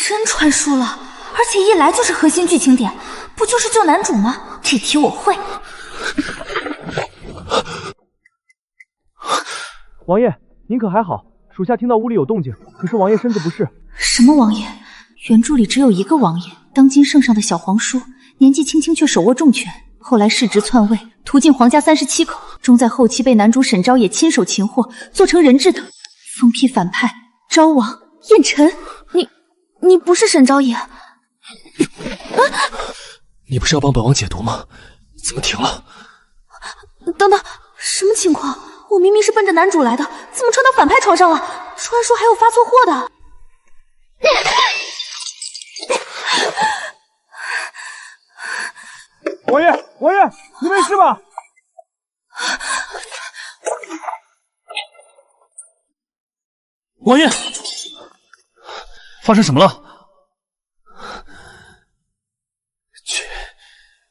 真穿书了，而且一来就是核心剧情点，不就是救男主吗？这题我会。王爷，您可还好？属下听到屋里有动静，可是王爷身子不适。什么王爷？原著里只有一个王爷，当今圣上的小皇叔，年纪轻轻却手握重权，后来世职篡位，屠尽皇家37口，终在后期被男主沈昭也亲手擒获，做成人质等，封辟反派昭王、燕臣。你不是沈昭也？你不是要帮本王解毒吗？怎么停了？等等，什么情况？我明明是奔着男主来的，怎么穿到反派床上了？传说还有发错货的。王爷，王爷，你没事吧？王爷，发生什么了？去，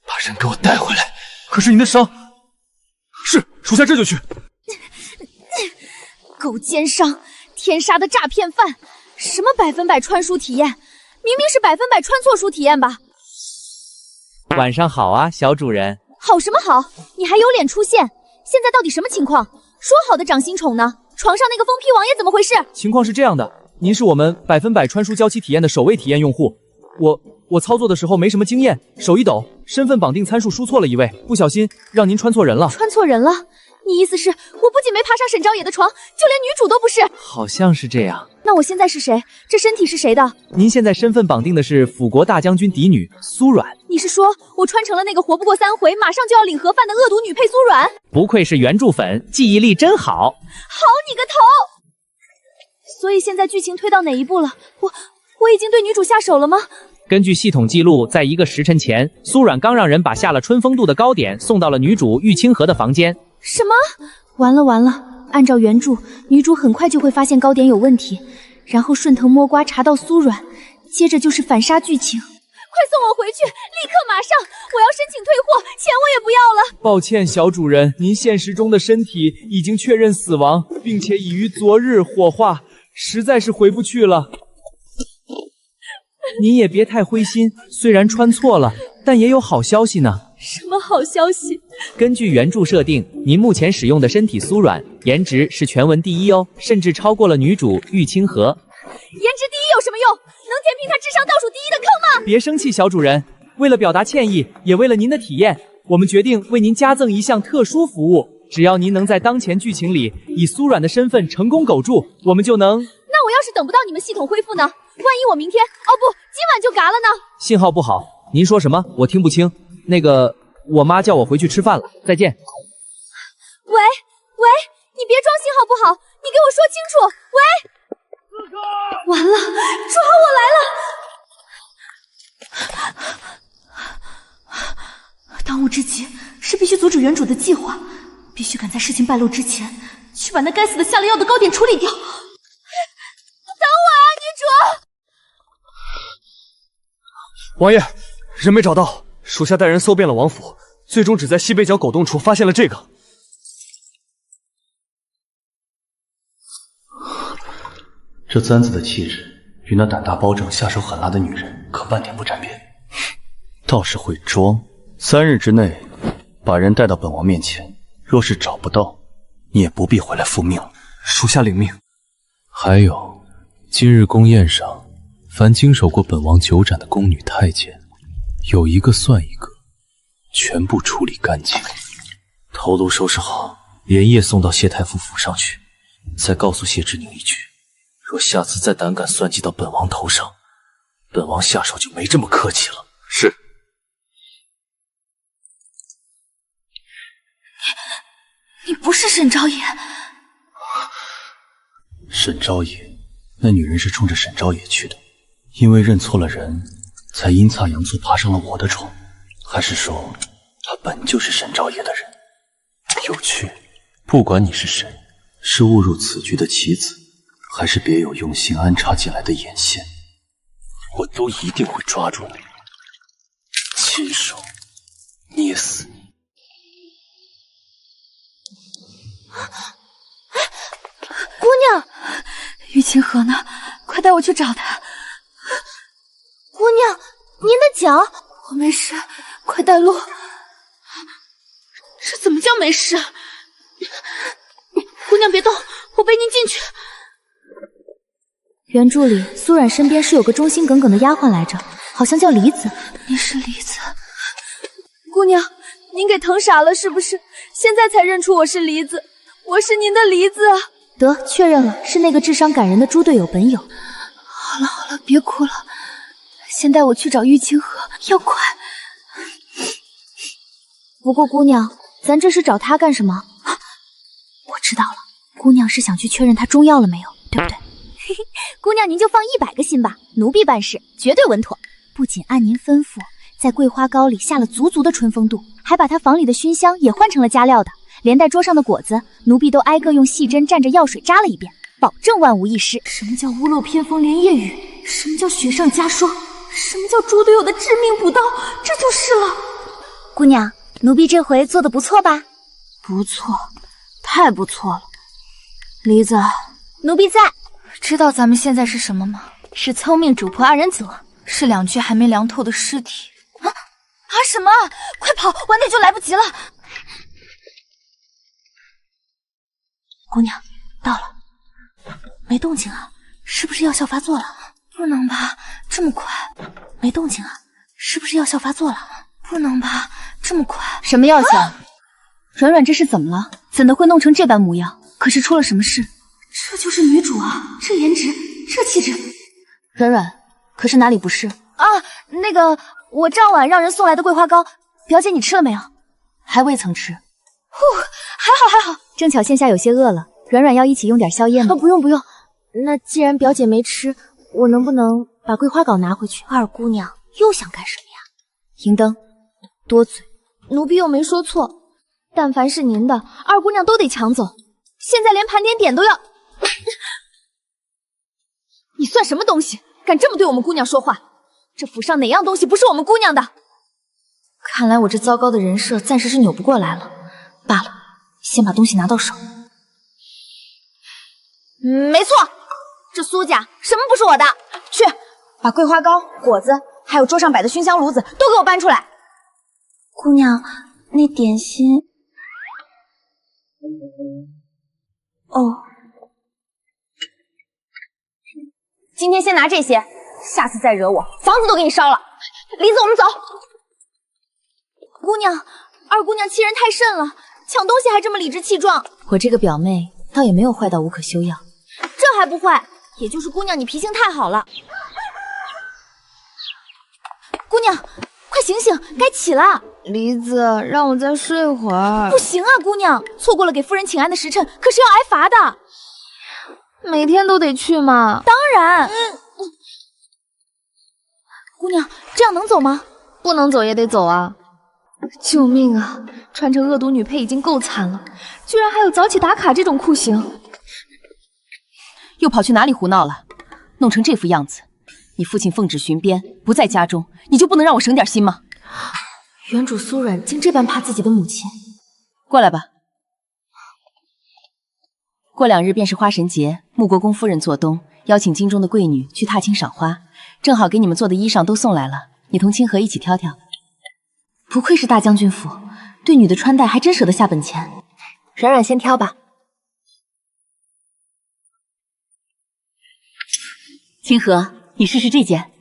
把人给我带回来。可是您的伤……是，属下这就去。狗奸商，天杀的诈骗犯！什么100%穿书体验？明明是100%穿错书体验吧？晚上好啊，小主人。好什么好？你还有脸出现？现在到底什么情况？说好的掌心宠呢？床上那个疯批王爷怎么回事？情况是这样的，您是我们100%穿书交期体验的首位体验用户。我操作的时候没什么经验，手一抖，身份绑定参数输错了一位，不小心让您穿错人了。穿错人了？你意思是我不仅没爬上沈昭也的床，就连女主都不是？好像是这样。那我现在是谁？这身体是谁的？您现在身份绑定的是辅国大将军嫡女苏软。你是说我穿成了那个活不过3回，马上就要领盒饭的恶毒女配苏软？不愧是原著粉，记忆力真好。好你个头！所以现在剧情推到哪一步了？我已经对女主下手了吗？根据系统记录，在1个时辰前，苏软刚让人把下了春风度的糕点送到了女主玉清河的房间。什么？完了！按照原著，女主很快就会发现糕点有问题，然后顺藤摸瓜查到苏软，接着就是反杀剧情。快送我回去，立刻马上！我要申请退货，钱我也不要了。抱歉，小主人，您现实中的身体已经确认死亡，并且已于昨日火化，实在是回不去了。您也别太灰心，虽然穿错了，但也有好消息呢。什么好消息？根据原著设定，您目前使用的身体苏软，颜值是全文第1哦，甚至超过了女主玉清河。颜值第1有什么用？能填平她智商倒数第1的坑吗？别生气，小主人。为了表达歉意，也为了您的体验，我们决定为您加赠一项特殊服务。只要您能在当前剧情里以苏软的身份成功苟住，我们就能……那我要是等不到你们系统恢复呢？万一我明天……哦不，今晚就嘎了呢？信号不好，您说什么？我听不清。那个，我妈叫我回去吃饭了，再见。喂，你别装信号不好，你给我说清楚。喂，完了，抓我来了！当务之急是必须阻止原主的计划，必须赶在事情败露之前，去把那该死的下了药的糕点处理掉。等我啊，女主！王爷，人没找到，属下带人搜遍了王府，最终只在西北角狗洞处发现了这个。这簪子的气质与那胆大包正、下手狠辣的女人可半点不沾边。倒是会装。3日之内把人带到本王面前，若是找不到，你也不必回来复命。属下领命。还有，今日宫宴上，凡经手过本王9斩的宫女太监，有一个算一个，全部处理干净。头颅收拾好，连夜送到谢太傅府上去。再告诉谢志宁一句，若下次再胆敢算计到本王头上，本王下手就没这么客气了。是。你不是沈昭也？沈昭也，那女人是冲着沈昭也去的，因为认错了人，才阴差阳错爬上了我的床。还是说，她本就是沈昭也的人？有趣。不管你是谁，是误入此局的棋子，还是别有用心安插进来的眼线，我都一定会抓住你，亲手捏死你。姑娘，玉清河呢？快带我去找她。的脚，我没事，快带路。这怎么叫没事？姑娘别动，我背您进去。原著里苏冉身边是有个忠心耿耿的丫鬟来着，好像叫梨子。你是梨子，姑娘，您给疼傻了是不是？现在才认出我是梨子，我是您的梨子啊！得，确认了，是那个智商感人的猪队友本友。好了好了，别哭了，先带我去找玉清河，要快。不过姑娘，咱这是找他干什么？我知道了，姑娘是想去确认他中药了没有，对不对？嘿嘿，姑娘您就放100个心吧，奴婢办事绝对稳妥。不仅按您吩咐，在桂花糕里下了足足的春风度，还把他房里的熏香也换成了加料的，连带桌上的果子，奴婢都挨个用细针蘸着药水扎了一遍，保证万无一失。什么叫屋漏偏逢连夜雨？什么叫雪上加霜？什么叫猪队友的致命补刀？这就是了。姑娘，奴婢这回做的不错吧？不错，太不错了。梨子，奴婢在。知道咱们现在是什么吗？是聪明主仆2人组，是2具还没凉透的尸体。什么？快跑，晚点就来不及了。姑娘，到了，没动静啊，是不是药效发作了？不能吧，这么快？没动静啊，是不是药效发作了？不能吧，这么快？什么药效？软软这是怎么了？怎的会弄成这般模样？可是出了什么事？这就是女主啊，这颜值，这气质。软软，可是哪里不是？啊，那个，我赵婉让人送来的桂花糕，表姐你吃了没有？还未曾吃。还好。正巧线下有些饿了，软软要一起用点宵夜吗？不用。那既然表姐没吃，我能不能把桂花糕拿回去？二姑娘又想干什么呀？银灯，多嘴。奴婢又没说错，但凡是您的，二姑娘都得抢走。现在连盘点都要……你算什么东西？敢这么对我们姑娘说话？这府上哪样东西不是我们姑娘的？看来我这糟糕的人设暂时是扭不过来了。罢了，先把东西拿到手。没错，这苏家什么不是我的？去，把桂花糕、果子，还有桌上摆的熏香炉子都给我搬出来。姑娘，那点心……哦，今天先拿这些，下次再惹我，房子都给你烧了。梨子，我们走。姑娘，二姑娘欺人太甚了，抢东西还这么理直气壮。我这个表妹倒也没有坏到无可救药。这还不坏，也就是姑娘你脾性太好了。姑娘，快醒醒，该起了。梨子，让我再睡会儿。不行啊，姑娘，错过了给夫人请安的时辰，可是要挨罚的。每天都得去吗？当然。姑娘，这样能走吗？不能走也得走啊！救命啊！穿成恶毒女配已经够惨了，居然还有早起打卡这种酷刑。又跑去哪里胡闹了？弄成这副样子，你父亲奉旨巡边，不在家中，你就不能让我省点心吗？原主苏冉竟这般怕自己的母亲。过来吧。过2日便是花神节，穆国公夫人做东，邀请京中的贵女去踏青赏花，正好给你们做的衣裳都送来了，你同清河一起挑挑。不愧是大将军府，对女的穿戴还真舍得下本钱。软软先挑吧。清河，你试试这件。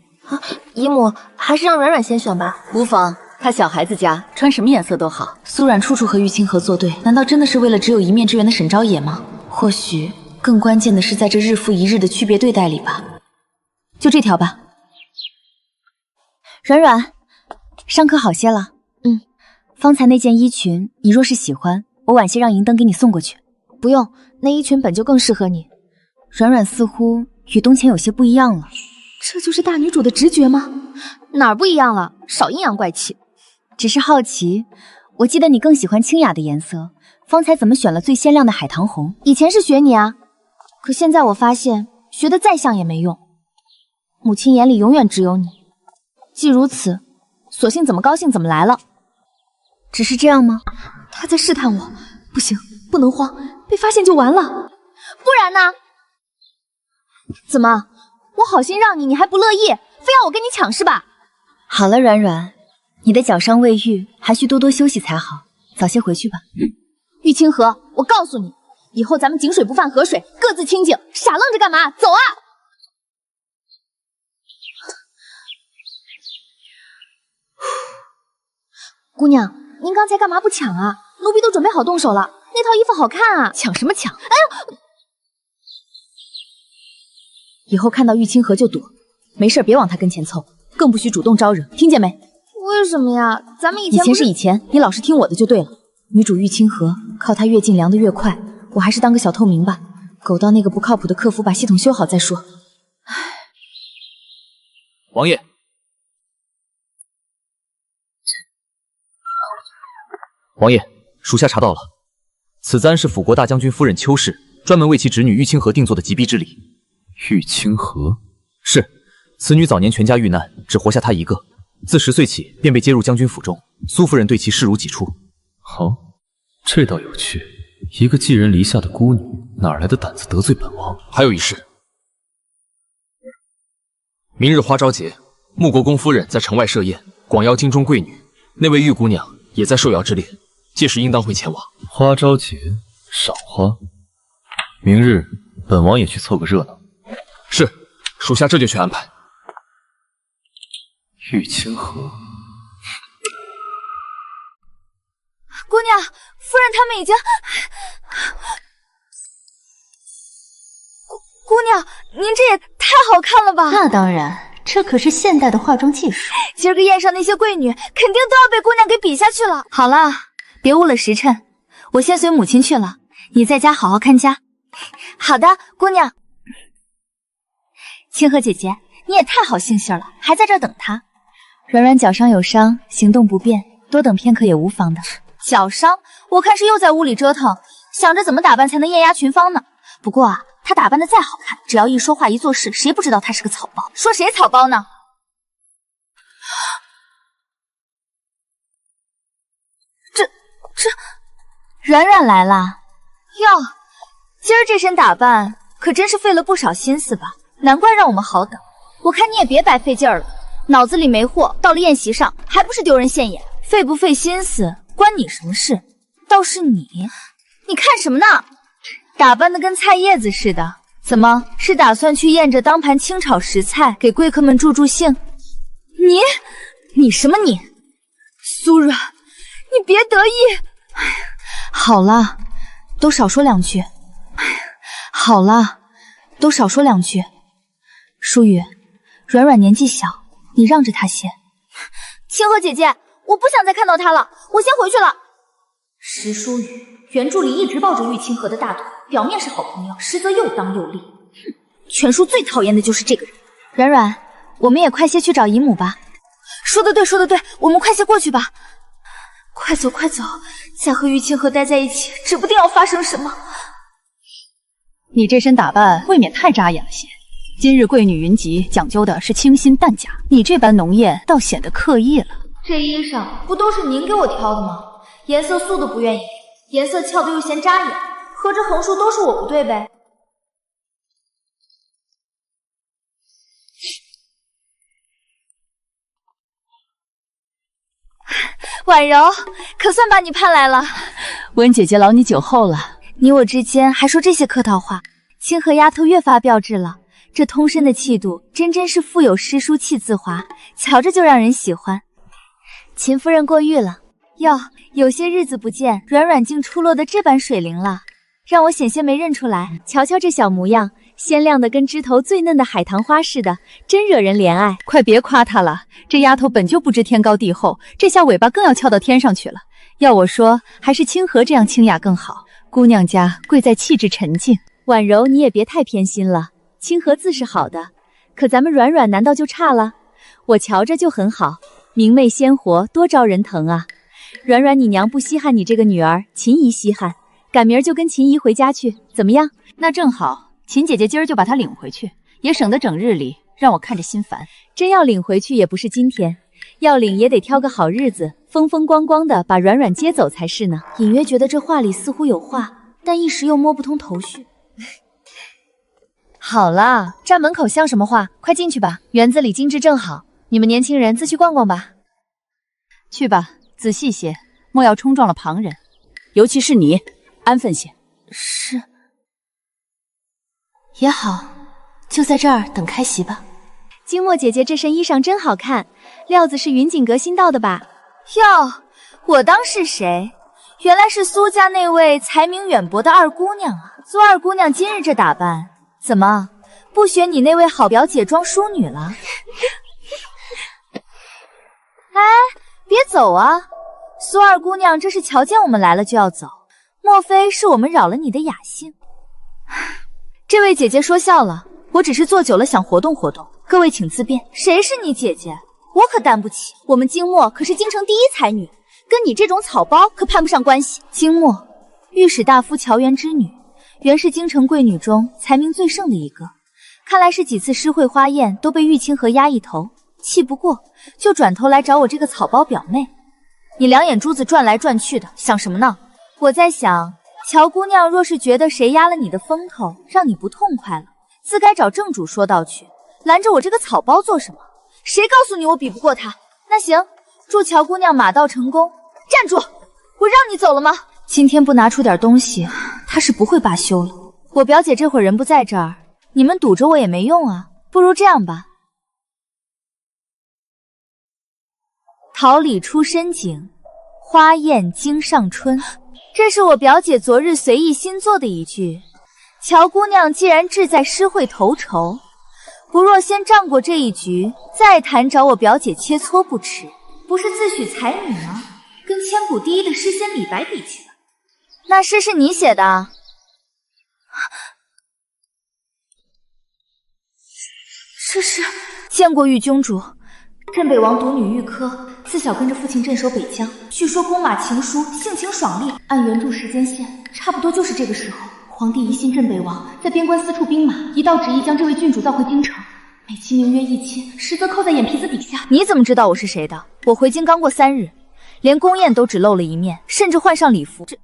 姨母，还是让软软先选吧。无妨，她小孩子家穿什么颜色都好。苏冉处处和玉清河作对，难道真的是为了只有一面之缘的沈昭野吗？或许更关键的是在这日复一日的区别对待里吧。就这条吧。软软，伤可好些了？方才那件衣裙，你若是喜欢，我晚些让银灯给你送过去。不用，那衣裙本就更适合你。软软似乎与冬前有些不一样了。这就是大女主的直觉吗？哪儿不一样了？少阴阳怪气。只是好奇，我记得你更喜欢清雅的颜色，方才怎么选了最鲜亮的海棠红？以前是学你啊，可现在我发现学得再像也没用。母亲眼里永远只有你。既如此，索性怎么高兴怎么来了。只是这样吗？他在试探我，不行，不能慌，被发现就完了。不然呢？怎么，我好心让你，你还不乐意，非要我跟你抢是吧？好了，软软，你的脚伤未愈，还需多多休息才好，早些回去吧。玉清河，我告诉你，以后咱们井水不犯河水，各自清静，傻愣着干嘛？走啊！姑娘，您刚才干嘛不抢啊？奴婢都准备好动手了，那套衣服好看啊！抢什么抢？哎呦！以后看到玉清河就躲，没事别往他跟前凑，更不许主动招惹，听见没？为什么呀？咱们以前是以前，你老实听我的就对了。女主玉清河，靠她越近凉得越快，我还是当个小透明吧。苟到那个不靠谱的客服把系统修好再说。唉，王爷，王爷，属下查到了，此簪是辅国大将军夫人邱氏专门为其侄女玉清河定做的吉逼之礼。玉清河是，此女早年全家遇难，只活下她一个，自10岁起便被接入将军府中，苏夫人对其视如己出。好，这倒有趣。一个寄人篱下的孤女，哪来的胆子得罪本王？还有一事，明日花朝节，穆国公夫人在城外设宴，广邀京中贵女，那位玉姑娘也在受邀之列，届时应当会前往。花朝节，赏花。明日本王也去凑个热闹。是，属下这就去安排。玉清河。姑娘，夫人他们已经……姑娘，您这也太好看了吧！那当然，这可是现代的化妆技术。今儿个宴上那些贵女，肯定都要被姑娘给比下去了。好了，别误了时辰，我先随母亲去了，你在家好好看家。好的，姑娘。清河姐姐，你也太好心性了，还在这儿等她。软软脚上有伤，行动不便，多等片刻也无妨的。脚伤，我看是又在屋里折腾，想着怎么打扮才能艳压群芳呢。不过啊，她打扮的再好看，只要一说话一做事，谁不知道她是个草包？说谁草包呢？这软软来了哟，今儿这身打扮可真是费了不少心思吧？难怪让我们好等。我看你也别白费劲儿了，脑子里没货，到了宴席上还不是丢人现眼？费不费心思关你什么事？倒是你看什么呢？打扮的跟菜叶子似的，怎么是打算去宴着当盘清炒食材，给贵客们助助兴？你什么你？苏软，你别得意。哎呀，好了，都少说两句。哎呀，好了，都少说两句。舒雨，软软年纪小，你让着她些。清河姐姐，我不想再看到她了，我先回去了。石舒雨，原著里一直抱着玉清河的大腿，表面是好朋友，实则又当又立。全书最讨厌的就是这个人。软软，我们也快些去找姨母吧。说得对，说得对，我们快些过去吧。快走，快走！再和玉清河待在一起，指不定要发生什么。你这身打扮未免太扎眼了些。今日贵女云集，讲究的是清新淡雅，你这般浓艳，倒显得刻意了。这衣裳不都是您给我挑的吗？颜色素的不愿意，颜色俏的又嫌扎眼，合着横竖都是我不对呗？婉柔，可算把你盼来了。温姐姐劳你久候了。你我之间还说这些客套话，清河丫头越发标致了。这通身的气度，真是富有诗书气自华，瞧着就让人喜欢。秦夫人过誉了哟，有些日子不见，软软竟出落得这般水灵了，让我险些没认出来。瞧瞧这小模样，鲜亮的跟枝头最嫩的海棠花似的，真惹人怜爱。快别夸她了，这丫头本就不知天高地厚，这下尾巴更要翘到天上去了。要我说，还是清河这样清雅更好。姑娘家贵在气质沉静。婉柔，你也别太偏心了，清河自是好的，可咱们软软难道就差了？我瞧着就很好，明媚鲜活，多招人疼啊。软软，你娘不稀罕你这个女儿，秦姨稀罕，赶明儿就跟秦姨回家去，怎么样？那正好，秦姐姐今儿就把她领回去，也省得整日里让我看着心烦。真要领回去也不是今天，要领也得挑个好日子，风风光光的把软软接走才是呢。隐约觉得这话里似乎有话，但一时又摸不通头绪。好了，站门口像什么话？快进去吧，园子里精致正好，你们年轻人自去逛逛吧。去吧，仔细些，莫要冲撞了旁人。尤其是你，安分些。是。也好，就在这儿等开席吧。金墨姐姐这身衣裳真好看，料子是云锦阁新到的吧？哟，我当是谁？原来是苏家那位才名远博的二姑娘啊！苏二姑娘今日这打扮，怎么不学你那位好表姐装淑女了？哎，别走啊！苏二姑娘这是瞧见我们来了就要走，莫非是我们扰了你的雅兴？这位姐姐说笑了，我只是坐久了想活动活动，各位请自便。谁是你姐姐？我可担不起，我们京墨可是京城第一才女，跟你这种草包可攀不上关系。京墨，御史大夫乔元之女，原是京城贵女中才名最盛的一个，看来是几次诗会花宴都被玉清河压一头，气不过就转头来找我这个草包表妹。你两眼珠子转来转去的，想什么呢？我在想，乔姑娘若是觉得谁压了你的风头，让你不痛快了，自该找正主说道去，拦着我这个草包做什么？谁告诉你我比不过她？那行，祝乔姑娘马到成功。站住！我让你走了吗？今天不拿出点东西，她是不会罢休了。我表姐这会儿人不在这儿，你们堵着我也没用啊。不如这样吧，桃李出深井，花艳经上春。这是我表姐昨日随意新作的一句。乔姑娘既然志在诗会头筹，不若先仗过这一局，再谈找我表姐切磋不迟。不是自诩才女吗？跟千古第一的诗仙李白比起来，那诗是你写的？这是见过玉君主，镇北王独女玉柯，自小跟着父亲镇守北疆，据说弓马情熟，性情爽利。按原著时间线，差不多就是这个时候。皇帝疑心镇北王在边关四处兵马，一道旨意将这位郡主召回京城。美其名曰议亲，实则扣在眼皮子底下。你怎么知道我是谁的？我回京刚过3日，连宫宴都只露了一面，甚至换上礼服。这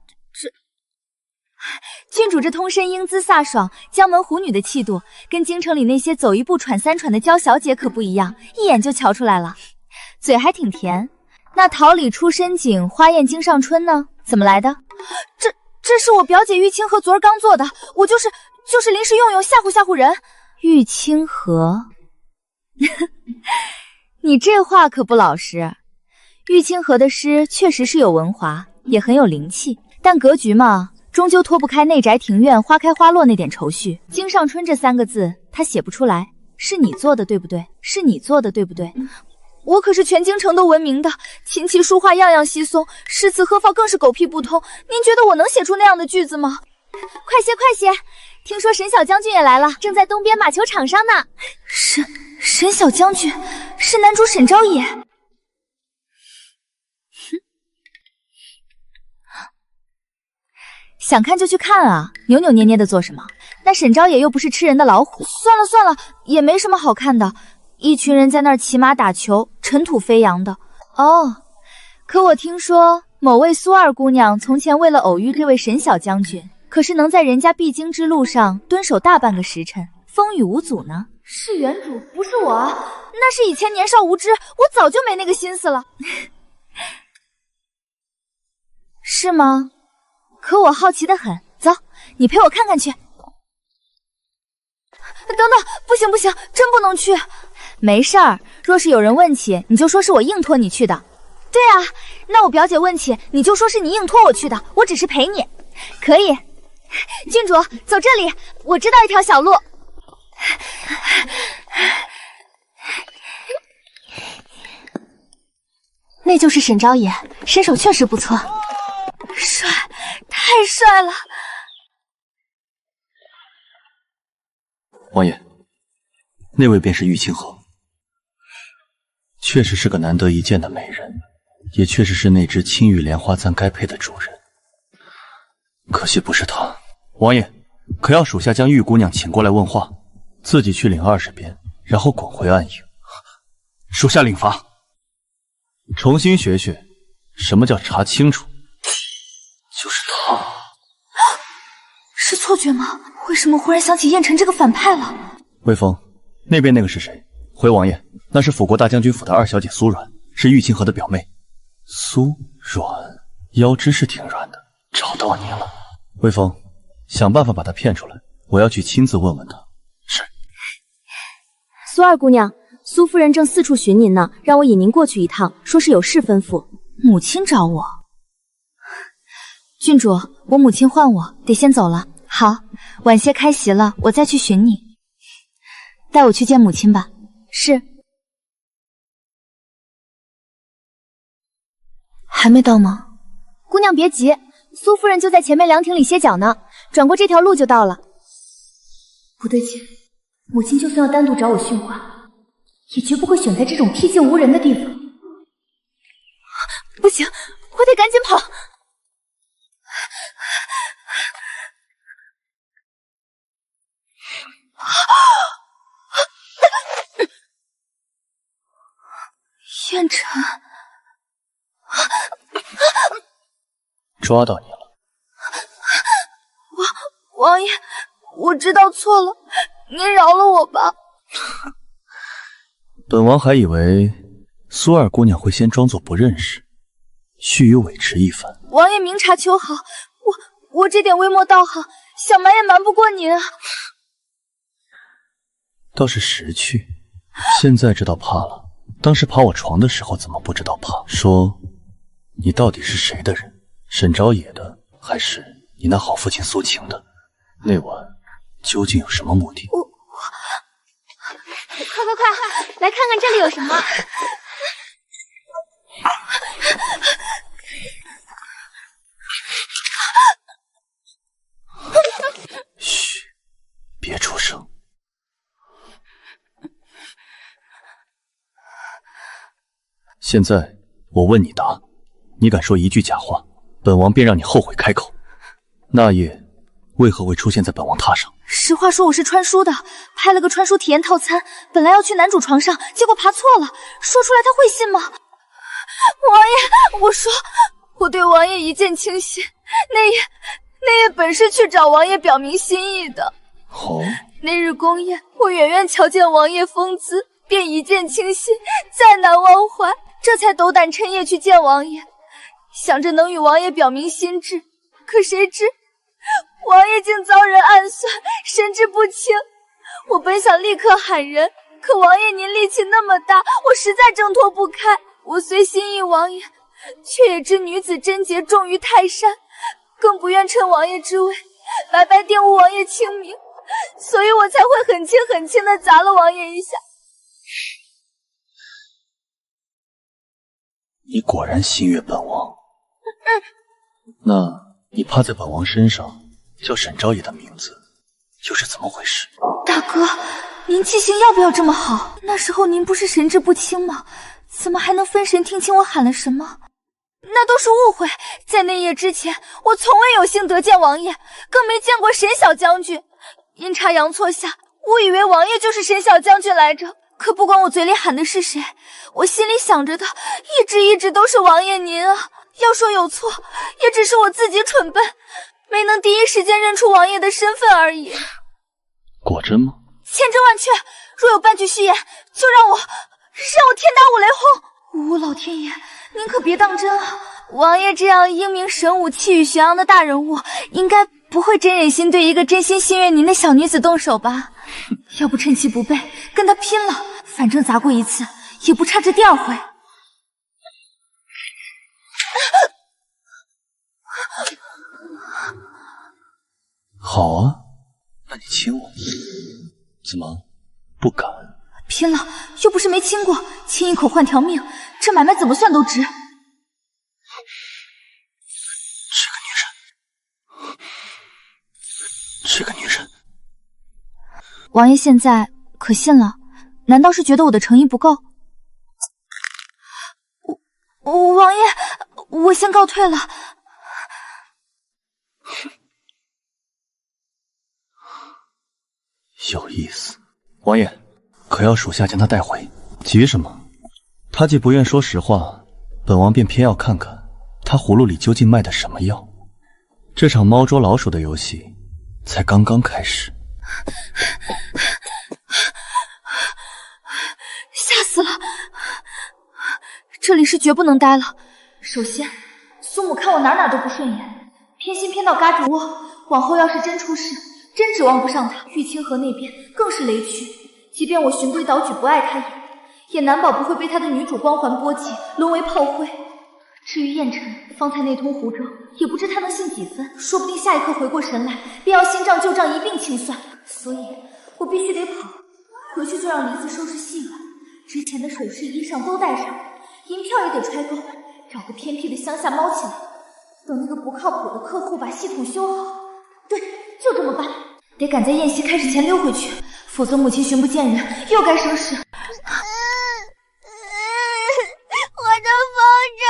郡主这通身英姿飒爽，江门虎女的气度，跟京城里那些走一步喘3喘的娇小姐可不一样，一眼就瞧出来了。嘴还挺甜。那桃李出深井，花艳经上春呢？怎么来的？这是我表姐玉清河昨儿刚做的，我就是临时用吓唬吓唬人。玉清河，你这话可不老实。玉清河的诗确实是有文华，也很有灵气，但格局嘛，终究脱不开内宅庭院花开花落那点愁绪。经上春这3个字，他写不出来。是你做的对不对？是你做的对不对？我可是全京城都闻名的，琴棋书画样样稀松，诗词鹤诰更是狗屁不通。您觉得我能写出那样的句子吗？快些快些！听说沈小将军也来了，正在东边马球场上呢。沈小将军是男主沈昭野。想看就去看啊，扭扭捏捏的做什么？那沈昭野又不是吃人的老虎。算了算了，也没什么好看的。一群人在那儿骑马打球，尘土飞扬的。哦，可我听说某位苏二姑娘从前为了偶遇这位沈小将军，可是能在人家必经之路上蹲守大半个时辰，风雨无阻呢。是原主，不是我啊，那是以前年少无知，我早就没那个心思了。是吗？可我好奇得很，走，你陪我看看去。等等，不行不行，真不能去。没事儿，若是有人问起，你就说是我硬拖你去的。对啊，那我表姐问起，你就说是你硬拖我去的，我只是陪你。可以。郡主，走这里，我知道一条小路。那就是沈昭野，身手确实不错。帅，太帅了！王爷，那位便是玉清河，确实是个难得一见的美人，也确实是那只青玉莲花簪该配的主人。可惜不是她。王爷，可要属下将玉姑娘请过来问话，自己去领20鞭，然后滚回暗营。属下领罚。重新学学什么叫查清楚。就是他。是错觉吗？为什么忽然想起燕尘这个反派了？魏峰，那边那个是谁？回王爷，那是辅国大将军府的二小姐苏软，是玉清河的表妹。苏软，腰肢是挺软的，找到你了。魏峰，想办法把她骗出来，我要去亲自问问她。是。苏二姑娘，苏夫人正四处寻您呢，让我引您过去一趟，说是有事吩咐。母亲找我。郡主，我母亲唤我，得先走了。好，晚些开席了，我再去寻你。带我去见母亲吧。是。还没到吗？姑娘别急，苏夫人就在前面凉亭里歇脚呢，转过这条路就到了。不对劲，母亲就算要单独找我训话，也绝不会选在这种僻静无人的地方。不行，我得赶紧跑。燕晨，抓到你了。王爷，我知道错了，您饶了我吧。本王还以为苏二姑娘会先装作不认识，须臾委持一番。王爷明察秋毫，我这点微末道行，想瞒也瞒不过您啊。倒是识趣，现在知道怕了。当时爬我床的时候怎么不知道怕？说，你到底是谁的人？沈昭野的，还是你那好父亲苏晴的？那晚究竟有什么目的？快，来看看这里有什么。嘘，别出声。现在我问你答，你敢说一句假话，本王便让你后悔开口。那夜为何会出现在本王榻上？实话说，我是穿书的，拍了个穿书体验套餐，本来要去男主床上，结果爬错了。说出来他会信吗？王爷，我说，我对王爷一见倾心，那夜本是去找王爷表明心意的。哦，那日宫宴，我远远瞧见王爷风姿，便一见倾心，再难忘怀，这才斗胆趁夜去见王爷，想着能与王爷表明心志。可谁知王爷竟遭人暗算，神志不清。我本想立刻喊人，可王爷您力气那么大，我实在挣脱不开。我虽心意王爷，却也知女子贞洁重于泰山，更不愿趁王爷之位白白玷污王爷清明，所以我才会很轻地砸了王爷一下。你果然心悦本王。那你趴在本王身上叫沈昭野的名字，又是怎么回事？大哥，您记性要不要这么好？那时候您不是神志不清吗？怎么还能分神听清我喊了什么？那都是误会，在那夜之前，我从未有幸得见王爷，更没见过沈小将军。阴差阳错下，误以为王爷就是沈小将军来着。可不管我嘴里喊的是谁，我心里想着的一直都是王爷您啊。要说有错，也只是我自己蠢笨，没能第一时间认出王爷的身份而已。果真吗？千真万确，若有半句虚言，就让我天打五雷轰！老天爷，您可别当真啊！王爷这样英明神武、气宇轩昂的大人物，应该不会真忍心对一个真心心悦您的小女子动手吧？要不趁其不备，跟他拼了！反正砸过一次，也不差这第二回。好啊，那你亲我。怎么不敢？拼了！又不是没亲过，亲一口换条命，这买卖怎么算都值。这个女人，王爷现在可信了？难道是觉得我的诚意不够？王爷，我先告退了。有意思，王爷，可要属下将他带回。急什么？他既不愿说实话，本王便偏要看看他葫芦里究竟卖的什么药。这场猫捉老鼠的游戏才刚刚开始。吓死死了！这里是绝不能待了。首先，苏母看我哪都不顺眼，偏心偏到嘎吱窝。往后要是真出事，真指望不上他。玉清河那边更是雷区，即便我循规蹈矩不碍他也难保不会被他的女主光环波及，沦为炮灰。至于燕晨，方才那通胡诌，也不知他能信几分，说不定下一刻回过神来，便要新账旧账一并清算。所以我必须得跑，回去就让黎子收拾细软，之前的首饰衣裳都带上，银票也得揣够，找个偏僻的乡下猫起来，等那个不靠谱的客户把系统修好。对，就这么办，得赶在宴席开始前溜回去，否则母亲寻不见人，又该生事。我的风筝！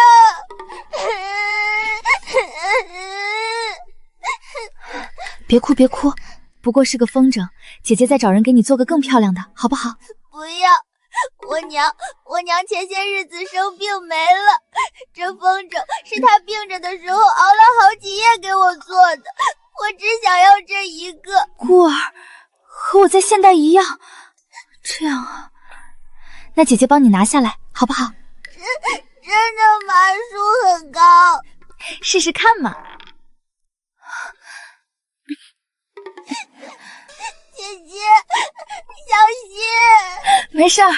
别哭别哭，不过是个风筝，姐姐再找人给你做个更漂亮的，好不好？不要，我娘前些日子生病没了，这风筝是她病着的时候熬了好几夜给我做的，我只想要这一个。孤儿，和我在现代一样，这样啊？那姐姐帮你拿下来，好不好？真的吗？树很高，试试看嘛。姐姐，小心！没事儿。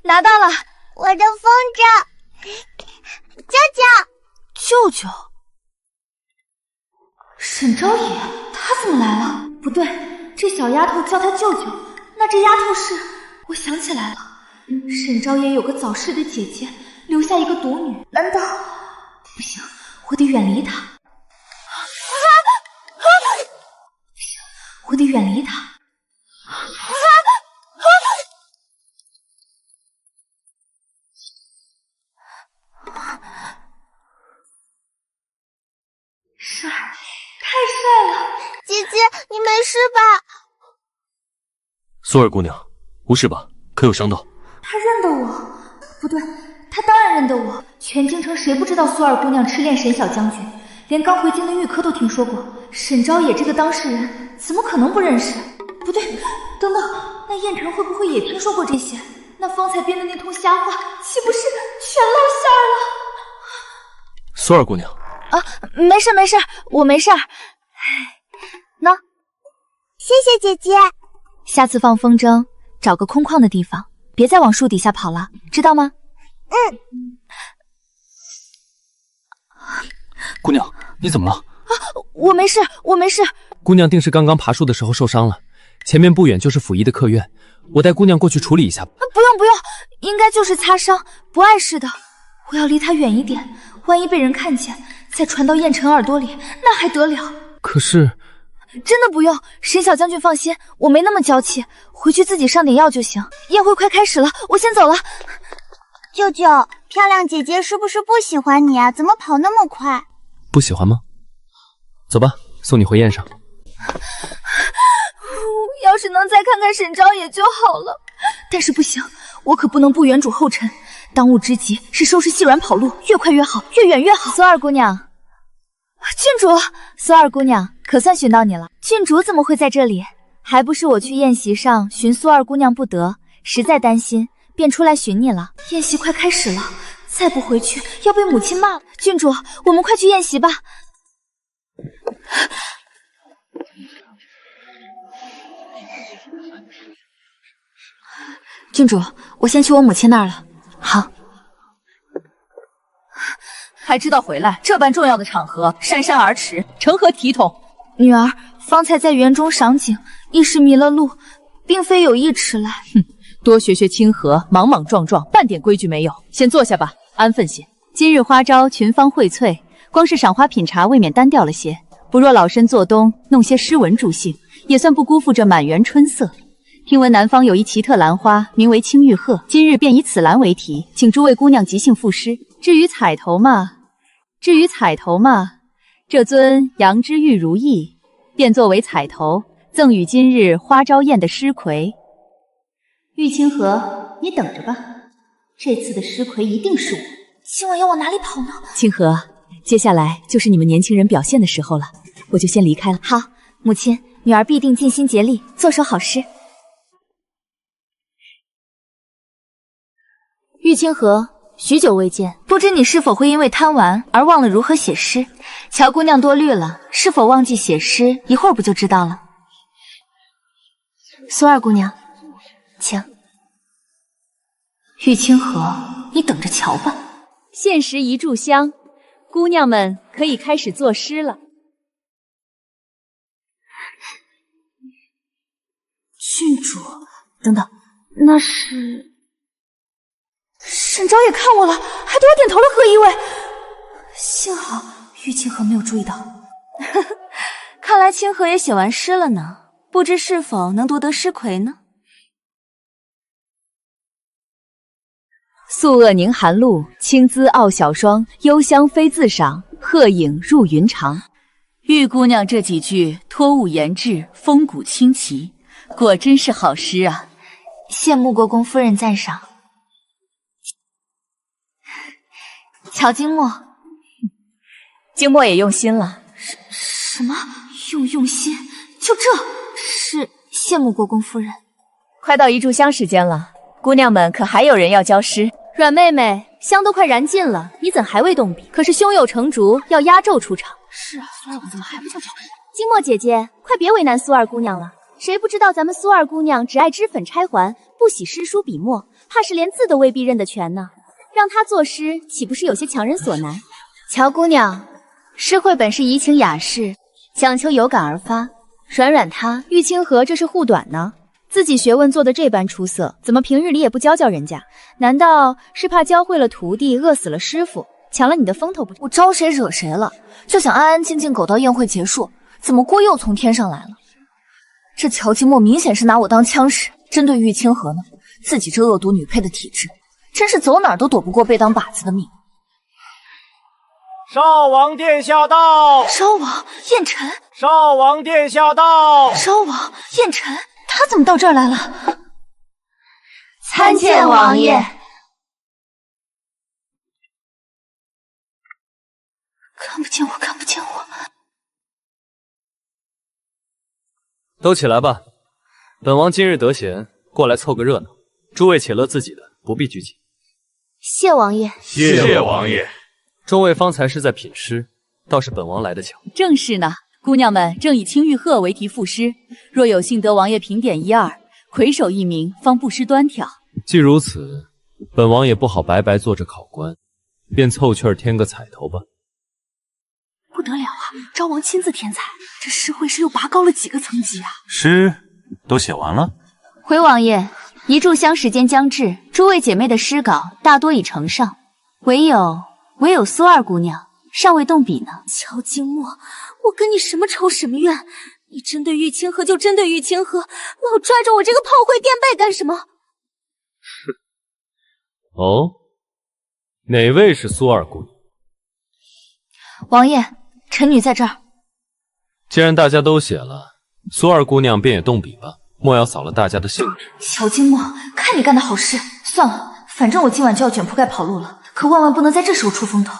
拿到了，我的风筝，舅舅，舅舅，沈昭野，他怎么来了？不对，这小丫头叫他舅舅，那这丫头是……我想起来了，沈昭野有个早逝的姐姐，留下一个独女，难道……不行，我得远离她。我得远离她。帅，太帅了！姐姐，你没事吧？苏儿姑娘，无事吧？可有伤到？他认得我？不对，他当然认得我。全京城谁不知道苏二姑娘痴恋沈小将军？连刚回京的玉科都听说过。沈昭野这个当事人，怎么可能不认识？不对，等等，那燕晨会不会也听说过这些？那方才编的那通瞎话，岂不是全露馅了？苏儿姑娘。啊，没事没事，我没事。喏，谢谢姐姐。下次放风筝，找个空旷的地方，别再往树底下跑了，知道吗？嗯。姑娘，你怎么了？啊，我没事，我没事。姑娘定是刚刚爬树的时候受伤了，前面不远就是府医的客院，我带姑娘过去处理一下吧。不用不用，应该就是擦伤，不碍事的。我要离她远一点，万一被人看见，再传到燕晨耳朵里，那还得了？可是，真的不用，沈小将军放心，我没那么娇气，回去自己上点药就行。宴会快开始了，我先走了。舅舅，漂亮姐姐是不是不喜欢你啊？怎么跑那么快？不喜欢吗？走吧，送你回宴上。要是能再看看沈昭野就好了，但是不行，我可不能不远主后尘。当务之急是收拾细软跑路，越快越好，越远越好。苏二姑娘，郡主，苏二姑娘，可算寻到你了。郡主怎么会在这里？还不是我去宴席上寻苏二姑娘不得，实在担心，便出来寻你了。宴席快开始了，再不回去要被母亲骂了。郡主，我们快去宴席吧。郡主，我先去我母亲那儿了。好。还知道回来，这般重要的场合姗姗而驰，成何体统？女儿方才在园中赏景，一时迷了路，并非有意迟来。哼，多学学清河，莽莽撞撞，半点规矩没有。先坐下吧，安分些。今日花招群芳荟萃，光是赏花品茶未免单调了些。不若老身做东，弄些诗文助兴，也算不辜负这满园春色。听闻南方有一奇特兰花，名为青玉鹤，今日便以此兰为题，请诸位姑娘即兴赋诗。至于彩头嘛，这尊羊脂玉如意，便作为彩头，赠与今日花朝宴的诗魁。玉清河，你等着吧，这次的诗魁一定是我。今晚要往哪里跑呢？清河，接下来就是你们年轻人表现的时候了，我就先离开了。好，母亲，女儿必定尽心竭力，做首好诗。玉清河，许久未见，不知你是否会因为贪玩而忘了如何写诗？乔姑娘多虑了，是否忘记写诗？一会儿不就知道了。苏二姑娘，请。玉清河，你等着瞧吧。限时一炷香，姑娘们可以开始作诗了。郡主，等等，那是沈昭也看我了，还对我点头了，何一位？幸好玉清河没有注意到。看来清河也写完诗了呢，不知是否能夺得诗魁呢？素恶凝寒露，清姿傲小霜。幽香飞自赏，鹤影入云长。玉姑娘这几句托物言志，风骨清奇，果真是好诗啊！谢穆国公夫人赞赏。乔金墨，静默也用心了。什么用心？就这？是谢穆国公夫人。快到一炷香时间了，姑娘们可还有人要交诗？阮妹妹，香都快燃尽了，你怎还未动笔？可是胸有成竹，要压轴出场。是啊，苏二姑怎么还不叫叫？金墨姐姐，快别为难苏二姑娘了。谁不知道咱们苏二姑娘只爱脂粉钗环，不喜诗书笔墨，怕是连字都未必认得全呢。让她作诗，岂不是有些强人所难？乔姑娘，诗绘本是怡情雅士，讲求有感而发。阮她，玉清河这是护短呢。自己学问做得这般出色，怎么平日里也不教人家？难道是怕教会了徒弟，饿死了师傅，抢了你的风头不？我招谁惹谁了？就想安安静静苟到宴会结束，怎么锅又从天上来了？这乔金墨明显是拿我当枪使，针对玉清河呢。自己这恶毒女配的体质，真是走哪儿都躲不过被当靶子的命。少王殿下到！稍王燕尘，少王殿下到！稍王燕尘，他怎么到这儿来了？参见王爷。看不见我，看不见我。都起来吧，本王今日得闲，过来凑个热闹。诸位且乐自己的，不必拘谨。谢王爷。谢王爷。众位方才是在品诗，倒是本王来得巧。正是呢，姑娘们正以青玉鹤为题赋诗，若有幸得王爷评点一二，魁首一名，方不失端挑。既如此，本王也不好白白做着考官，便凑趣儿添个彩头吧。不得了啊！昭王亲自添彩，这诗会是又拔高了几个层级啊！诗都写完了？回王爷，一炷香时间将至，诸位姐妹的诗稿大多已呈上，唯有苏二姑娘尚未动笔呢。乔金墨，我跟你什么仇什么怨？你针对玉清河就针对玉清河，老拽着我这个炮灰垫背干什么？哦，哪位是苏二姑娘？王爷，臣女在这儿。既然大家都写了，苏二姑娘便也动笔吧，莫要扫了大家的兴致。乔金墨，看你干的好事，算了，反正我今晚就要卷铺盖跑路了，可万万不能在这时候出风头。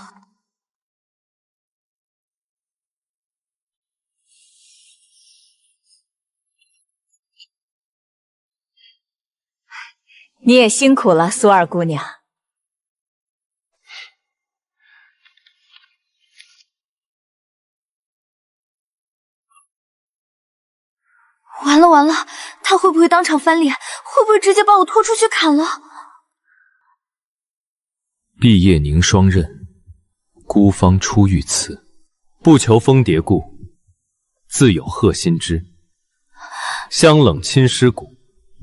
你也辛苦了，苏二姑娘。完了完了，他会不会当场翻脸？会不会直接把我拖出去砍了？毕业凝霜刃，孤芳出玉瓷。不求蜂蝶故，自有鹤心知。香冷侵尸骨，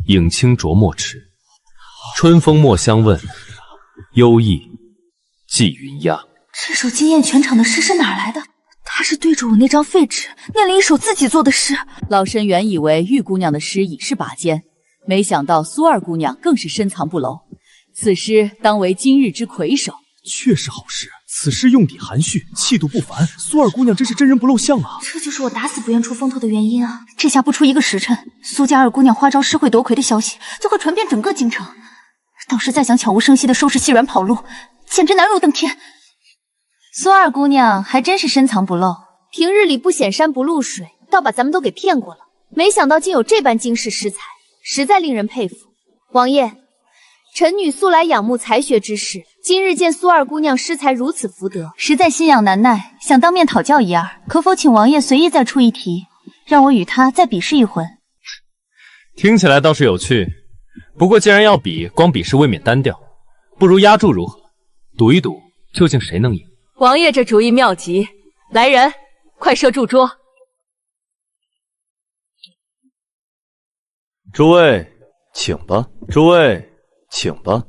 影清浊墨池。春风墨香问，幽意寄云鸦。这首惊艳全场的诗是哪儿来的？他是对着我那张废纸念了一首自己做的诗。老身原以为玉姑娘的诗已是拔尖，没想到苏二姑娘更是深藏不露。此诗当为今日之魁首。确是好诗，此诗用笔含蓄，气度不凡。苏二姑娘真是真人不露相啊！这就是我打死不愿出风头的原因啊！这下不出一个时辰，苏家二姑娘花招诗会夺魁的消息就会传遍整个京城。到时再想悄无声息地收拾细软跑路，简直难如登天。苏二姑娘还真是深藏不露，平日里不显山不露水，倒把咱们都给骗过了。没想到竟有这般惊世诗才，实在令人佩服。王爷，臣女素来仰慕才学之士，今日见苏二姑娘诗才如此福德，实在心痒难耐，想当面讨教一二，可否请王爷随意再出一题，让我与她再比试一回？听起来倒是有趣，不过既然要比，光比试未免单调，不如压注如何？赌一赌，究竟谁能赢？王爷这主意妙极，来人，快设注桌。诸位，请吧。诸位，请吧。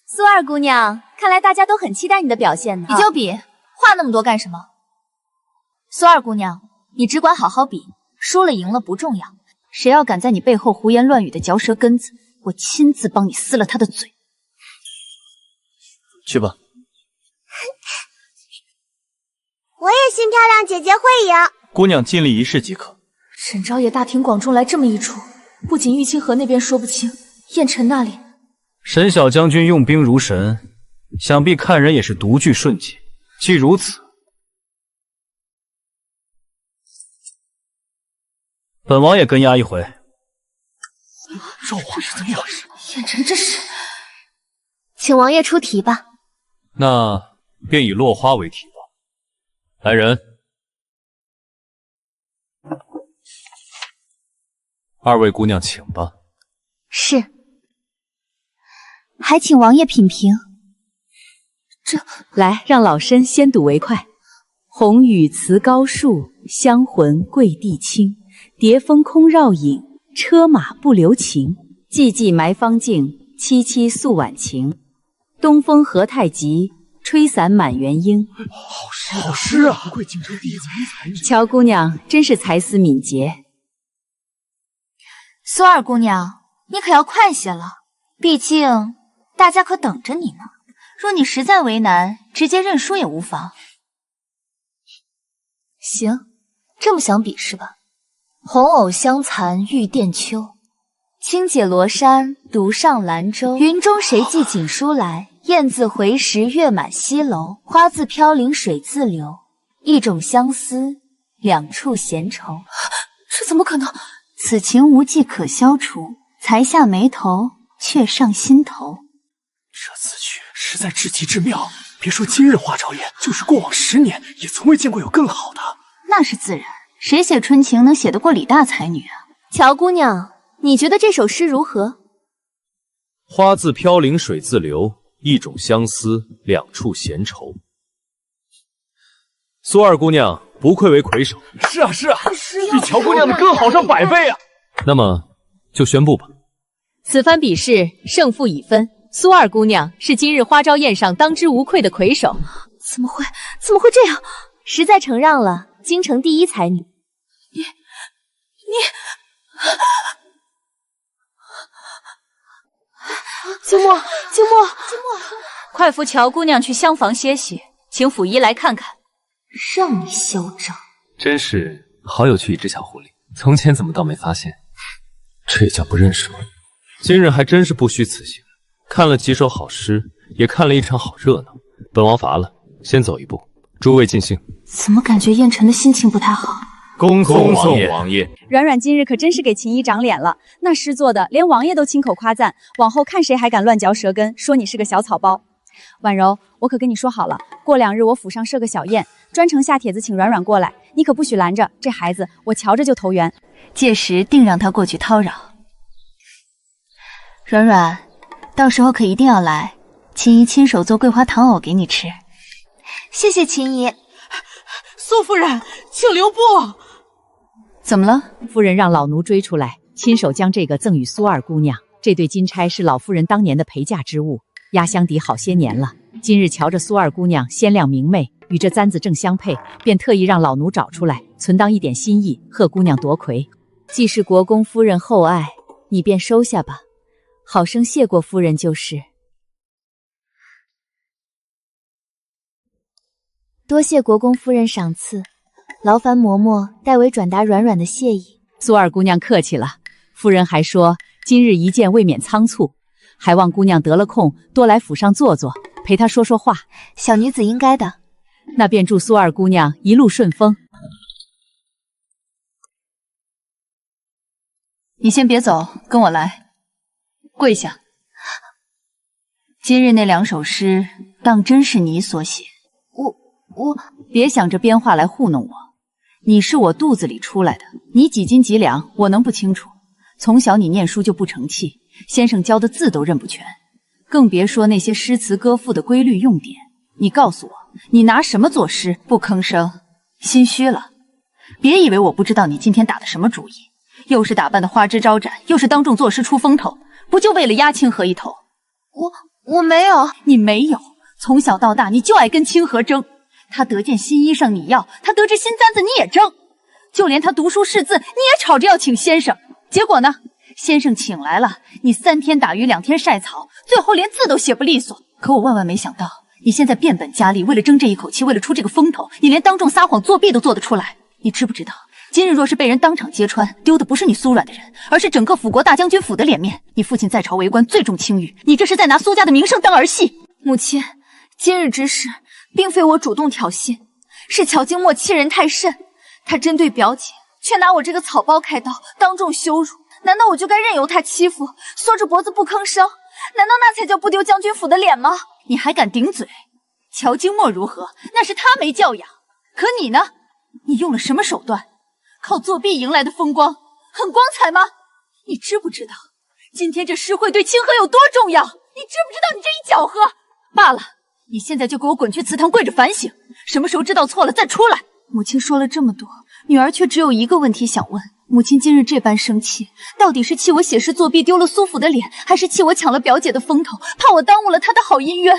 苏二姑娘，看来大家都很期待你的表现呢。比就比，话那么多干什么？苏二姑娘，你只管好好比，输了赢了不重要，谁要敢在你背后胡言乱语的嚼舌根子，我亲自帮你撕了他的嘴。去吧。我也信漂亮姐姐会赢。姑娘尽力一试即可。沈昭也大庭广众来这么一出，不仅玉清河那边说不清，燕尘那里……沈小将军用兵如神，想必看人也是独具顺节。既如此，本王也跟押一回。赵皇是怎么回事？燕尘这是……请王爷出题吧。那便以落花为题吧。来人，二位姑娘请吧。是，还请王爷品评。来，让老身先睹为快。红雨辞高树，香魂桂地清。蝶风空绕影，车马不留情。寂寂埋芳径，凄凄诉晚晴。东风何太急，吹散满园莺。好诗啊！不愧京城第一才女。乔姑娘真是才思敏捷。苏二姑娘，你可要快些了，毕竟大家可等着你呢。若你实在为难，直接认输也无妨。行，这么想比是吧？红藕香残玉簟秋，轻解罗衫，独上兰舟。云中谁寄锦书来？雁自回时，月满西楼。花自飘零，水自流。一种相思，两处闲愁。这怎么可能？此情无计可消除，才下眉头，却上心头。这词曲实在至极之妙，别说今日花朝宴，就是过往10年，也从未见过有更好的。那是自然，谁写春情能写得过李大才女啊？乔姑娘，你觉得这首诗如何？花自飘零水自流，一种相思，两处闲愁。苏二姑娘不愧为魁首。是啊，比乔姑娘的更好上100倍啊！那么就宣布吧。此番比试胜负已分，苏二姑娘是今日花朝宴上当之无愧的魁首。怎么会这样？实在承让了京城第一才女。你，静默，快扶乔姑娘去厢房歇息，请府医来看看。让你嚣张！真是好有趣一只小狐狸，从前怎么倒没发现？这也叫不认识吗？今日还真是不虚此行，看了几首好诗，也看了一场好热闹。本王乏了，先走一步，诸位尽兴。怎么感觉燕尘的心情不太好？恭送王爷。软软今日可真是给秦姨长脸了，那诗做的连王爷都亲口夸赞，往后看谁还敢乱嚼舌根，说你是个小草包。婉柔，我可跟你说好了，过2日我府上设个小宴，专程下帖子请软软过来，你可不许拦着，这孩子我瞧着就投缘。届时定让他过去叨扰。软软，到时候可一定要来，秦姨亲手做桂花糖藕给你吃。谢谢秦姨。苏夫人，请留步。怎么了？夫人让老奴追出来，亲手将这个赠与苏二姑娘。这对金钗是老夫人当年的陪嫁之物，压箱底好些年了。今日瞧着苏二姑娘鲜亮明媚，与这簪子正相配，便特意让老奴找出来，存当一点心意，贺姑娘夺魁。既是国公夫人厚爱，你便收下吧，好生谢过夫人就是。多谢国公夫人赏赐，劳烦嬷嬷代为转达软软的谢意。苏二姑娘客气了，夫人还说今日一见未免仓促，还望姑娘得了空多来府上坐坐，陪她说说话。小女子应该的。那便祝苏二姑娘一路顺风。你先别走，跟我来，跪下。今日那2首诗，当真是你所写？我别想着编话来糊弄我。你是我肚子里出来的，你几斤几两，我能不清楚？从小你念书就不成器，先生教的字都认不全，更别说那些诗词歌赋的规律用典。你告诉我，你拿什么作诗？不吭声，心虚了。别以为我不知道你今天打的什么主意，又是打扮的花枝招展，又是当众作诗出风头，不就为了压清河一头？我没有。你没有，从小到大你就爱跟清河争。他得件新衣裳你要，他得支新簪子你也争，就连他读书识字你也吵着要请先生。结果呢，先生请来了，你3天打鱼2天晒草，最后连字都写不利索。可我万万没想到，你现在变本加厉，为了争这一口气，为了出这个风头，你连当众撒谎作弊都做得出来。你知不知道，今日若是被人当场揭穿，丢的不是你苏软的人，而是整个辅国大将军府的脸面。你父亲在朝为官，最重清誉，你这是在拿苏家的名声当儿戏。母亲，今日之事并非我主动挑衅，是乔经墨欺人太甚，他针对表姐，却拿我这个草包开刀，当众羞辱。难道我就该任由他欺负，缩着脖子不吭声？难道那才叫不丢将军府的脸吗？你还敢顶嘴？乔经墨如何？那是他没教养。可你呢？你用了什么手段？靠作弊赢来的风光，很光彩吗？你知不知道，今天这诗会对清河有多重要？你知不知道你这一搅和？罢了，你现在就给我滚去祠堂跪着反省，什么时候知道错了再出来。母亲说了这么多，女儿却只有一个问题想问。母亲今日这般生气，到底是气我写诗作弊丢了苏府的脸，还是气我抢了表姐的风头，怕我耽误了她的好姻缘？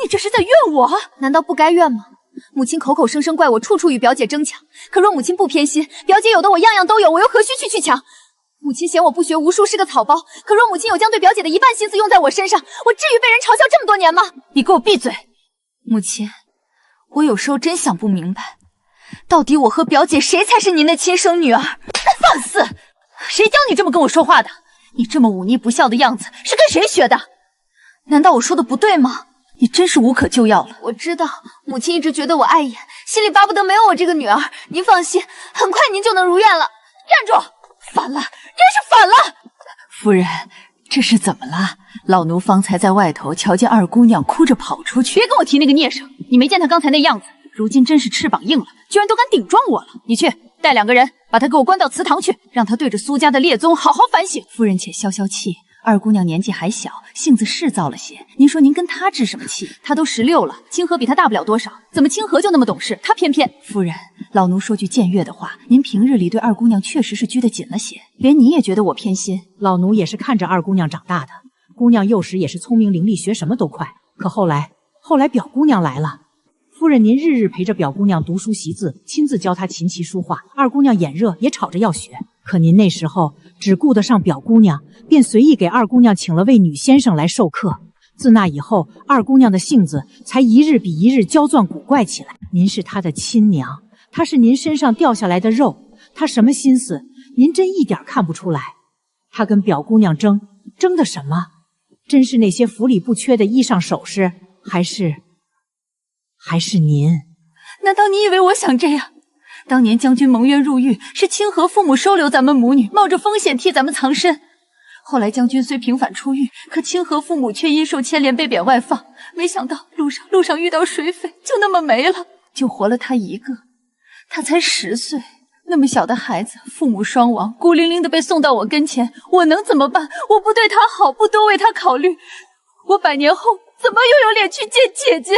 你这是在怨我？难道不该怨吗？母亲口口声声怪我处处与表姐争抢，可若母亲不偏心，表姐有的我样样都有，我又何须去抢？母亲嫌我不学无术是个草包，可若母亲有将对表姐的一半心思用在我身上，我至于被人嘲笑这么多年吗？你给我闭嘴！母亲，我有时候真想不明白，到底我和表姐谁才是您的亲生女儿？放肆！谁教你这么跟我说话的？你这么忤逆不孝的样子是跟谁学的？难道我说的不对吗？你真是无可救药了。我知道母亲一直觉得我碍眼，心里巴不得没有我这个女儿。您放心，很快您就能如愿了。站住！反了，真是反了！夫人，这是怎么了？老奴方才在外头瞧见二姑娘哭着跑出去。别跟我提那个孽生，你没见她刚才那样子，如今真是翅膀硬了，居然都敢顶撞我了。你去带2个人，把她给我关到祠堂去，让她对着苏家的列宗好好反省。夫人且消消气，二姑娘年纪还小，性子是躁了些。您说您跟她置什么气？她都16了，清河比她大不了多少，怎么清河就那么懂事？她偏偏……夫人，老奴说句僭越的话，您平日里对二姑娘确实是拘得紧了些，连你也觉得我偏心。老奴也是看着二姑娘长大的，姑娘幼时也是聪明伶俐，学什么都快。可后来表姑娘来了。夫人，您日日陪着表姑娘读书习字，亲自教她琴棋书画。二姑娘眼热，也吵着要学。可您那时候只顾得上表姑娘，便随意给二姑娘请了位女先生来授课。自那以后，二姑娘的性子才一日比一日娇钻古怪起来。您是她的亲娘，她是您身上掉下来的肉，她什么心思，您真一点看不出来。她跟表姑娘争的什么？真是那些府里不缺的衣裳首饰，还是您？难道你以为我想这样？当年将军蒙冤入狱，是清河父母收留咱们母女，冒着风险替咱们藏身。后来将军虽平反出狱，可清河父母却因受牵连被贬外放。没想到路上遇到水匪，就那么没了，就活了他一个。他才10岁，那么小的孩子，父母双亡，孤零零的被送到我跟前，我能怎么办？我不对他好，不多为他考虑，我100年后怎么又有脸去见姐姐？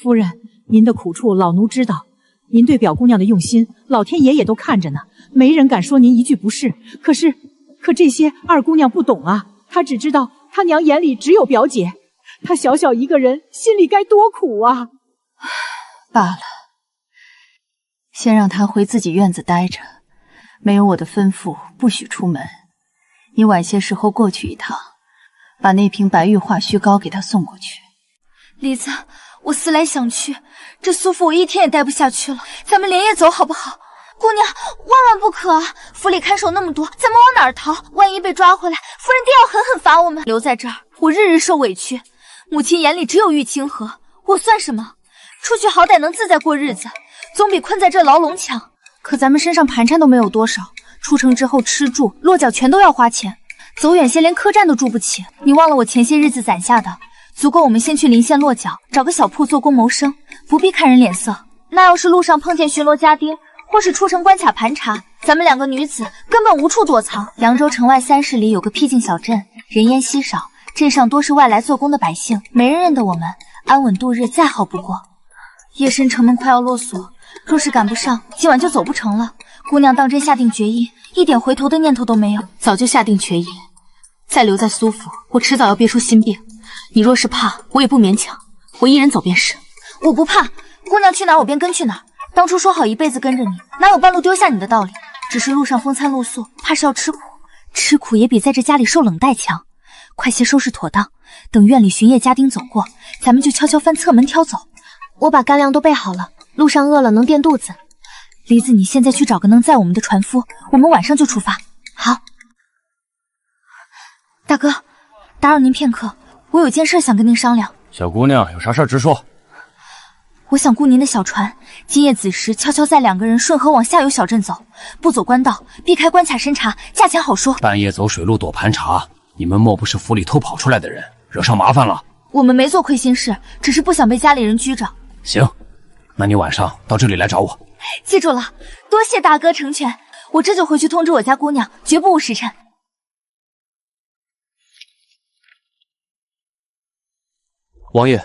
夫人，您的苦处老奴知道，您对表姑娘的用心，老天爷也都看着呢，没人敢说您一句不是。可这些二姑娘不懂啊，她只知道她娘眼里只有表姐，她小小一个人，心里该多苦啊！罢了，先让她回自己院子待着，没有我的吩咐，不许出门。你晚些时候过去一趟，把那瓶白玉化须膏给她送过去。李子，我思来想去，这苏府我1天也待不下去了，咱们连夜走好不好？姑娘，万万不可！府里看守那么多，咱们往哪儿逃？万一被抓回来，夫人定要狠狠罚我们。留在这儿，我日日受委屈。母亲眼里只有玉清河，我算什么？出去好歹能自在过日子，总比困在这牢笼强。可咱们身上盘缠都没有多少，出城之后吃住落脚全都要花钱，走远些连客栈都住不起。你忘了我前些日子攒下的，足够我们先去临县落脚，找个小铺做工谋生，不必看人脸色。那要是路上碰见巡逻家丁，或是出城关卡盘查，咱们两个女子根本无处躲藏。扬州城外30里有个僻静小镇，人烟稀少，镇上多是外来做工的百姓，没人认得我们，安稳度日再好不过。夜深城门快要落锁，若是赶不上，今晚就走不成了。姑娘当真下定决意，一点回头的念头都没有。早就下定决意，再留在苏府，我迟早要憋出心病。你若是怕，我也不勉强，我一人走便是。我不怕，姑娘去哪儿我便跟去哪儿。当初说好一辈子跟着你，哪有半路丢下你的道理？只是路上风餐露宿，怕是要吃苦，吃苦也比在这家里受冷待强。快些收拾妥当，等院里巡夜家丁走过，咱们就悄悄翻侧门挑走。我把干粮都备好了，路上饿了能垫肚子。梨子，你现在去找个能载我们的船夫，我们晚上就出发。好。大哥，打扰您片刻，我有件事想跟您商量。小姑娘，有啥事直说。我想雇您的小船，今夜子时悄悄载2个人顺河往下游小镇走，不走官道，避开关卡侦查，价钱好说。半夜走水路躲盘查，你们莫不是府里偷跑出来的人，惹上麻烦了？我们没做亏心事，只是不想被家里人拘着。行，那你晚上到这里来找我。记住了，多谢大哥成全，我这就回去通知我家姑娘，绝不误时辰。王爷，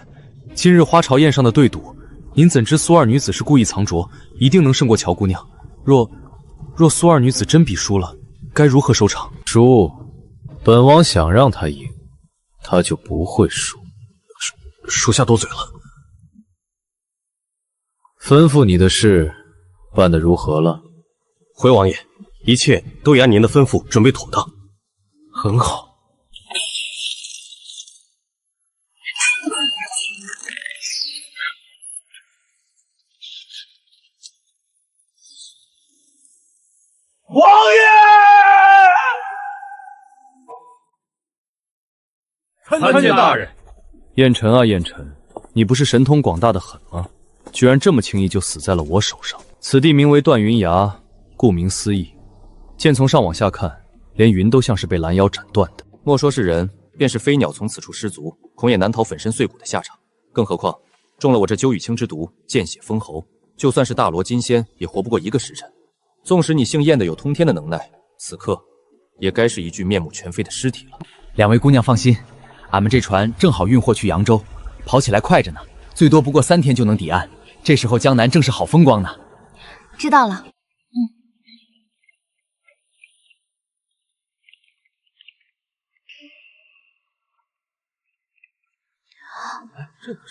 今日花朝宴上的对赌，您怎知苏二女子是故意藏拙，一定能胜过乔姑娘？若苏二女子真比输了，该如何收场？输，本王想让她赢，她就不会输。属下多嘴了。吩咐你的事办得如何了？回王爷，一切都已按您的吩咐准备妥当。很好。王爷！参见大人。燕尘啊燕尘，你不是神通广大的很吗？居然这么轻易就死在了我手上。此地名为断云崖，顾名思义，剑从上往下看，连云都像是被拦腰斩断的。莫说是人，便是飞鸟从此处失足，恐也难逃粉身碎骨的下场。更何况中了我这鸠羽青之毒，见血封喉，就算是大罗金仙也活不过1个时辰。纵使你姓燕的有通天的能耐，此刻也该是一具面目全非的尸体了。2位姑娘放心，俺们这船正好运货去扬州，跑起来快着呢，最多不过3天就能抵岸。这时候江南正是好风光呢。知道了。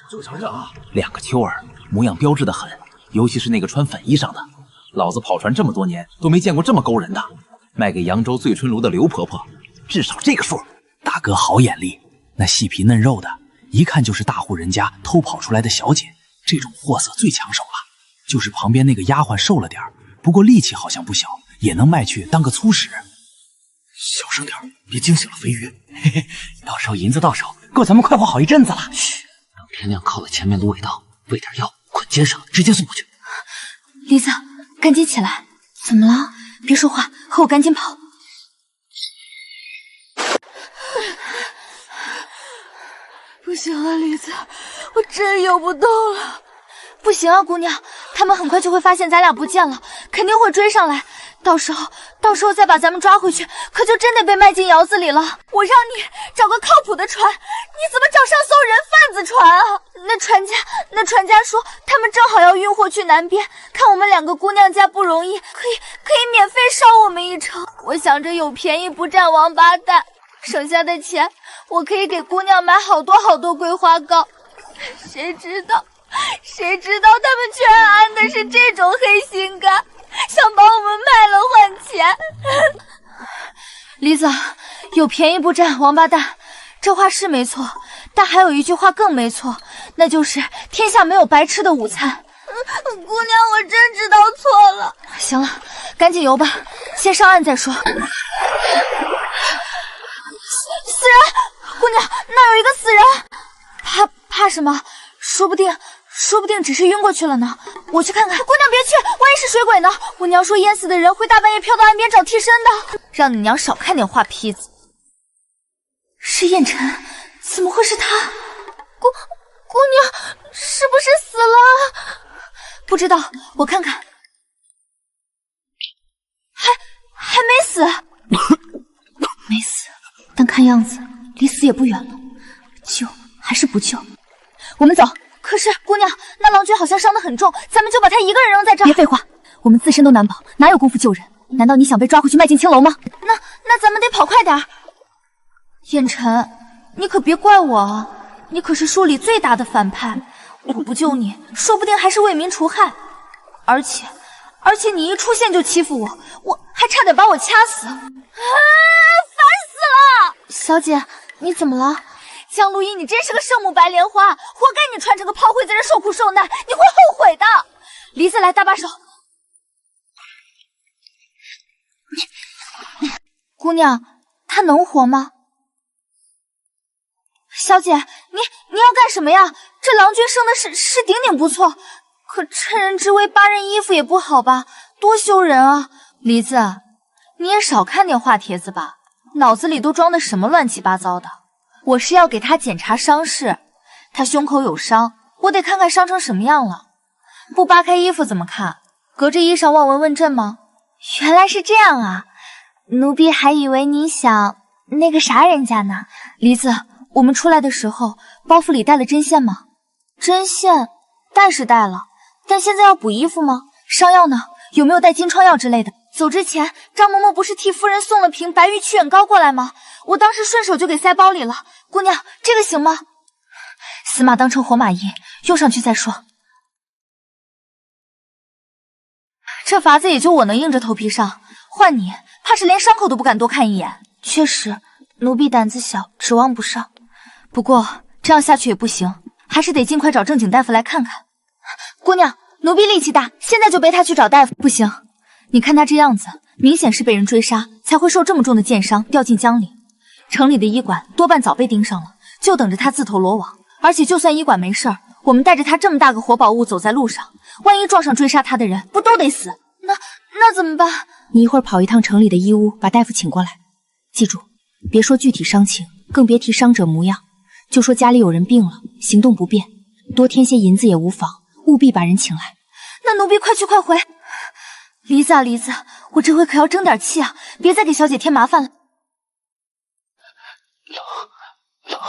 这瞧瞧啊，2个秋儿，模样标致的很，尤其是那个穿粉衣裳的。老子跑船这么多年，都没见过这么勾人的。卖给扬州醉春炉的刘婆婆，至少这个数。大哥好眼力，那细皮嫩肉的，一看就是大户人家偷跑出来的小姐，这种货色最抢手了。就是旁边那个丫鬟瘦了点，不过力气好像不小，也能卖去当个粗使。小声点，别惊醒了飞鱼。嘿嘿，到时候银子到手，够咱们快活好一阵子了。嘘，等天亮靠在前面芦苇道，喂点药，捆肩上，直接送过去。梨子，赶紧起来！怎么了？别说话，和我赶紧跑！不行了，梨子，我真游不动了。不行啊，姑娘，他们很快就会发现咱俩不见了，肯定会追上来。到时候再把咱们抓回去，可就真得被卖进窑子里了。我让你找个靠谱的船，你怎么找上艘人贩子船啊？那船家说他们正好要运货去南边，看我们2个姑娘家不容易，可以免费捎我们一程。我想着有便宜不占王八蛋，省下的钱我可以给姑娘买好多桂花糕。谁知道他们居然安的是这种黑心肝，想把我们卖了换钱。梨子，有便宜不占王八蛋，这话是没错，但还有一句话更没错，那就是天下没有白吃的午餐。姑娘，我真知道错了。行了，赶紧游吧，先上岸再说。死人！姑娘，那有一个死人。怕什么？说不定只是晕过去了呢。我去看看。姑娘别去，万一是水鬼呢？我娘说淹死的人会大半夜飘到岸边找替身的。让你娘少看点画坯子。是燕晨，怎么会是他？姑娘是不是死了？不知道，我看看。还没死。没死，但看样子离死也不远了。救还是不救？我们走。可是姑娘，那郎君好像伤得很重，咱们就把他一个人扔在这儿？别废话，我们自身都难保，哪有功夫救人？难道你想被抓回去卖进青楼吗？那咱们得跑快点儿。燕晨，你可别怪我啊，你可是书里最大的反派，我不救你，说不定还是为民除害。而且你一出现就欺负我，我还差点把我掐死。烦死了！小姐，你怎么了？江如意，你真是个圣母白莲花，活该你穿成个炮灰在这受苦受难，你会后悔的。梨子来搭把手。姑娘，她能活吗？小姐，你要干什么呀？这郎君生的是顶顶不错，可趁人之危扒人衣服也不好吧，多羞人啊！梨子，你也少看点话帖子吧，脑子里都装的什么乱七八糟的。我是要给他检查伤势，他胸口有伤，我得看看伤成什么样了。不扒开衣服怎么看？隔着衣裳望闻问诊吗？原来是这样啊，奴婢还以为你想那个啥人家呢。梨子，我们出来的时候包袱里带了针线吗？针线带是带了，但现在要补衣服吗？伤药呢？有没有带金疮药之类的？走之前，张嬷嬷不是替夫人送了瓶白玉曲远膏过来吗？我当时顺手就给塞包里了。姑娘，这个行吗？死马当成活马医，用上去再说。这法子也就我能硬着头皮上，换你，怕是连伤口都不敢多看一眼。确实，奴婢胆子小，指望不上。不过这样下去也不行，还是得尽快找正经大夫来看看。姑娘，奴婢力气大，现在就背她去找大夫。不行，你看她这样子，明显是被人追杀，才会受这么重的箭伤，掉进江里。城里的医馆多半早被盯上了，就等着他自投罗网。而且就算医馆没事儿，我们带着他这么大个活宝物走在路上，万一撞上追杀他的人，不都得死？那怎么办？你一会儿跑一趟城里的医屋，把大夫请过来。记住，别说具体伤情，更别提伤者模样，就说家里有人病了，行动不便，多添些银子也无妨，务必把人请来。那奴婢快去快回。梨子啊梨子，我这回可要争点气啊，别再给小姐添麻烦了。冷，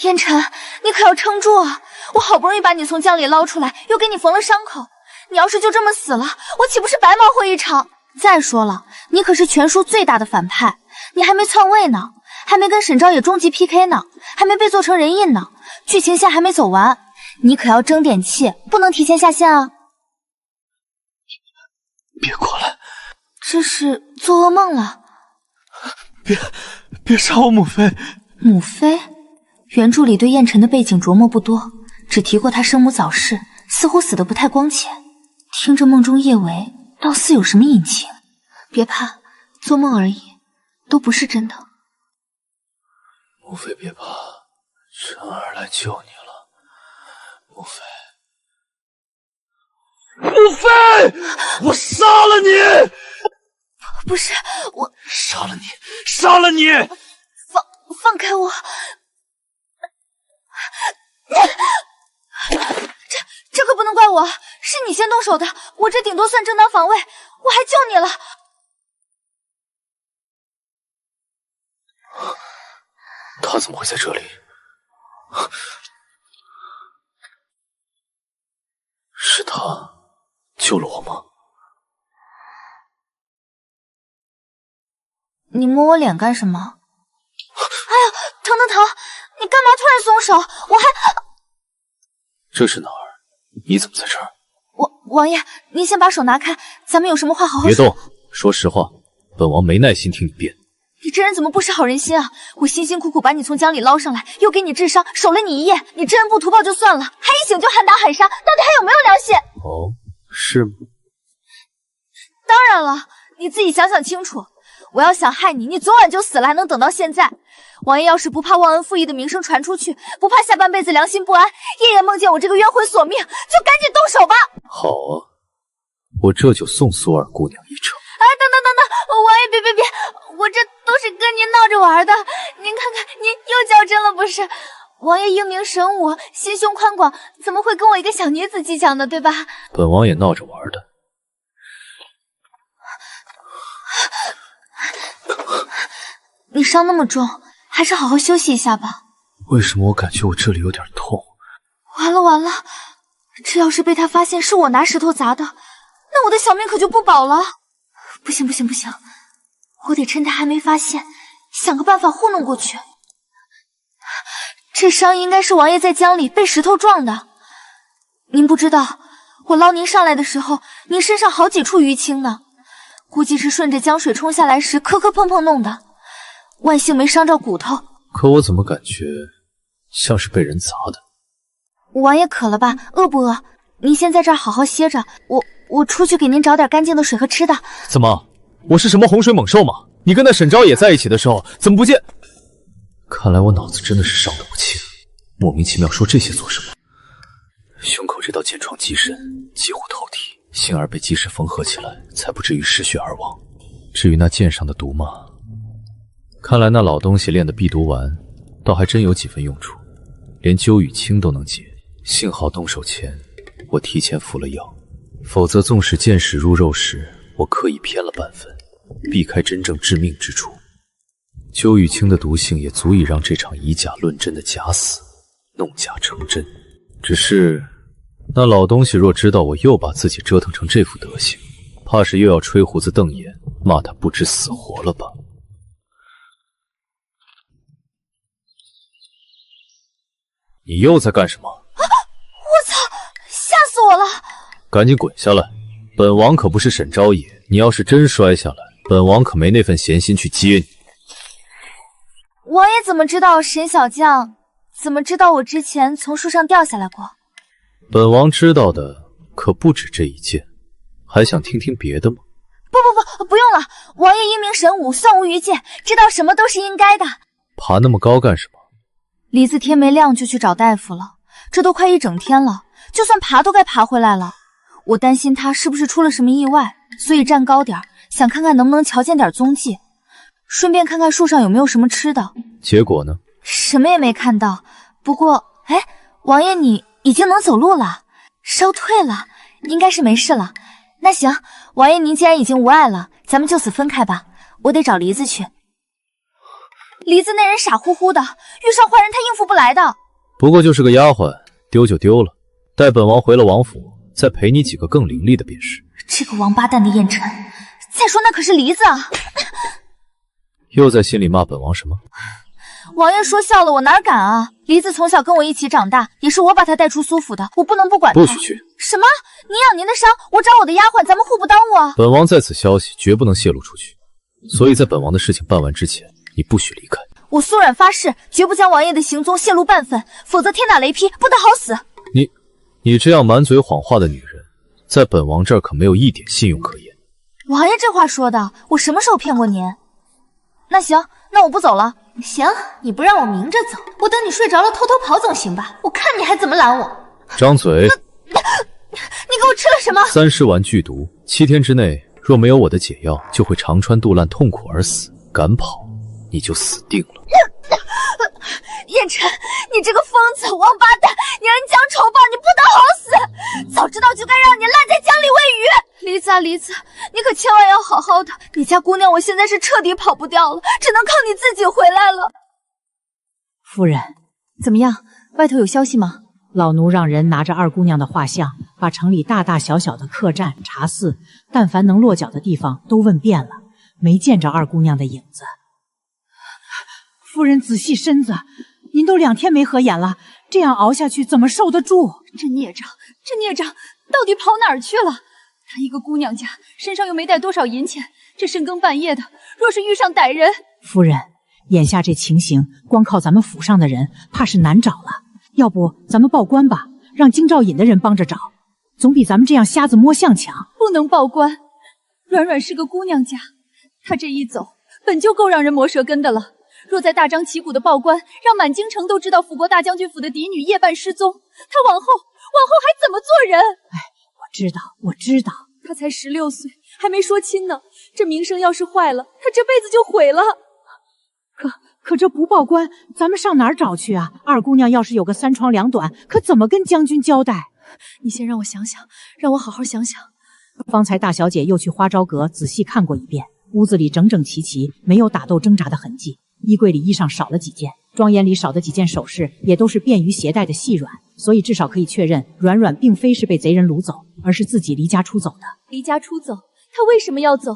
烟尘，你可要撑住啊！我好不容易把你从江里捞出来，又给你缝了伤口，你要是就这么死了，我岂不是白忙活一场？再说了，你可是全书最大的反派，你还没篡位呢，还没跟沈昭野终极 PK 呢，还没被做成人印呢，剧情线还没走完，你可要争点气，不能提前下线啊！别过来，这是做噩梦了。别杀我母妃！母妃？原著里对燕尘的背景琢磨不多，只提过她生母早逝，似乎死得不太光鲜。听着梦中叶维，倒似有什么隐情。别怕，做梦而已，都不是真的。母妃别怕，晨儿来救你了。母妃，母妃，我杀了你！不是我，杀了你！放开我！这可不能怪我，是你先动手的，我这顶多算正当防卫，我还救你了。他怎么会在这里？是他救了我吗？你摸我脸干什么？哎呀，疼！你干嘛突然松手？我还……这是哪儿？你怎么在这儿？王爷，您先把手拿开，咱们有什么话好好说。别动，说实话，本王没耐心听你辩。你这人怎么不识好人心啊！我辛辛苦苦把你从江里捞上来，又给你治伤，守了你一夜，你知恩不图报就算了，还一醒就喊打喊杀，到底还有没有良心？哦，是吗？当然了，你自己想想清楚。我要想害你，你昨晚就死了，还能等到现在？王爷要是不怕忘恩负义的名声传出去，不怕下半辈子良心不安，夜夜梦见我这个冤魂索命，就赶紧动手吧！好啊，我这就送苏二姑娘一程。哎，等，王爷别，我这都是跟您闹着玩的，您看看，您又较真了不是？王爷英明神武，心胸宽广，怎么会跟我一个小女子计较呢？对吧？本王也闹着玩的。你伤那么重，还是好好休息一下吧。为什么我感觉我这里有点痛？完了，这要是被他发现是我拿石头砸的，那我的小命可就不保了。不行，我得趁他还没发现，想个办法糊弄过去。这伤应该是王爷在江里被石头撞的。您不知道，我捞您上来的时候，您身上好几处淤青呢，估计是顺着江水冲下来时磕磕碰碰弄的。万幸没伤着骨头。可我怎么感觉像是被人砸的？王爷渴了吧？饿不饿？您先在这儿好好歇着，我出去给您找点干净的水和吃的。怎么，我是什么洪水猛兽吗？你跟那沈昭野在一起的时候，怎么不见？看来我脑子真的是伤得不轻，莫名其妙说这些做什么？胸口这道剑创极深，几乎透体，幸而被及时缝合起来，才不至于失血而亡。至于那剑上的毒吗？看来那老东西炼的避毒丸，倒还真有几分用处，连鸠羽青都能解。幸好动手前，我提前服了药，否则纵使剑矢入肉时，我刻意偏了半分，避开真正致命之处。鸠羽青的毒性也足以让这场以假论真的假死弄假成真。只是那老东西若知道我又把自己折腾成这副德行，怕是又要吹胡子瞪眼，骂他不知死活了吧。你又在干什么？我操！吓死我了！赶紧滚下来！本王可不是沈昭野，你要是真摔下来，本王可没那份闲心去接你。王爷怎么知道沈小将？怎么知道我之前从树上掉下来过？本王知道的可不止这一件，还想听听别的吗？不用了。王爷英明神武，算无愚见，知道什么都是应该的。爬那么高干什么？李子天没亮就去找大夫了，这都快一整天了，就算爬都该爬回来了。我担心他是不是出了什么意外，所以站高点，想看看能不能瞧见点踪迹，顺便看看树上有没有什么吃的。结果呢？什么也没看到。不过，王爷你已经能走路了，烧退了，应该是没事了。那行，王爷您既然已经无碍了，咱们就此分开吧。我得找梨子去。梨子那人傻乎乎的，遇上坏人他应付不来的。不过就是个丫鬟，丢就丢了，待本王回了王府，再陪你几个更伶俐的便是。这个王八蛋的燕尘，再说那可是梨子啊！又在心里骂本王什么？王爷说笑了，我哪敢啊！梨子从小跟我一起长大，也是我把她带出苏府的，我不能不管她。不许去！什么？您养您的伤，我找我的丫鬟，咱们互不耽误啊！本王在此消息绝不能泄露出去，所以在本王的事情办完之前，你不许离开。我苏冉发誓，绝不将王爷的行踪泄露半分，否则天打雷劈，不得好死。你这样满嘴谎话的女人，在本王这儿可没有一点信用可言。王爷这话说的，我什么时候骗过您？那行，那我不走了。行，你不让我明着走，我等你睡着了偷偷跑总行吧？我看你还怎么拦我。张嘴！你给我吃了什么？3尸丸剧毒，7天之内若没有我的解药，就会肠穿肚烂，痛苦而死。敢跑，你就死定了。燕尘，你这个疯子王八蛋，你恩将仇报，你不得好死！早知道就该让你烂在江里喂鱼。梨子啊梨子，你可千万要好好的，你家姑娘我现在是彻底跑不掉了，只能靠你自己回来了。夫人，怎么样？外头有消息吗？老奴让人拿着二姑娘的画像，把城里大大小小的客栈、茶肆，但凡能落脚的地方都问遍了，没见着二姑娘的影子。夫人仔细身子，您都2天没合眼了，这样熬下去怎么受得住？这孽障到底跑哪儿去了？她一个姑娘家，身上又没带多少银钱，这深更半夜的，若是遇上歹人……夫人，眼下这情形，光靠咱们府上的人，怕是难找了。要不咱们报官吧，让京兆尹的人帮着找，总比咱们这样瞎子摸象强。不能报官，软软是个姑娘家，她这一走，本就够让人磨舌根的了。若再大张旗鼓的报官，让满京城都知道辅国大将军府的嫡女夜半失踪，她往后还怎么做人？哎，我知道，她才16岁，还没说亲呢。这名声要是坏了，她这辈子就毁了。可这不报官，咱们上哪儿找去啊？二姑娘要是有个3长2短，可怎么跟将军交代？你先让我想想，让我好好想想。方才大小姐又去花招阁仔细看过一遍，屋子里整整齐齐，没有打斗挣扎的痕迹。衣柜里衣裳少了几件，庄严里少的几件首饰也都是便于携带的细软，所以至少可以确认，软软并非是被贼人掳走，而是自己离家出走的。离家出走，她为什么要走？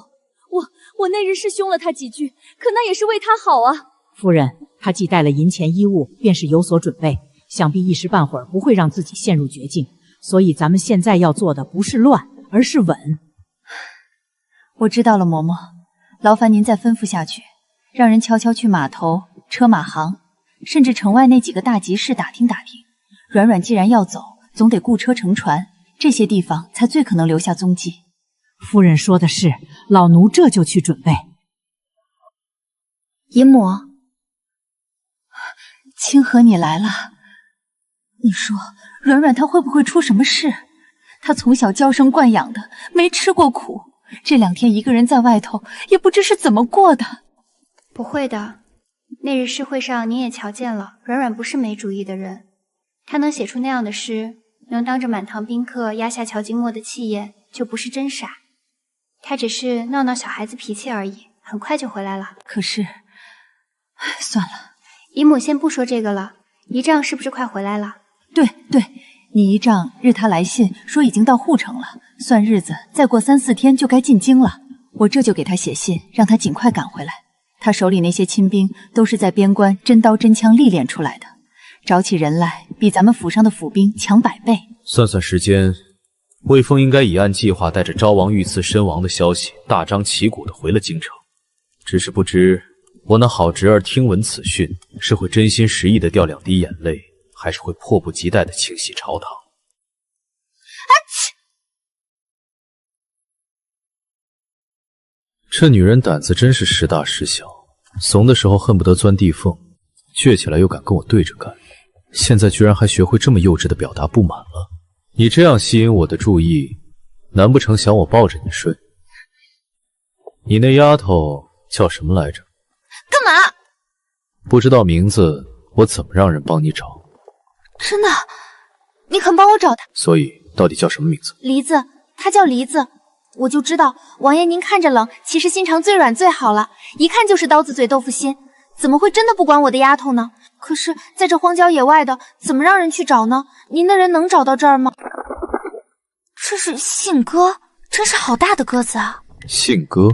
我那日是凶了她几句，可那也是为她好啊。夫人，她既带了银钱衣物，便是有所准备，想必一时半会儿不会让自己陷入绝境。所以咱们现在要做的不是乱，而是稳。我知道了，嬷嬷，劳烦您再吩咐下去，让人悄悄去码头、车马行，甚至城外那几个大集市打听打听。软软既然要走，总得雇车乘船，这些地方才最可能留下踪迹。夫人说的是，老奴这就去准备。姨母，清河你来了。你说软软她会不会出什么事？她从小娇生惯养的，没吃过苦，这2天一个人在外头，也不知是怎么过的。不会的，那日诗会上您也瞧见了，软软不是没主意的人。她能写出那样的诗，能当着满堂宾客压下乔静默的气焰，就不是真傻。她只是闹闹小孩子脾气而已，很快就回来了。可是，算了，姨母先不说这个了，姨丈是不是快回来了？对，你姨丈日他来信说已经到护城了，算日子再过3、4天就该进京了。我这就给他写信，让他尽快赶回来。他手里那些亲兵都是在边关真刀真枪历练出来的，找起人来比咱们府上的府兵强100倍。算算时间，魏峰应该已按计划带着昭王遇刺身亡的消息，大张旗鼓地回了京城。只是不知我那好侄儿听闻此讯，是会真心实意地掉2滴眼泪，还是会迫不及待地清洗朝堂？这女人胆子真是时大时小，怂的时候恨不得钻地缝，倔起来又敢跟我对着干，现在居然还学会这么幼稚的表达不满了。你这样吸引我的注意，难不成想我抱着你睡？你那丫头叫什么来着？干嘛？不知道名字，我怎么让人帮你找？真的？你肯帮我找她？所以到底叫什么名字？梨子，她叫梨子。我就知道王爷您看着冷，其实心肠最软最好了，一看就是刀子嘴豆腐心，怎么会真的不管我的丫头呢？可是在这荒郊野外的，怎么让人去找呢？您的人能找到这儿吗？这是信鸽，真是好大的鸽子啊！信鸽，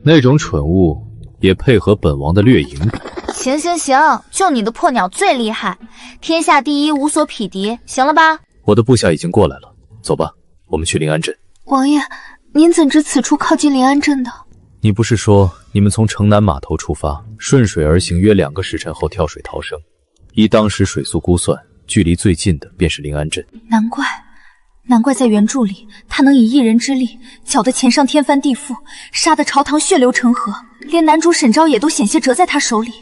那种蠢物也配合本王的掠银笔？行，就你的破鸟最厉害，天下第一，无所匹敌，行了吧？我的部下已经过来了，走吧，我们去临安镇。王爷，您怎知此处靠近临安镇的？你不是说你们从城南码头出发，顺水而行，约2个时辰后跳水逃生？依当时水速估算，距离最近的便是临安镇。难怪在原著里，他能以一人之力搅得钱上天翻地覆，杀得朝堂血流成河，连男主沈昭也都险些折在他手里。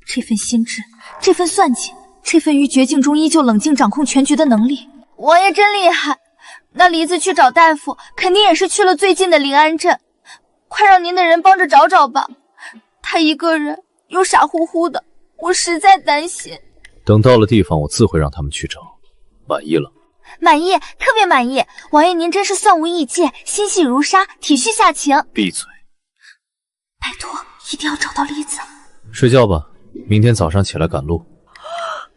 这份心智，这份算计，这份于绝境中依旧冷静掌控全局的能力，王爷真厉害。那梨子去找大夫，肯定也是去了最近的临安镇，快让您的人帮着找找吧。他一个人又傻乎乎的，我实在担心。等到了地方，我自会让他们去找。满意了？满意，特别满意。王爷您真是算无意见，心细如纱，体恤下情。闭嘴！拜托，一定要找到梨子。睡觉吧，明天早上起来赶路。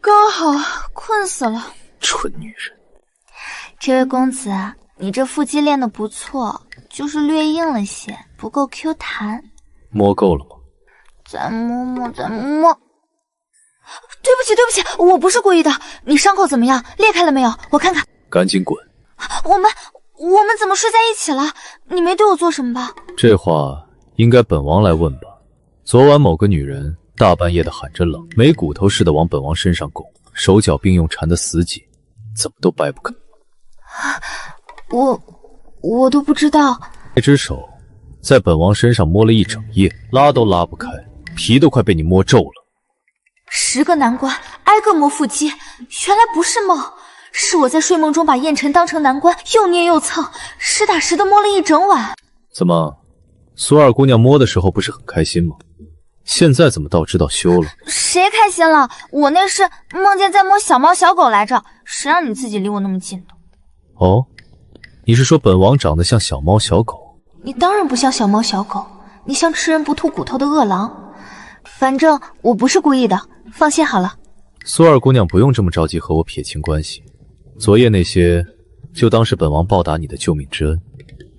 刚好困死了。蠢女人。这位公子，你这腹肌练得不错，就是略硬了些，不够 Q 弹。摸够了吗？再摸摸。对不起，我不是故意的。你伤口怎么样？裂开了没有？我看看。赶紧滚！我们怎么睡在一起了？你没对我做什么吧？这话应该本王来问吧。昨晚某个女人大半夜的喊着冷，没骨头似的往本王身上拱，手脚并用缠得死紧，怎么都掰不开。我都不知道。那只手在本王身上摸了一整夜，拉都拉不开，皮都快被你摸皱了。10个难关，挨个摸腹肌，原来不是梦，是我在睡梦中把燕尘当成难关，又捏又蹭，实打实的摸了一整晚。怎么，苏二姑娘摸的时候不是很开心吗？现在怎么倒知道羞了？谁开心了？我那是梦见在摸小猫小狗来着，谁让你自己离我那么近的？哦，你是说本王长得像小猫小狗？你当然不像小猫小狗，你像吃人不吐骨头的饿狼。反正我不是故意的，放心好了。苏二姑娘不用这么着急和我撇清关系，昨夜那些就当是本王报答你的救命之恩，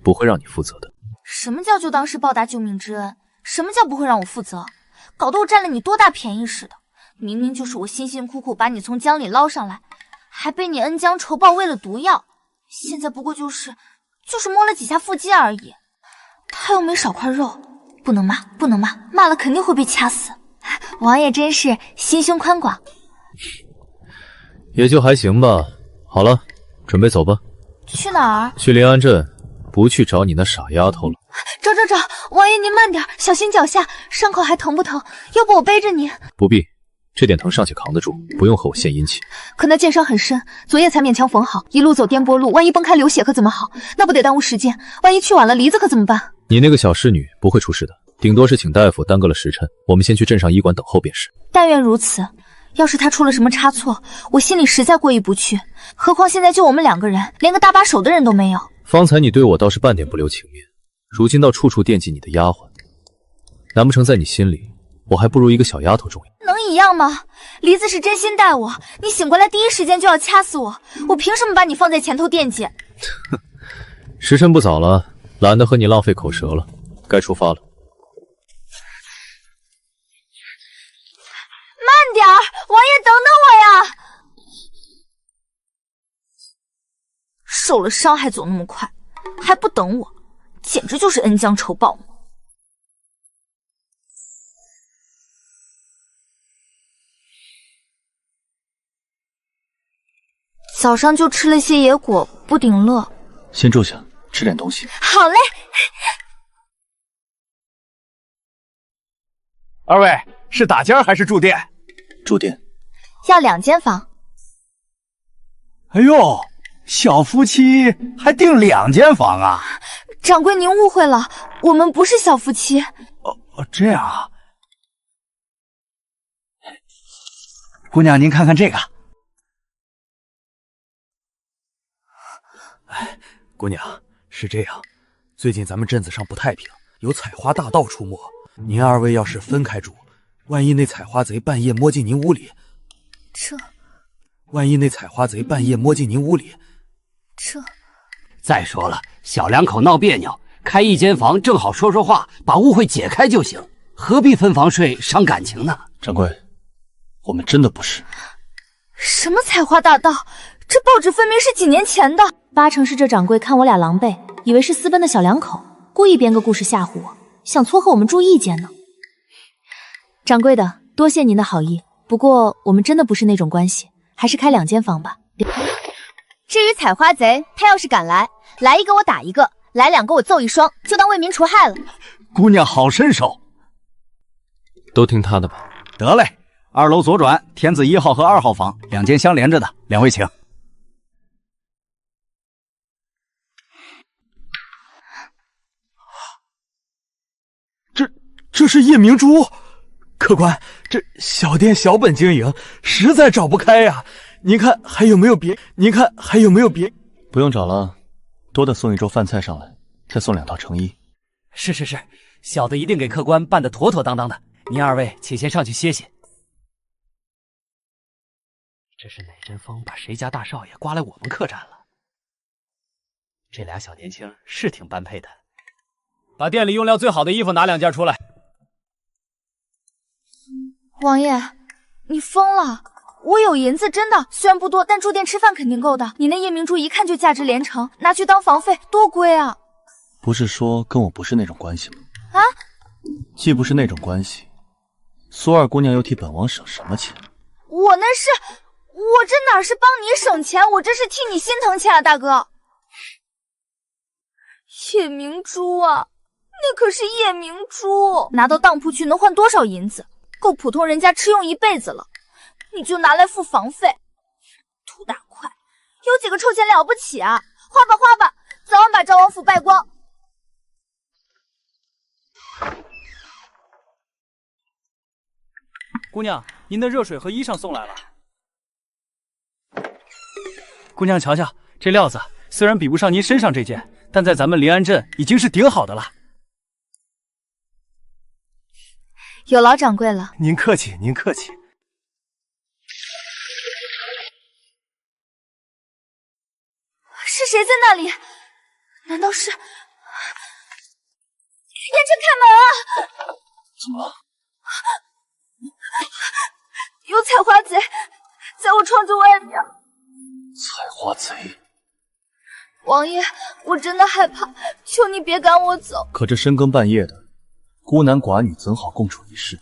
不会让你负责的。什么叫就当是报答救命之恩？什么叫不会让我负责？搞得我占了你多大便宜似的。明明就是我辛辛苦苦把你从江里捞上来，还被你恩将仇报喂了毒药，现在不过就是摸了几下腹肌而已。他又没少块肉，不能骂，不能骂，骂了肯定会被掐死。王爷真是心胸宽广。也就还行吧。好了，准备走吧。去哪儿？去临安镇，不去找你那傻丫头了。找，王爷您慢点，小心脚下，伤口还疼不疼？要不我背着你？不必，这点疼尚且扛得住，不用和我献殷勤。可那剑伤很深，昨夜才勉强缝好，一路走颠簸路，万一崩开流血可怎么好？那不得耽误时间？万一去晚了，梨子可怎么办？你那个小侍女不会出事的，顶多是请大夫耽搁了时辰，我们先去镇上医馆等候便是。但愿如此。要是他出了什么差错，我心里实在过意不去。何况现在就我们2个人，连个搭把手的人都没有。方才你对我倒是半点不留情面，如今倒处处惦记你的丫鬟，难不成在你心里，我还不如一个小丫头重要？能一样吗？梨子是真心待我，你醒过来第一时间就要掐死我，我凭什么把你放在前头惦记？时辰不早了，懒得和你浪费口舌了，该出发了。慢点儿，王爷等等我呀！受了伤还走那么快，还不等我，简直就是恩将仇报。早上就吃了些野果，不顶饿。先住下，吃点东西。好嘞。二位是打尖还是住店？住店。要2间房。哎呦，小夫妻还订2间房啊？掌柜您误会了，我们不是小夫妻。这样啊。姑娘，您看看这个。姑娘，是这样，最近咱们镇子上不太平，有采花大盗出没。您2位要是分开住，万一那采花贼半夜摸进您屋里，再说了，小两口闹别扭，开1间房正好说说话，把误会解开就行，何必分房睡伤感情呢？掌柜，我们真的不是。什么采花大盗？这报纸分明是几年前的。8成是这掌柜看我俩狼狈，以为是私奔的小两口，故意编个故事吓唬我，想撮合我们住1间呢。掌柜的，多谢您的好意，不过我们真的不是那种关系，还是开2间房吧。至于采花贼，他要是敢来一个我打一个，来2个我揍1双，就当为民除害了。姑娘好身手。都听他的吧。得嘞，2楼左转，天子1号和2号房，2间相连着的，2位请。这是夜明珠，客官，这小店小本经营，实在找不开呀。您看还有没有别？不用找了，多的送1桌饭菜上来，再送2套成衣。是，小的一定给客官办得妥妥当当的。您2位且先上去歇歇。这是哪阵风把谁家大少爷刮来我们客栈了？这俩小年轻是挺般配的。把店里用料最好的衣服拿2件出来。王爷，你疯了！我有银子，真的，虽然不多，但住店吃饭肯定够的。你那夜明珠一看就价值连城，拿去当房费多贵啊！不是说跟我不是那种关系吗？啊？既不是那种关系，苏二姑娘又替本王省什么钱？我这哪哪是帮你省钱，我这是替你心疼钱啊，大哥。夜明珠啊，那可是夜明珠，拿到当铺去能换多少银子，够普通人家吃用一辈子了。你就拿来付房费，图大快，有几个臭钱了不起啊？花吧花吧，早晚把赵王府败光。姑娘，您的热水和衣裳送来了。姑娘瞧瞧，这料子虽然比不上您身上这件，但在咱们临安镇已经是顶好的了。有劳掌柜了。您客气，您客气。是谁在那里？难道是？严琛，开门啊！怎么了？有采花贼在我窗子外面。采花贼？王爷，我真的害怕，求你别赶我走。可这深更半夜的，孤男寡女怎好共处一室？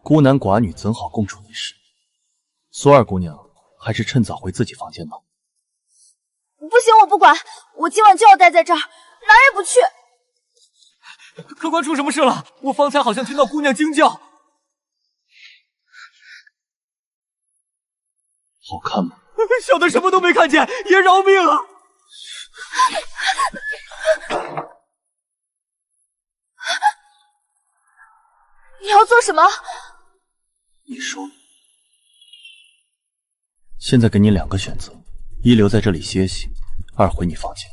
孤男寡女怎好共处一室？苏二姑娘，还是趁早回自己房间吧。不行，我不管，我今晚就要待在这儿，哪儿也不去。客官出什么事了？我方才好像听到姑娘惊叫。好看吗？小的什么都没看见，爷饶命啊！你要做什么？你说。现在给你2个选择：一留在这里歇息，2回你房间。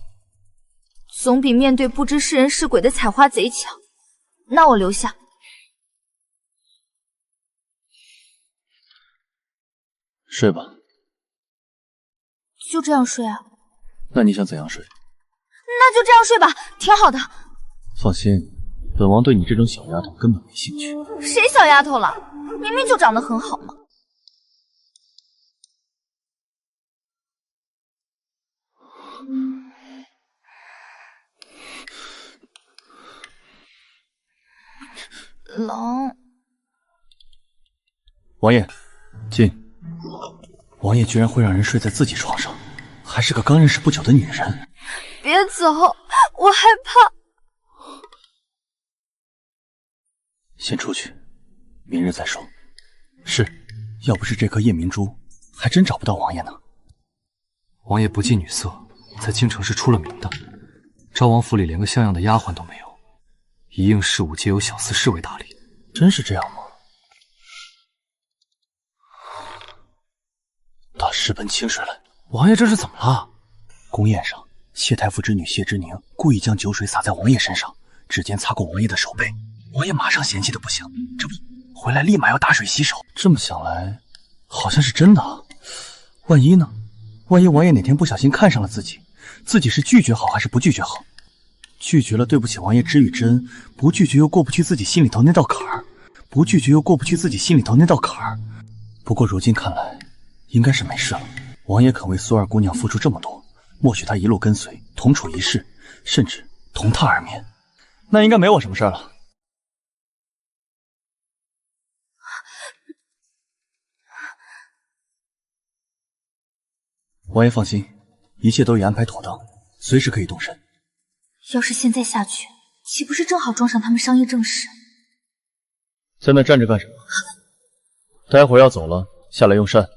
总比面对不知是人是鬼的采花贼强。那我留下。睡吧。就这样睡啊？那你想怎样睡？那就这样睡吧，挺好的。放心，本王对你这种小丫头根本没兴趣。谁小丫头了？明明就长得很好嘛。冷。王爷，进。王爷居然会让人睡在自己床上，还是个刚认识不久的女人。别走，我害怕。先出去，明日再说。是，要不是这颗夜明珠，还真找不到王爷呢。王爷不近女色，在京城是出了名的。昭王府里连个像样的丫鬟都没有，一应事务皆由小厮侍卫打理。真是这样吗？他私奔清水来。王爷这是怎么了？宫宴上，谢太傅之女谢之宁故意将酒水洒在王爷身上，指尖擦过王爷的手背，王爷马上嫌弃的不行，这不回来立马要打水洗手。这么想来，好像是真的啊。万一呢？万一王爷哪天不小心看上了自己，自己是拒绝好还是不拒绝好？拒绝了对不起王爷知与真，不拒绝又过不去自己心里头那道坎儿，不拒绝又过不去自己心里头那道坎儿。不过如今看来，应该是没事了。王爷肯为苏二姑娘付出这么多，默许她一路跟随，同处一室，甚至同榻而眠，那应该没我什么事了。王爷放心，一切都已安排妥当，随时可以动身。要是现在下去，岂不是正好撞上他们商议正事？在那站着干什么？待会儿要走了，下来用膳。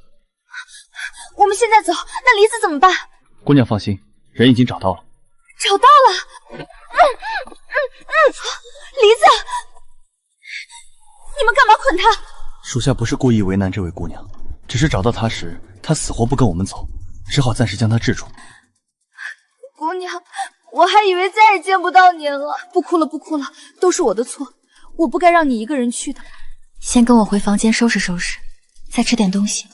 我们现在走，那梨子怎么办？姑娘放心，人已经找到了。找到了。梨子，你们干嘛捆她？属下不是故意为难这位姑娘，只是找到她时，她死活不跟我们走，只好暂时将她制住。姑娘，我还以为再也见不到您了。不哭了，不哭了，都是我的错，我不该让你一个人去的。先跟我回房间收拾收拾，再吃点东西。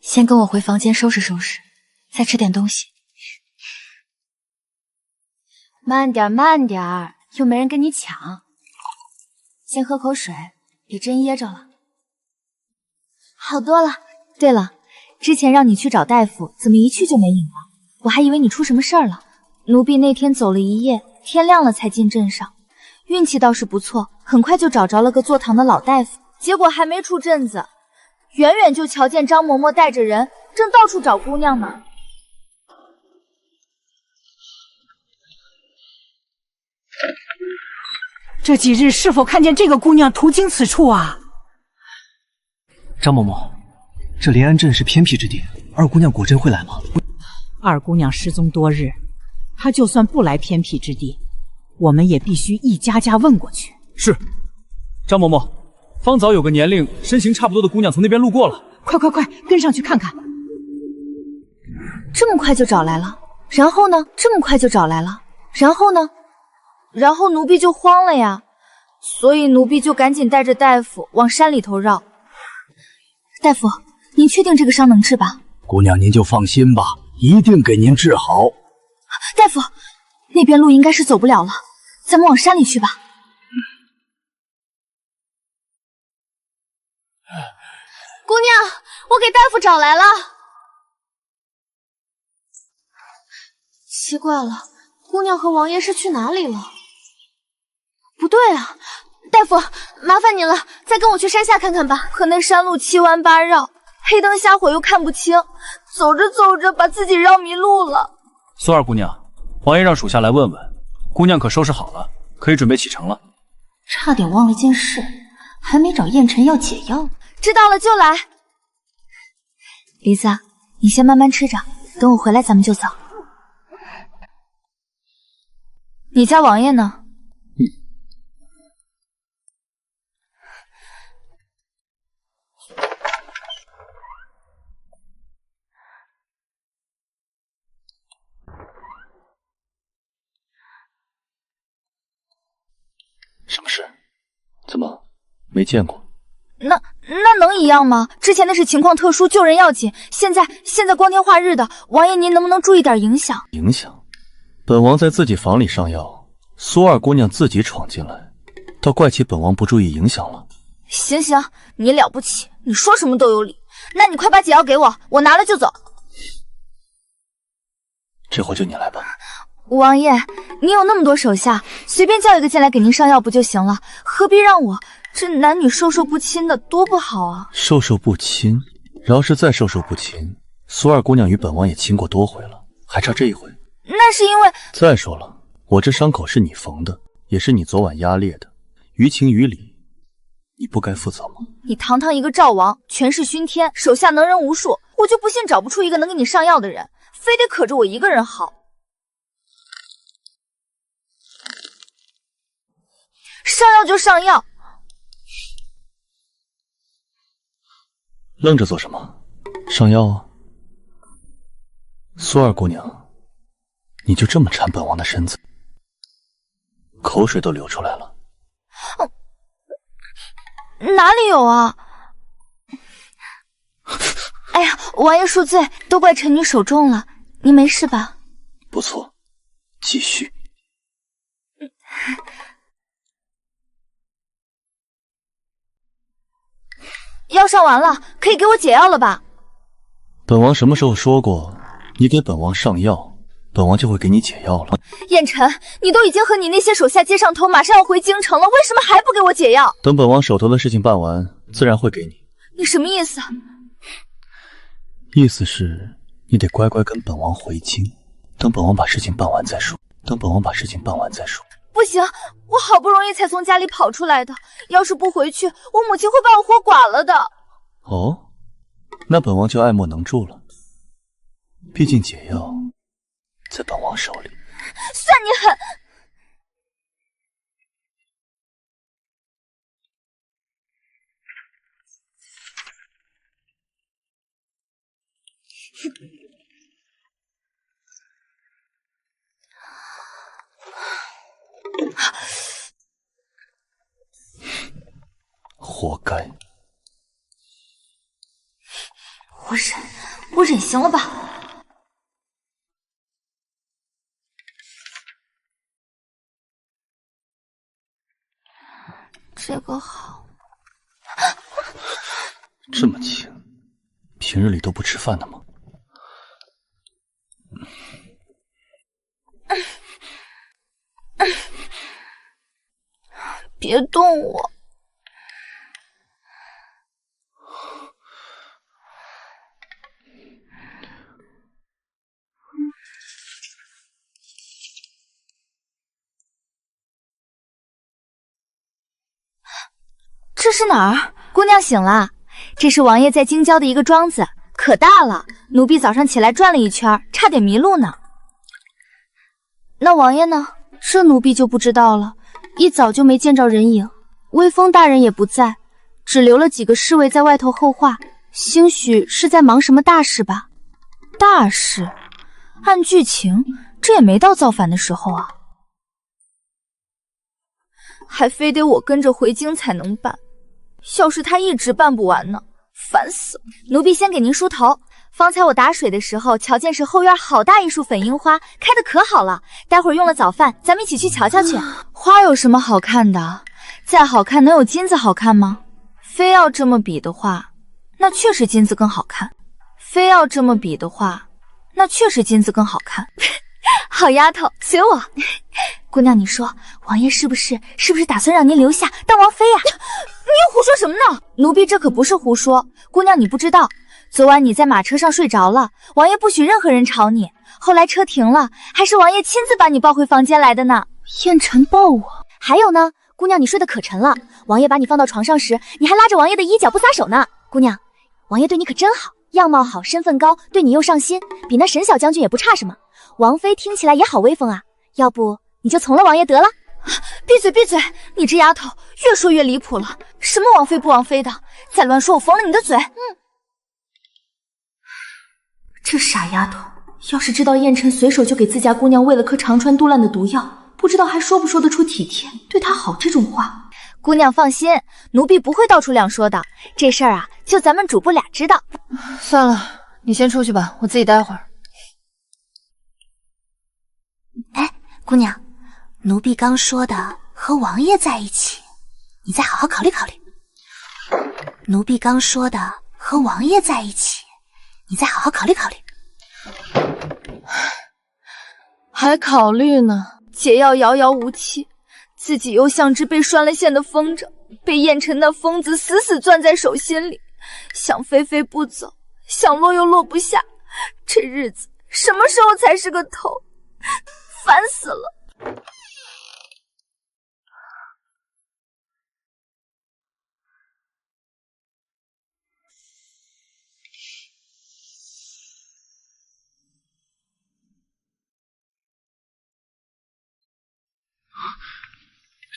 先跟我回房间收拾收拾，再吃点东西。慢点，慢点，又没人跟你抢。先喝口水，别真噎着了。好多了。对了，之前让你去找大夫，怎么一去就没影了？我还以为你出什么事儿了。奴婢那天走了一夜，天亮了才进镇上，运气倒是不错，很快就找着了个坐堂的老大夫。结果还没出镇子，远远就瞧见张嬷嬷带着人正到处找姑娘呢。这几日是否看见这个姑娘途经此处啊？张嬷嬷，这临安镇是偏僻之地，二姑娘果真会来吗？二姑娘失踪多日，她就算不来偏僻之地，我们也必须一家家问过去。是，张嬷嬷，方早有个年龄、身形差不多的姑娘从那边路过了。快，跟上去看看。这么快就找来了，然后呢？这么快就找来了，然后呢？然后奴婢就慌了呀，所以奴婢就赶紧带着大夫往山里头绕。大夫，您确定这个伤能治吧？姑娘您就放心吧，一定给您治好。大夫，那边路应该是走不了了，咱们往山里去吧。姑娘，我给大夫找来了。奇怪了，姑娘和王爷是去哪里了？不对啊，大夫，麻烦您了，再跟我去山下看看吧。可那山路七弯八绕，黑灯瞎火又看不清，走着走着把自己绕迷路了。苏二姑娘，王爷让属下来问问，姑娘可收拾好了，可以准备启程了。差点忘了件事，还没找燕尘要解药。知道了就来。梨子，你先慢慢吃着，等我回来咱们就走。你家王爷呢？什么事？怎么没见过？那能一样吗？之前那是情况特殊，救人要紧。现在光天化日的，王爷您能不能注意点影响？影响？本王在自己房里上药，苏二姑娘自己闯进来，倒怪起本王不注意影响了。行，你了不起，你说什么都有理。那你快把解药给我，我拿了就走。这回就你来吧。王爷，您有那么多手下，随便叫一个进来给您上药不就行了？何必让我这男女授受不亲的，多不好啊！授受不亲？饶是再授受不亲，苏二姑娘与本王也亲过多回了，还差这一回？那是因为……再说了，我这伤口是你缝的，也是你昨晚压裂的，于情于理，你不该负责吗？你堂堂一个赵王，权势熏天，手下能人无数，我就不信找不出一个能给你上药的人，非得可着我一个人好。上药就上药，愣着做什么？上药啊！苏二姑娘，你就这么馋本王的身子，口水都流出来了。哪里有啊？哎呀，王爷恕罪，都怪臣女手重了，您没事吧？不错，继续。药上完了，可以给我解药了吧？本王什么时候说过，你给本王上药，本王就会给你解药了？燕尘，你都已经和你那些手下接上头，马上要回京城了，为什么还不给我解药？等本王手头的事情办完，自然会给你。你什么意思？意思是你得乖乖跟本王回京，等本王把事情办完再说。不行，我好不容易才从家里跑出来的，要是不回去，我母亲会把我活剐了的。哦，那本王就爱莫能助了。毕竟解药在本王手里。算你狠！活该！我忍行了吧？这个好。这么轻，平日里都不吃饭的吗？别动我！是哪儿？姑娘醒了，这是王爷在京郊的一个庄子，可大了，奴婢早上起来转了一圈，差点迷路呢。那王爷呢？这奴婢就不知道了，一早就没见着人影，威风大人也不在，只留了几个侍卫在外头候话，兴许是在忙什么大事吧。大事？按剧情，这也没到造反的时候啊。还非得我跟着回京才能办，要是他一直办不完呢，烦死了。奴婢先给您梳头。方才我打水的时候，瞧见是后院好大一束粉樱花，开得可好了。待会儿用了早饭，咱们一起去瞧瞧去。花有什么好看的？再好看能有金子好看吗？非要这么比的话，那确实金子更好看。非要这么比的话，那确实金子更好看。好丫头，随我。姑娘，你说王爷是不是打算让您留下当王妃呀？你又胡说什么呢？奴婢这可不是胡说。姑娘你不知道，昨晚你在马车上睡着了，王爷不许任何人吵你。后来车停了，还是王爷亲自把你抱回房间来的呢。燕晨抱我？还有呢，姑娘你睡得可沉了。王爷把你放到床上时，你还拉着王爷的衣角不撒手呢。姑娘，王爷对你可真好，样貌好，身份高，对你又上心，比那沈小将军也不差什么。王妃听起来也好威风啊，要不你就从了王爷得了。闭嘴闭嘴，你这丫头越说越离谱了，什么王妃不王妃的，再乱说我缝了你的嘴。这傻丫头，要是知道燕晨随手就给自家姑娘喂了颗长川肚烂的毒药，不知道还说不说得出体贴对她好这种话。姑娘放心，奴婢不会到处两说的，这事儿啊就咱们主仆俩知道。算了，你先出去吧，我自己待会儿。哎，姑娘，奴婢刚说的和王爷在一起，你再好好考虑考虑。奴婢刚说的和王爷在一起，你再好好考虑考虑。还考虑呢？解药遥遥无期，自己又像只被拴了线的风筝，被燕晨那疯子死死攥在手心里，想飞飞不走，想落又落不下，这日子什么时候才是个头？烦死了！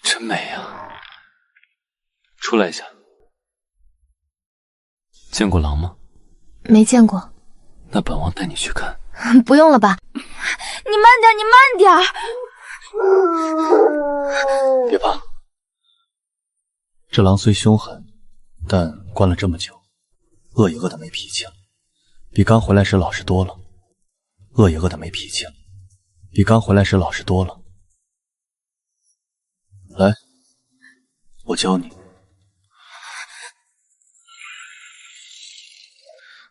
真美啊！出来一下。见过狼吗？没见过。那本王带你去看。不用了吧？你慢点，你慢点。别怕，这狼虽凶狠，但关了这么久，饿也饿得没脾气了，比刚回来时老实多了。饿也饿得没脾气了，比刚回来时老实多了。来，我教你，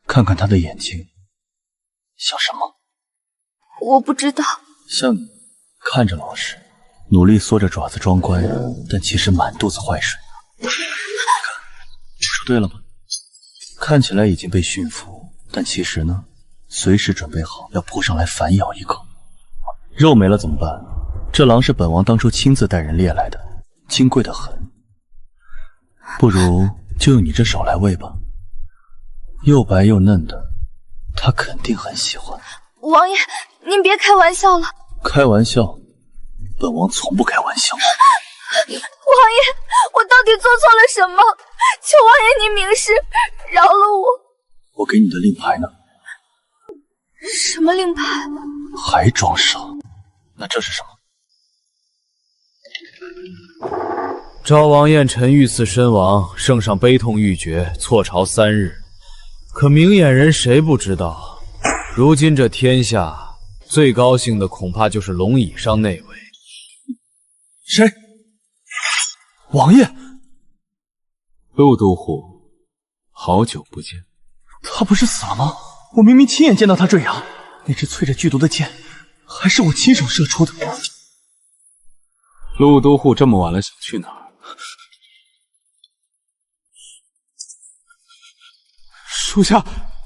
看看他的眼睛像什么？我不知道。像你，看着老实，努力缩着爪子装乖，但其实满肚子坏水。看，我说对了吗？看起来已经被驯服，但其实呢，随时准备好要扑上来反咬一口。肉没了怎么办？这狼是本王当初亲自带人猎来的，金贵得很。不如就用你这手来喂吧，又白又嫩的，他肯定很喜欢。王爷，您别开玩笑了。开玩笑？本王从不开玩笑。王爷，我到底做错了什么？求王爷您明示，饶了我。我给你的令牌呢？什么令牌？还装傻？那这是什么？昭王燕晨遇刺身亡，圣上悲痛欲绝，错朝3日。可明眼人谁不知道，如今这天下最高兴的恐怕就是龙椅上那位。谁？王爷。陆都护，好久不见。他不是死了吗？我明明亲眼见到他坠崖，那支淬着剧毒的箭还是我亲手射出的。陆都护这么晚了想去哪儿？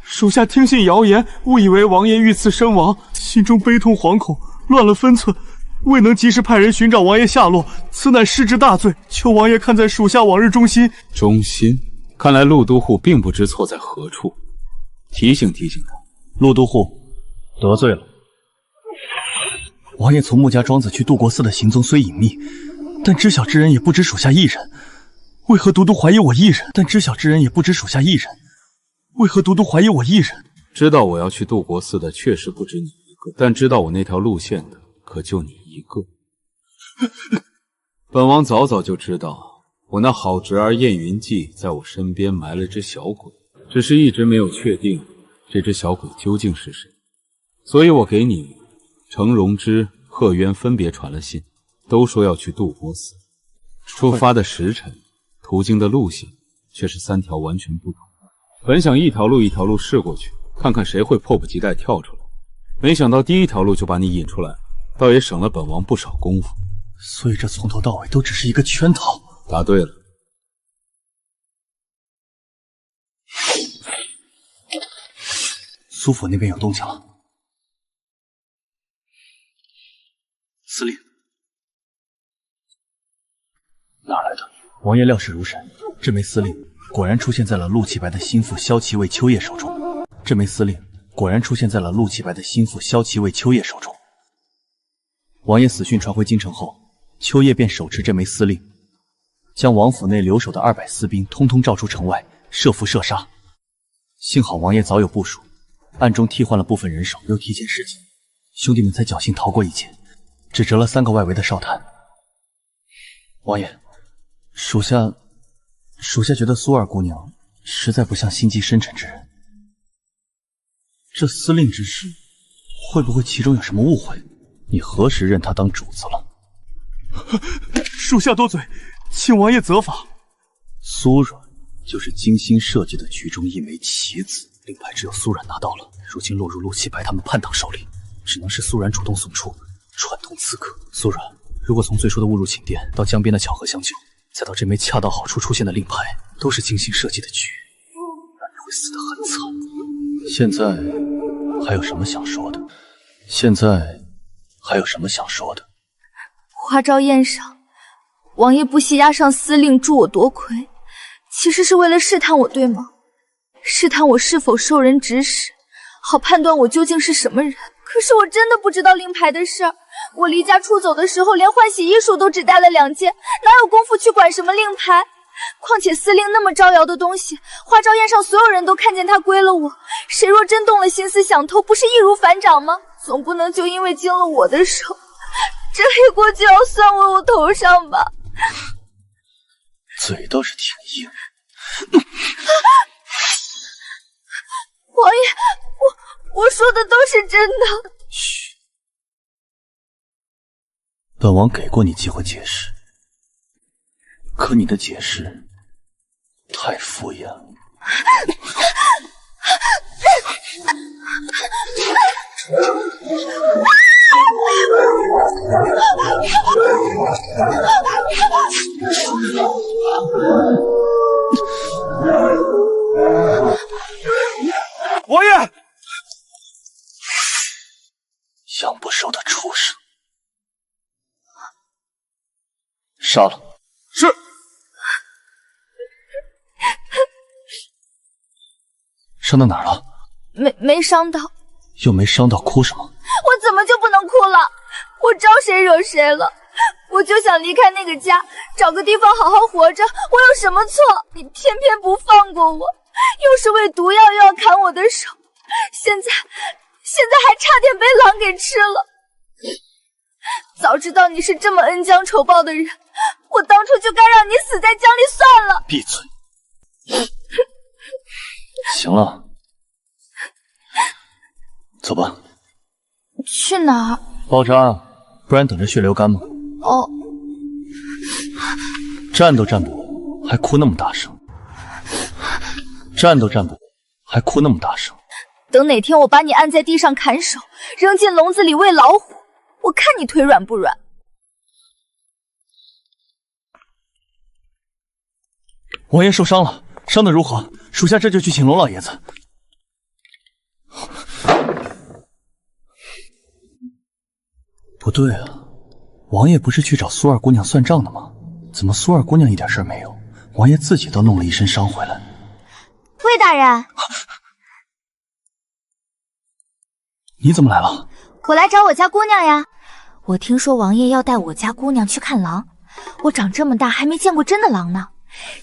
属下听信谣言，误以为王爷遇刺身亡，心中悲痛惶恐，乱了分寸，未能及时派人寻找王爷下落，此乃失职大罪，求王爷看在属下往日忠心。忠心？看来陆都护并不知错在何处，提醒提醒他。陆都护得罪了。王爷从穆家庄子去杜国寺的行踪虽隐秘，但知晓之人也不止属下一人。为何独独怀疑我一人？但知晓之人也不止属下一人。为何独独怀疑我一人？知道我要去杜国寺的确实不止你一个，但知道我那条路线的可就你一个。本王早早就知道，我那好侄儿燕云记在我身边埋了只小鬼，只是一直没有确定这只小鬼究竟是谁。所以我给你程荣之、贺渊分别传了信，都说要去杜国寺，出发的时辰、途经的路线却是3条完全不同。本想一条路试过去，看看谁会迫不及待跳出来，没想到第一条路就把你引出来，倒也省了本王不少功夫。所以这从头到尾都只是一个圈套。答对了。苏府那边有动静了。司令，哪来的？王爷料事如神，这枚司令果然出现在了陆启白的心腹萧齐卫秋叶手中。这枚司令果然出现在了陆启白的心腹萧齐卫秋叶手中。王爷死讯传回京城后，秋叶便手持这枚司令，将王府内留守的200私兵通通召出城外，设伏射杀。幸好王爷早有部署，暗中替换了部分人手，又提前示警，兄弟们才侥幸逃过一劫，只折了3个外围的哨探。王爷，属下觉得苏二姑娘实在不像心机深沉之人。这司令之事，会不会其中有什么误会？你何时认她当主子了？属下多嘴，请王爷责罚。苏软就是精心设计的局中一枚棋子，令牌只有苏软拿到了，如今落入陆启白他们叛党手里，只能是苏软主动送出，串通刺客。苏软，如果从最初的误入寝殿，到江边的巧合相救，再到这枚恰到好处出现的令牌，都是精心设计的局，那你会死得很惨。现在还有什么想说的？花朝宴上，王爷不惜押上司令助我夺魁，其实是为了试探我，对吗？试探我是否受人指使，好判断我究竟是什么人。可是我真的不知道令牌的事儿，我离家出走的时候，连换洗衣术都只带了2件，哪有功夫去管什么令牌？况且司令那么招摇的东西，花朝宴上所有人都看见他归了我，谁若真动了心思想偷，不是易如反掌吗？总不能就因为经了我的手，这黑锅就要算我头上吧？嘴倒是挺硬。王爷，我说的都是真的。嘘，本王给过你机会解释，可你的解释太敷衍了。王爷，养不熟的畜生，杀了。是。伤到哪儿了？没伤到。又没伤到，哭什么？我怎么就不能哭了？我招谁惹谁了？我就想离开那个家，找个地方好好活着。我有什么错？你偏偏不放过我，又是喂毒药，又要砍我的手，现在还差点被狼给吃了。早知道你是这么恩将仇报的人，我当初就该让你死在江里算了。闭嘴！行了，走吧。去哪儿？包扎，不然等着血流干吗？哦。站都站不稳，还哭那么大声。站都站不稳，还哭那么大声。等哪天我把你按在地上砍手，扔进笼子里喂老虎，我看你腿软不软。王爷受伤了，伤得如何？属下这就去请龙老爷子。不对啊，王爷不是去找苏二姑娘算账的吗？怎么苏二姑娘一点事儿没有，王爷自己都弄了一身伤回来？魏大人，你怎么来了？我来找我家姑娘呀。我听说王爷要带我家姑娘去看狼，我长这么大还没见过真的狼呢，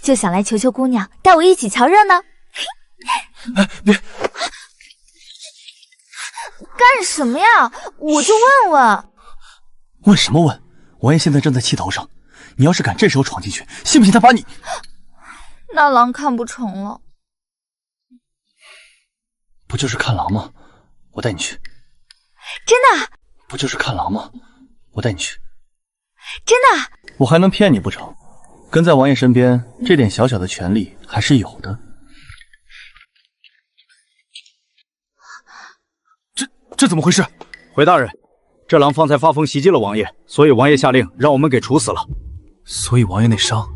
就想来求求姑娘带我一起瞧热闹。哎，别！干什么呀？我就问问。问什么问？王爷现在正在气头上，你要是敢这时候闯进去，信不信他把你……那狼看不成了。不就是看狼吗？我带你去。真的？不就是看狼吗？我带你去。真的？我还能骗你不成？跟在王爷身边，这点小小的权利还是有的。这怎么回事？回大人，这狼方才发疯袭击了王爷，所以王爷下令让我们给处死了。所以王爷那伤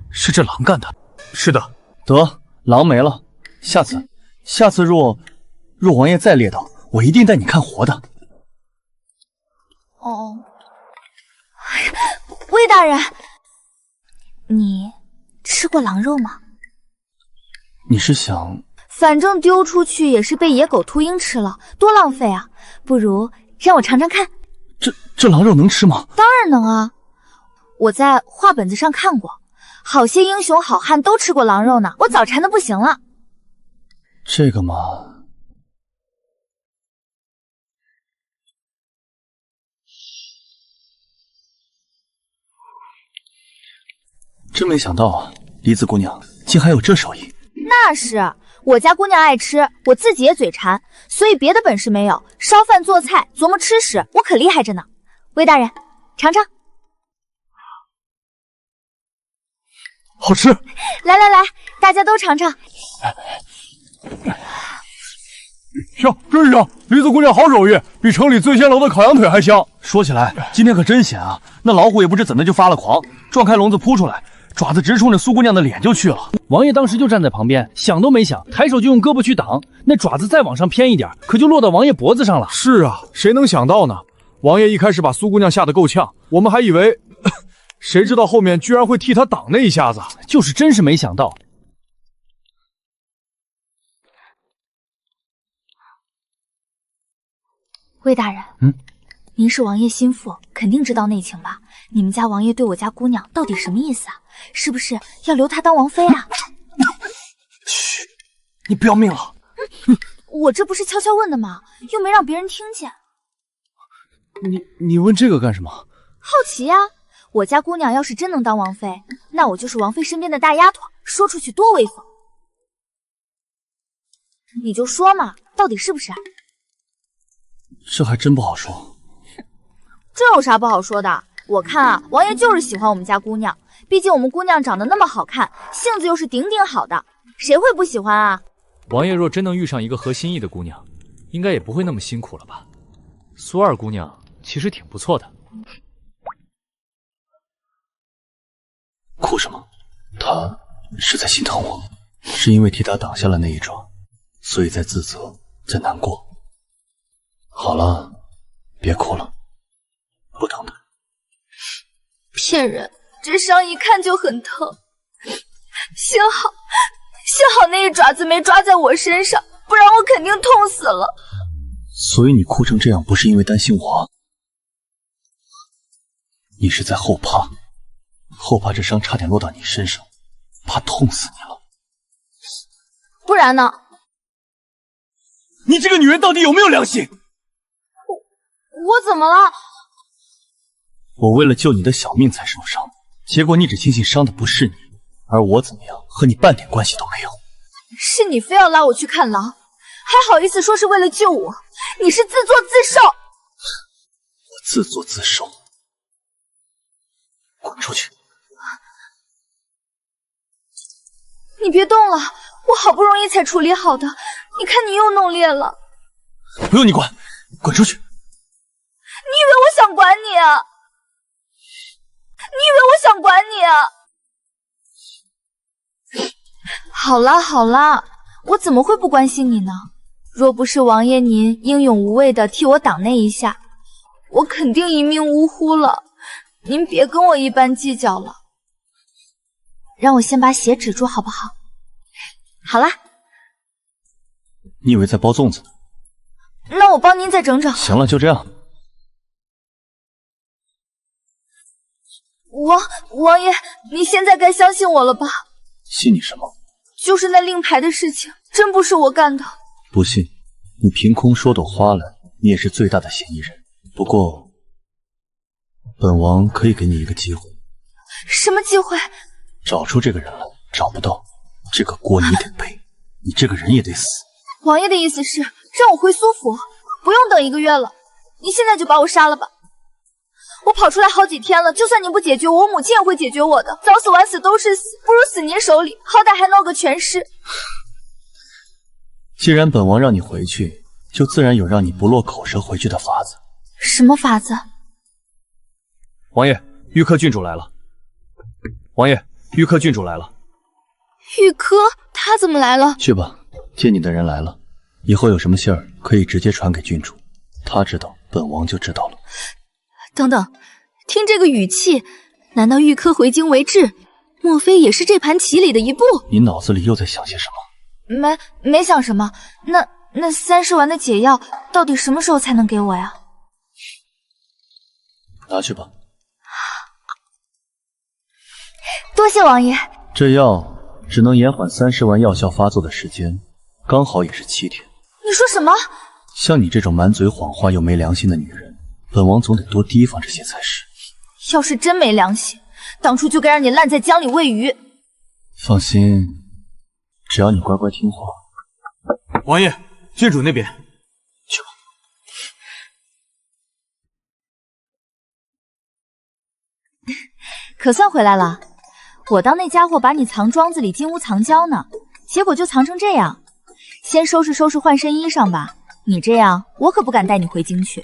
是这狼干的？是的。得，狼没了。下次若王爷再猎到，我一定带你看活的。哦，魏大人，你吃过狼肉吗？你是想……反正丢出去也是被野狗秃鹰吃了，多浪费啊！不如让我尝尝看。这狼肉能吃吗？当然能啊！我在画本子上看过，好些英雄好汉都吃过狼肉呢，我早馋的不行了。这个嘛……真没想到啊，梨子姑娘竟还有这手艺。那是，我家姑娘爱吃，我自己也嘴馋，所以别的本事没有，烧饭做菜琢磨吃食，我可厉害着呢。魏大人，尝尝。好吃。来，大家都尝尝。香，真香！梨子姑娘好手艺，比城里最鲜楼的烤羊腿还香。说起来，今天可真险啊！那老虎也不知怎的就发了狂，撞开笼子扑出来，爪子直冲着苏姑娘的脸就去了。王爷当时就站在旁边，想都没想，抬手就用胳膊去挡，那爪子再往上偏一点，可就落到王爷脖子上了。是啊，谁能想到呢？王爷一开始把苏姑娘吓得够呛，我们还以为，谁知道后面居然会替她挡那一下子，就是真是没想到。魏大人，您是王爷心腹，肯定知道内情吧？你们家王爷对我家姑娘到底什么意思啊？是不是要留她当王妃啊？嘘，你不要命了？我这不是悄悄问的吗？又没让别人听见。你问这个干什么？好奇呀！我家姑娘要是真能当王妃，那我就是王妃身边的大丫头，说出去多威风。你就说嘛，到底是不是？这还真不好说。这有啥不好说的？我看啊，王爷就是喜欢我们家姑娘，毕竟我们姑娘长得那么好看，性子又是顶顶好的，谁会不喜欢啊？王爷若真能遇上一个合心意的姑娘，应该也不会那么辛苦了吧？苏二姑娘其实挺不错的。哭什么？她是在心疼我，是因为替她挡下了那一爪，所以在自责，在难过。好了，别哭了，不疼的。骗人，这伤一看就很疼。幸好那一爪子没抓在我身上，不然我肯定痛死了。所以你哭成这样，不是因为担心我，你是在后怕这伤差点落到你身上，怕痛死你了。不然呢？你这个女人到底有没有良心？我怎么了？我为了救你的小命才受伤，结果你只庆幸伤的不是你，而我怎么样和你半点关系都没有。是你非要拉我去看狼，还好意思说是为了救我？你是自作自受。我自作自受？滚出去！你别动了，我好不容易才处理好的，你看你又弄裂了。不用你管，滚出去！你以为我想管你啊？你以为我想管你啊？好啦，我怎么会不关心你呢？若不是王爷您英勇无畏的替我挡那一下，我肯定一命呜呼了。您别跟我一般计较了。让我先把血止住，好不好？好啦，你以为在包粽子呢？那我帮您再整整。行了，就这样。王爷，你现在该相信我了吧？信你什么？就是那令牌的事情，真不是我干的。不信，你凭空说朵花来，你也是最大的嫌疑人。不过，本王可以给你一个机会。什么机会？找出这个人来，找不到，这个锅你得背，你这个人也得死。王爷的意思是让我回苏府，不用等1个月了，你现在就把我杀了吧。我跑出来好几天了，就算您不解决我，我母亲也会解决我的。早死晚死都是死，不如死您手里，好歹还闹个全尸。既然本王让你回去，就自然有让你不落口舌回去的法子。什么法子？王爷，玉科郡主来了。王爷，玉科郡主来了。玉科，他怎么来了？去吧，接你的人来了。以后有什么信儿可以直接传给郡主，他知道，本王就知道了。等等，听这个语气，难道玉科回京为质？莫非也是这盘棋里的一步？你脑子里又在想些什么？没想什么。那30丸的解药到底什么时候才能给我呀？拿去吧。多谢王爷。这药只能延缓30丸药效发作的时间，刚好也是7天。你说什么？像你这种满嘴谎话又没良心的女人，本王总得多提防这些才是。要是真没良心，当初就该让你烂在江里喂鱼。放心，只要你乖乖听话。王爷，郡主那边。去吧。可算回来了，我当那家伙把你藏庄子里金屋藏娇呢，结果就藏成这样。先收拾收拾换身衣裳吧，你这样我可不敢带你回京去。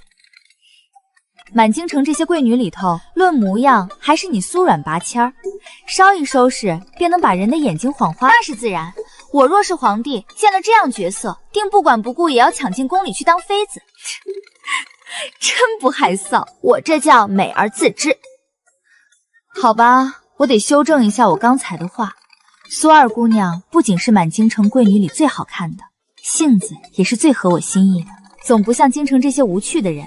满京城这些贵女里头，论模样还是你酥软拔签儿，稍一收拾便能把人的眼睛晃花。那是自然，我若是皇帝，见了这样角色，定不管不顾也要抢进宫里去当妃子。真不害臊，我这叫美而自知。好吧，我得修正一下我刚才的话。苏二姑娘不仅是满京城贵女里最好看的，性子也是最合我心意的，总不像京城这些无趣的人。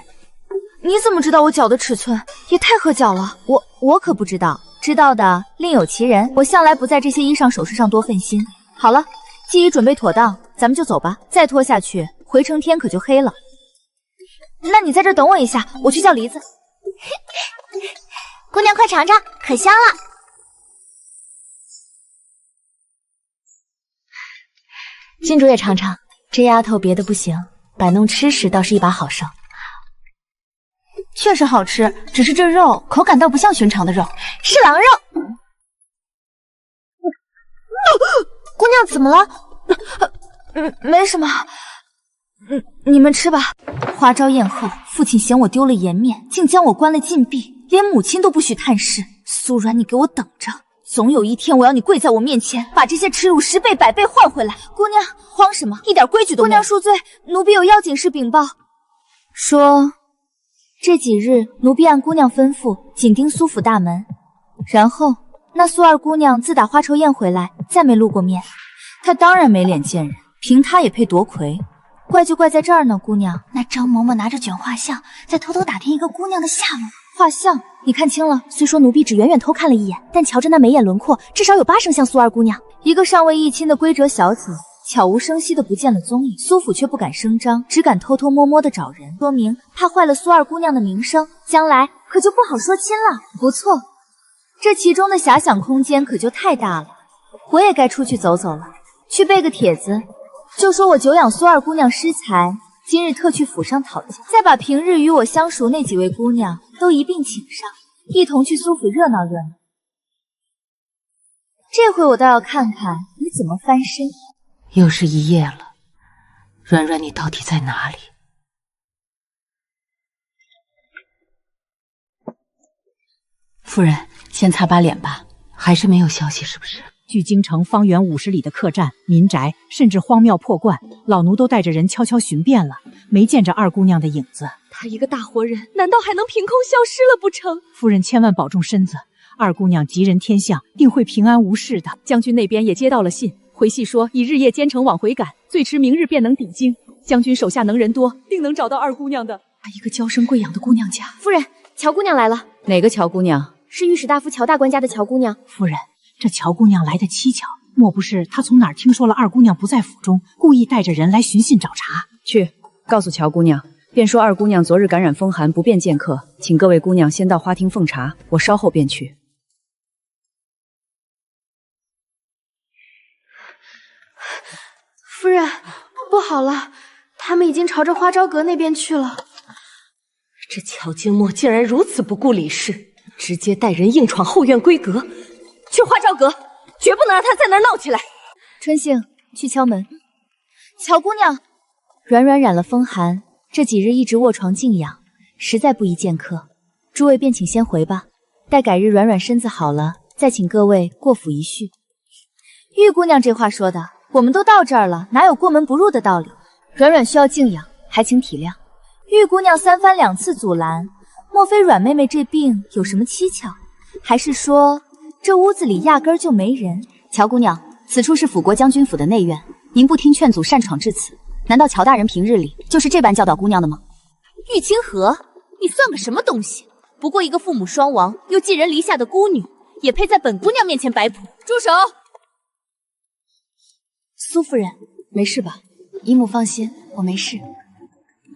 你怎么知道我脚的尺寸？也太合脚了。我可不知道，知道的另有其人。我向来不在这些衣裳首饰上多费心。好了，既已准备妥当，咱们就走吧。再拖下去，回城天可就黑了。那你在这等我一下，我去叫梨子。姑娘快尝尝，可香了。郡主也尝尝，这丫头别的不行，摆弄吃食倒是一把好手。确实好吃，只是这肉口感倒不像寻常的肉，是狼肉。姑娘怎么了？没什么。你们吃吧。花朝宴后，父亲嫌我丢了颜面，竟将我关了禁闭，连母亲都不许探视。苏软，你给我等着，总有一天我要你跪在我面前，把这些耻辱10倍100倍换回来。姑娘，慌什么？一点规矩都没有。姑娘恕罪，奴婢有要紧事禀报。说，这几日奴婢按姑娘吩咐紧盯苏府大门，然后那苏二姑娘自打花绸宴回来，再没露过面。她当然没脸见人，凭她也配夺魁。怪就怪在这儿呢，姑娘。那张嬷嬷拿着卷画像，在偷偷打听一个姑娘的下落。画像你看清了？虽说奴婢只远远偷看了一眼，但瞧着那眉眼轮廓，至少有8成像苏二姑娘。一个尚未议亲的闺阁小姐，悄无声息的不见了踪影，苏府却不敢声张，只敢偷偷摸摸的找人，说明怕坏了苏二姑娘的名声，将来可就不好说亲了。不错，这其中的遐想空间可就太大了。我也该出去走走了，去备个帖子，就说我久仰苏二姑娘诗才，今日特去府上讨教，再把平日与我相熟那几位姑娘都一并请上，一同去苏府热闹热闹。这回我倒要看看你怎么翻身。又是一夜了，软软，你到底在哪里？夫人，先擦把脸吧，还是没有消息是不是？距京城方圆50里的客栈、民宅，甚至荒庙破观，老奴都带着人悄悄寻遍了，没见着二姑娘的影子。她一个大活人，难道还能凭空消失了不成？夫人千万保重身子，二姑娘吉人天相，定会平安无事的。将军那边也接到了信，回信说已日夜兼程往回赶，最迟明日便能抵京。将军手下能人多，定能找到二姑娘的。一个娇生贵养的姑娘家。夫人，乔姑娘来了。哪个乔姑娘？是御史大夫乔大官家的乔姑娘。夫人，这乔姑娘来的蹊跷，莫不是她从哪儿听说了二姑娘不在府中，故意带着人来寻衅找茬？去告诉乔姑娘，便说二姑娘昨日感染风寒，不便见客，请各位姑娘先到花厅奉茶，我稍后便去。夫人，不好了，他们已经朝着花朝阁那边去了。这乔静默竟然如此不顾礼事，直接带人硬闯后院闺阁，去花朝阁，绝不能让他在那儿闹起来。春杏，去敲门。乔姑娘，软软染了风寒，这几日一直卧床静养，实在不宜见客。诸位便请先回吧，待改日软软身子好了，再请各位过府一叙。玉姑娘这话说的，我们都到这儿了，哪有过门不入的道理？软软需要静养，还请体谅。玉姑娘三番两次阻拦，莫非阮妹妹这病有什么蹊跷？还是说这屋子里压根儿就没人？乔姑娘，此处是辅国将军府的内院，您不听劝阻擅闯至此，难道乔大人平日里就是这般教导姑娘的吗？玉清河，你算个什么东西？不过一个父母双亡又寄人篱下的孤女，也配在本姑娘面前摆谱？住手！苏夫人，没事吧？姨母放心，我没事。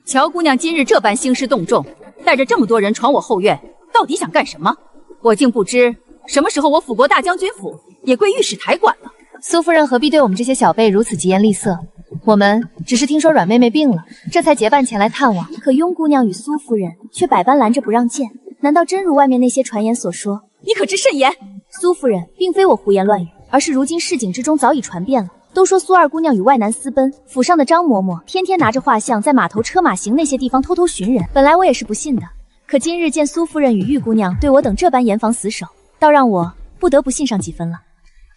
乔姑娘今日这般兴师动众，带着这么多人闯我后院，到底想干什么？我竟不知什么时候我辅国大将军府也归御史台管了。苏夫人何必对我们这些小辈如此疾言厉色？我们只是听说阮妹妹病了，这才结伴前来探望。可雍姑娘与苏夫人却百般拦着不让见，难道真如外面那些传言所说？你可知慎言！苏夫人，并非我胡言乱语，而是如今市井之中早已传遍了。都说苏二姑娘与外男私奔，府上的张嬷嬷天天拿着画像在码头、车马行那些地方偷偷寻人。本来我也是不信的，可今日见苏夫人与玉姑娘对我等这般严防死守，倒让我不得不信上几分了。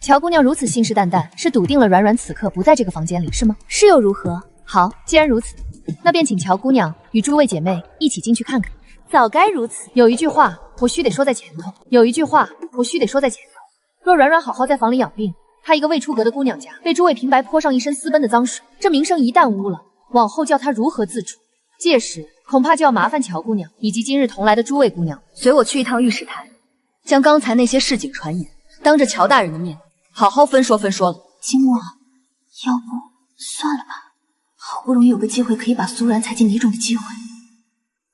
乔姑娘如此信誓旦旦，是笃定了软软此刻不在这个房间里，是吗？是又如何？好，既然如此，那便请乔姑娘与诸位姐妹一起进去看看。早该如此。有一句话我须得说在前头，若软软好好在房里养病，她一个未出阁的姑娘家，被诸位平白泼上一身私奔的脏水，这名声一旦污了，往后叫她如何自处？届时恐怕就要麻烦乔姑娘以及今日同来的诸位姑娘，随我去一趟御史台，将刚才那些市井传言，当着乔大人的面，好好分说分说了。静默，要不算了吧，好不容易有个机会可以把苏然踩进泥中的机会，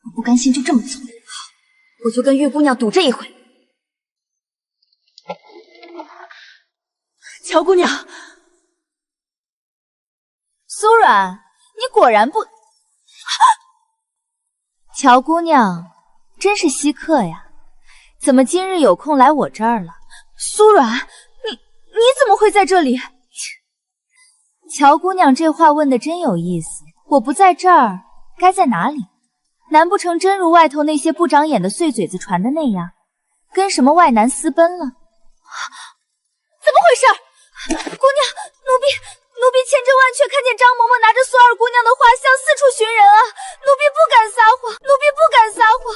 我不甘心就这么走。好，我就跟玉姑娘赌这一回。乔姑娘，苏软，你果然不……乔姑娘，真是稀客呀，怎么今日有空来我这儿了？苏软，你怎么会在这里？乔姑娘这话问的真有意思，我不在这儿，该在哪里？难不成真如外头那些不长眼的碎嘴子传的那样，跟什么外男私奔了？怎么回事？姑娘，奴婢千真万确看见张嬷嬷拿着苏二姑娘的画像四处寻人啊！奴婢不敢撒谎。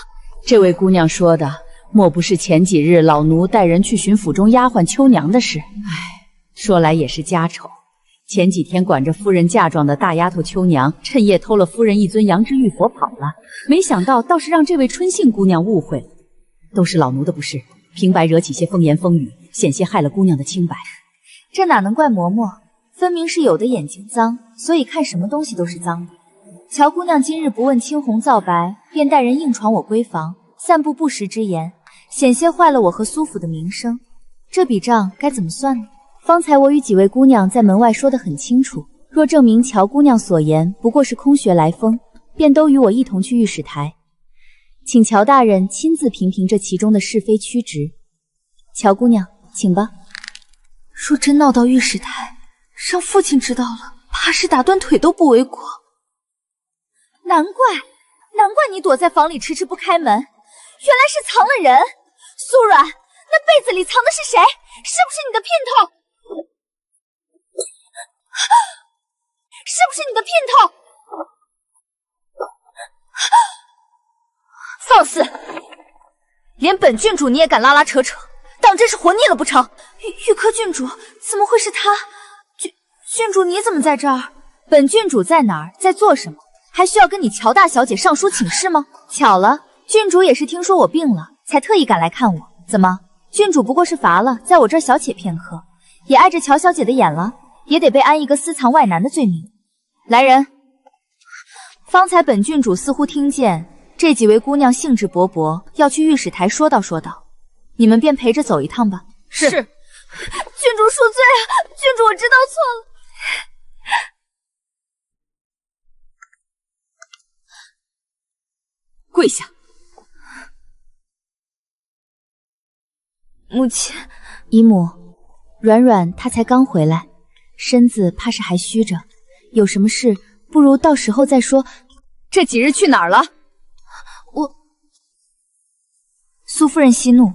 这位姑娘说的，莫不是前几日老奴带人去寻府中丫鬟秋娘的事？唉，说来也是家丑。前几天管着夫人嫁妆的大丫头秋娘，趁夜偷了夫人一尊羊脂玉佛跑了，没想到倒是让这位春杏姑娘误会了。都是老奴的不是，平白惹起些风言风语，险些害了姑娘的清白。这哪能怪嬷嬷，分明是有的眼睛脏，所以看什么东西都是脏的。乔姑娘今日不问青红皂白，便带人硬闯我闺房，散布不实之言，险些坏了我和苏府的名声。这笔账该怎么算呢？方才我与几位姑娘在门外说得很清楚，若证明乔姑娘所言不过是空穴来风，便都与我一同去御史台，请乔大人亲自评评这其中的是非曲直。乔姑娘，请吧。若真闹到御史台，让父亲知道了，怕是打断腿都不为过。难怪你躲在房里迟迟不开门，原来是藏了人。苏软，那被子里藏的是谁？是不是你的姘头？是不是你的姘头？放肆！连本郡主你也敢拉拉扯扯，当真是活腻了不成？玉科郡主，怎么会是他？郡主你怎么在这儿？本郡主在哪儿，在做什么？还需要跟你乔大小姐上书请示吗？巧了，郡主也是听说我病了，才特意赶来看我。怎么，郡主不过是乏了，在我这儿小且片刻，也碍着乔小姐的眼了，也得被安一个私藏外男的罪名。来人！方才本郡主似乎听见这几位姑娘兴致勃勃要去御史台说道，你们便陪着走一趟吧。是。郡主恕罪啊，郡主我知道错了。跪下。母亲，姨母，软软她才刚回来，身子怕是还虚着，有什么事不如到时候再说。这几日去哪儿了？苏夫人息怒，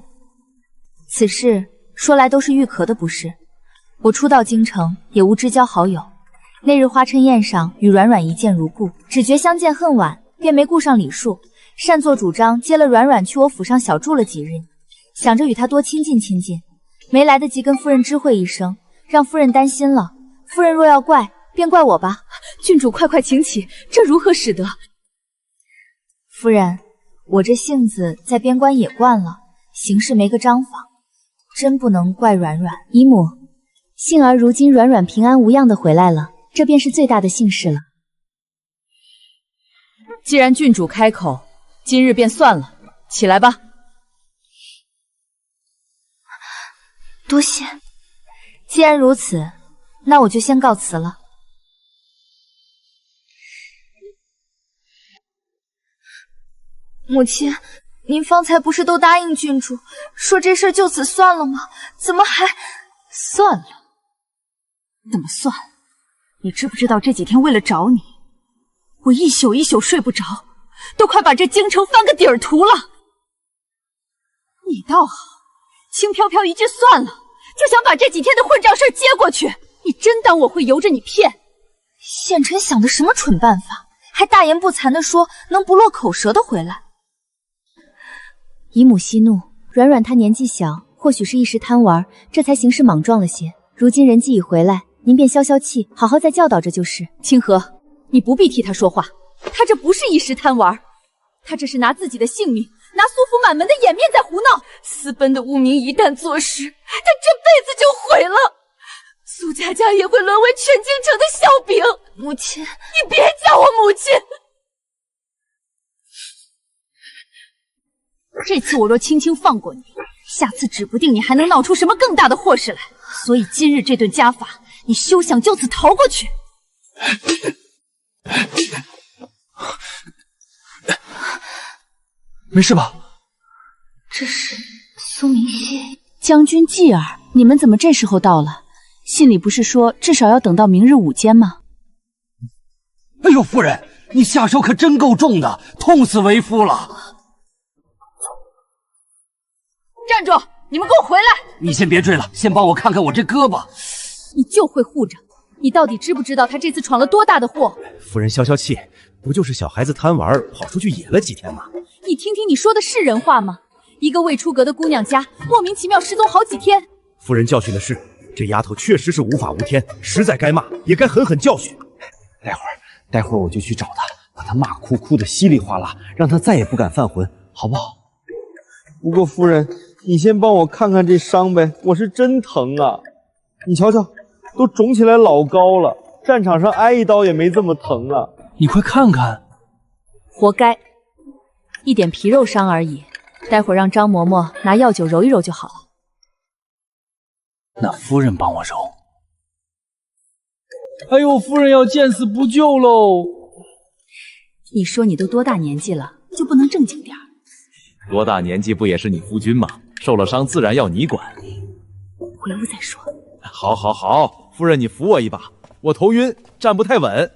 此事说来都是玉壳的不是。我初到京城也无知交好友，那日花嗔宴上与软软一见如故，只觉相见恨晚，便没顾上礼数，擅作主张接了软软去我府上小住了几日，想着与她多亲近亲近，没来得及跟夫人知会一声，让夫人担心了。夫人若要怪，便怪我吧。郡主快请起，这如何使得？夫人，我这性子在边关也惯了，行事没个章法，真不能怪软软。姨母，幸而如今软软平安无恙的回来了，这便是最大的幸事了。既然郡主开口，今日便算了，起来吧。多谢。既然如此，那我就先告辞了。母亲，您方才不是都答应郡主，说这事就此算了吗？怎么还……算了？怎么算？你知不知道这几天为了找你，我一宿一宿睡不着，都快把这京城翻个底儿涂了。你倒好，轻飘飘一句算了，就想把这几天的混账事接过去。你真当我会由着你骗？县臣想的什么蠢办法，还大言不惭地说能不落口舌的回来。姨母息怒，软软她年纪小，或许是一时贪玩，这才行事莽撞了些。如今人既已回来，您便消消气，好好再教导着就是。清河，你不必替他说话，他这不是一时贪玩，他这是拿自己的性命，拿苏府满门的颜面在胡闹。私奔的污名一旦坐实，他这辈子就毁了，苏家家也会沦为全京城的笑柄。母亲，你别叫我母亲。这次我若轻轻放过你，下次指不定你还能闹出什么更大的祸事来。所以今日这顿家法，你休想就此逃过去。没事吧？这是苏明熙。将军继儿，你们怎么这时候到了？信里不是说至少要等到明日午间吗？哎呦，夫人，你下手可真够重的，痛死为夫了！站住！你们给我回来！你先别追了，先帮我看看我这胳膊。你就会护着？你到底知不知道他这次闯了多大的祸？夫人消消气，不就是小孩子贪玩跑出去野了几天吗？你听听你说的是人话吗？一个未出阁的姑娘家，莫名其妙失踪好几天。夫人教训的是，这丫头确实是无法无天，实在该骂，也该狠狠教训。待会儿我就去找她，把她骂哭的稀里哗啦，让她再也不敢犯浑，好不好？不过夫人，你先帮我看看这伤呗，我是真疼啊！你瞧瞧，都肿起来老高了，战场上挨一刀也没这么疼啊！你快看看，活该，一点皮肉伤而已，待会儿让张嬷嬷拿药酒揉一揉就好了。那夫人帮我揉。哎呦，夫人要见死不救喽！你说你都多大年纪了，就不能正经点儿？多大年纪不也是你夫君吗？受了伤自然要你管。回屋再说。好，夫人你扶我一把，我头晕，站不太稳。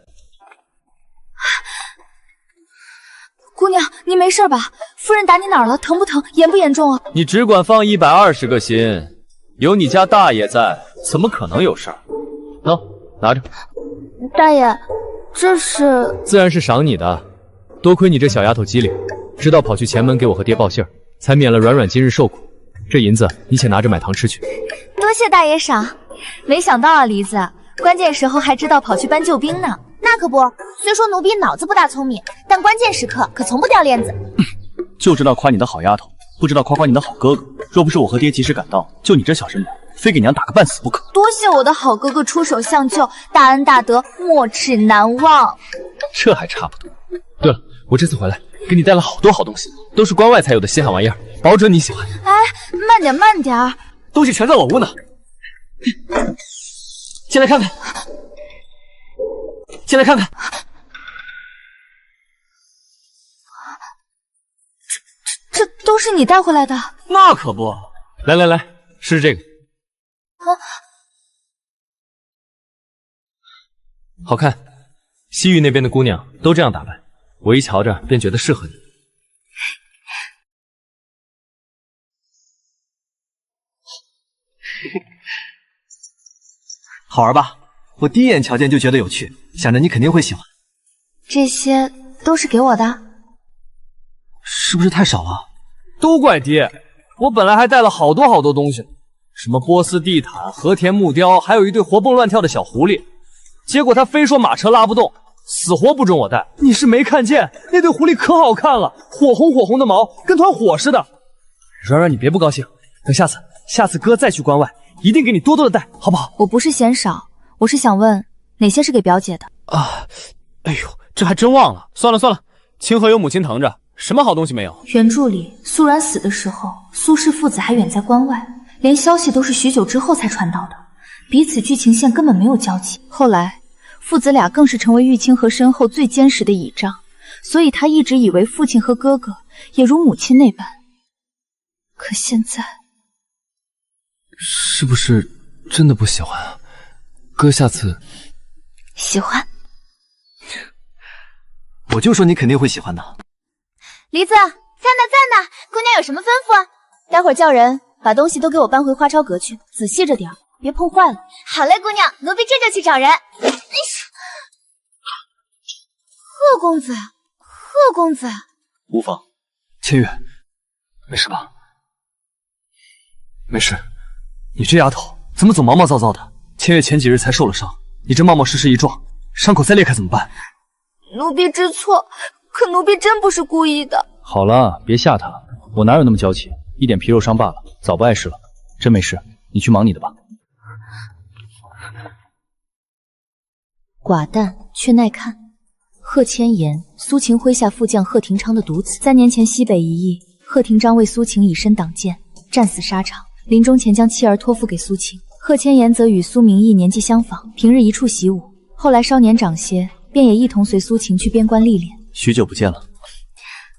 姑娘，你没事吧？夫人打你哪儿了？疼不疼？严不严重啊？你只管放120个心，有你家大爷在，怎么可能有事儿？喏，拿着。大爷，这是……自然是赏你的，多亏你这小丫头机灵，直到跑去前门给我和爹报信儿，才免了软软今日受苦。这银子你且拿着买糖吃去。多谢大爷赏。没想到啊，梨子，关键时候还知道跑去搬救兵呢。那可不，虽说奴婢脑子不大聪明，但关键时刻可从不掉链子。就知道夸你的好丫头，不知道夸夸你的好哥哥。若不是我和爹及时赶到，就你这小身板，非给娘打个半死不可。多谢我的好哥哥出手相救，大恩大德，没齿难忘。这还差不多。对了，我这次回来给你带了好多好东西，都是关外才有的稀罕玩意儿，保准你喜欢。哎，慢点慢点，东西全在我屋呢。进来看看，进来看看。这都是你带回来的？那可不。来来来，试试这个。好看。西域那边的姑娘都这样打扮，我一瞧着便觉得适合你。好玩吧？我第一眼瞧见就觉得有趣，想着你肯定会喜欢。这些都是给我的？是不是太少了？都怪爹，我本来还带了好多东西呢，什么波斯地毯、和田木雕，还有一对活蹦乱跳的小狐狸。结果他非说马车拉不动，死活不准我带。你是没看见，那对狐狸可好看了，火红的毛，跟团火似的。软软，你别不高兴，等下次哥再去关外，一定给你多的带，好不好？我不是嫌少，我是想问哪些是给表姐的啊？哎呦，这还真忘了。算了，清河有母亲疼着，什么好东西没有。原著里苏然死的时候，苏氏父子还远在关外，连消息都是许久之后才传到的，彼此剧情线根本没有交集。后来父子俩更是成为玉清河身后最坚实的倚仗，所以他一直以为父亲和哥哥也如母亲那般。可现在，是不是真的不喜欢啊？哥下次喜欢。我就说你肯定会喜欢的。梨子，在呢，姑娘有什么吩咐啊？待会儿叫人把东西都给我搬回花超阁去，仔细着点，别碰坏了。好嘞，姑娘，奴婢这就去找人。贺公子，无妨。千月，没事吧？没事。你这丫头怎么总毛毛躁躁的？千月前几日才受了伤，你这冒冒失失一撞，伤口再裂开怎么办？奴婢知错，可奴婢真不是故意的。好了，别吓他，我哪有那么娇气，一点皮肉伤罢了，早不碍事了。真没事，你去忙你的吧。寡淡却耐看。贺千言，苏秦麾下副将贺廷昌的独子。3年前西北一役，贺廷章为苏秦以身挡剑，战死沙场。临终前将妻儿托付给苏秦。贺千言则与苏明义年纪相仿，平日一处习武。后来稍年长些，便也一同随苏秦去边关历练。许久不见了。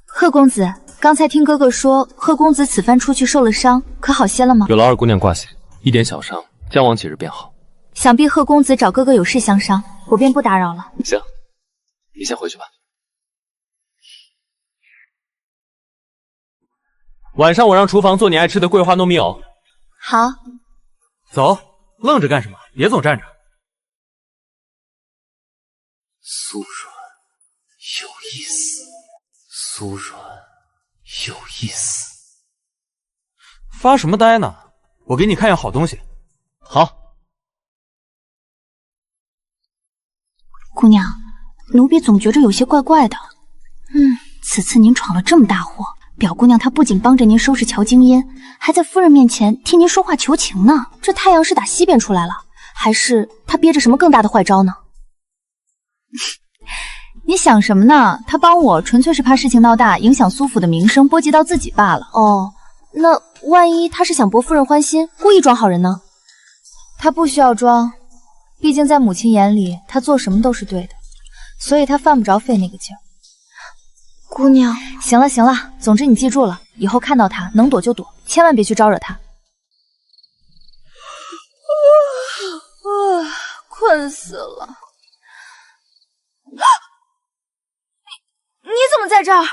贺公子，刚才听哥哥说贺公子此番出去受了伤，可好些了吗？有了二姑娘挂险，一点小伤，将往几日便好。想必贺公子找哥哥有事相商，我便不打扰了。行，你先回去吧。晚上我让厨房做你爱吃的桂花糯米藕。好。走，愣着干什么？别总站着。苏软有意思，苏软有意思。发什么呆呢？我给你看样好东西。好。姑娘，奴婢总觉着有些怪怪的。此次您闯了这么大祸，表姑娘她不仅帮着您收拾乔京烟，还在夫人面前替您说话求情呢。这太阳是打西边出来了，还是她憋着什么更大的坏招呢？你想什么呢？她帮我纯粹是怕事情闹大，影响苏府的名声，波及到自己罢了。哦，那万一她是想博夫人欢心，故意装好人呢？她不需要装，毕竟在母亲眼里，她做什么都是对的，所以她犯不着费那个劲儿。姑娘，行了，总之你记住了，以后看到她能躲就躲，千万别去招惹她。困死了。你怎么在这儿？你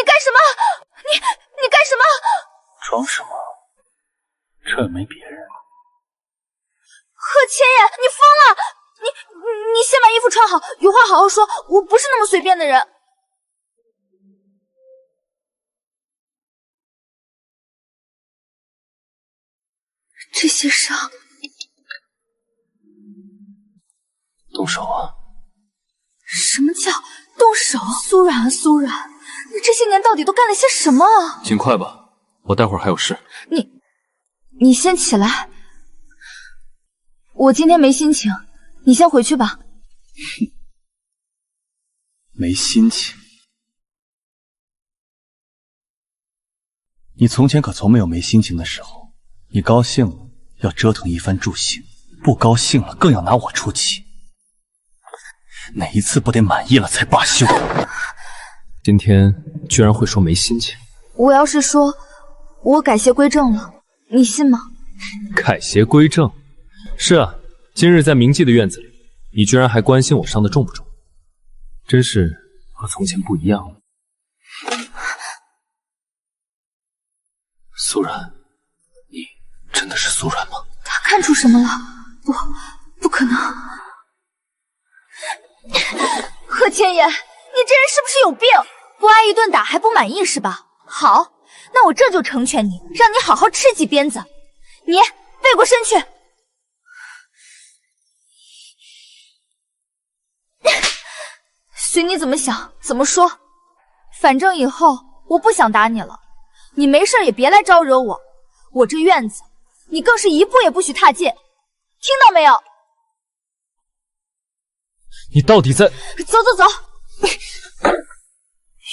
干什么？你干什么？装什么？这没别人。贺千言，你疯了！你先把衣服穿好，有话好好说，我不是那么随便的人。这些伤，动手啊！什么叫动手？苏冉啊苏冉，你这些年到底都干了些什么啊？尽快吧，我待会儿还有事。你先起来，我今天没心情，你先回去吧。没心情？你从前可从没有没心情的时候。你高兴了要折腾一番助兴，不高兴了更要拿我出气。哪一次不得满意了才罢休？今天居然会说没心情？我要是说我改邪归正了，你信吗？改邪归正？是啊，今日在铭记的院子里，你居然还关心我伤得重不重，真是和从前不一样了。苏冉，你真的是苏冉吗？他看出什么了？不可能！贺千言，你这人是不是有病？不挨一顿打还不满意是吧？好，那我这就成全你，让你好好吃几鞭子。你背过身去。随你怎么想，怎么说。反正以后我不想打你了，你没事也别来招惹我。我这院子，你更是一步也不许踏进，听到没有？你到底在……走走走！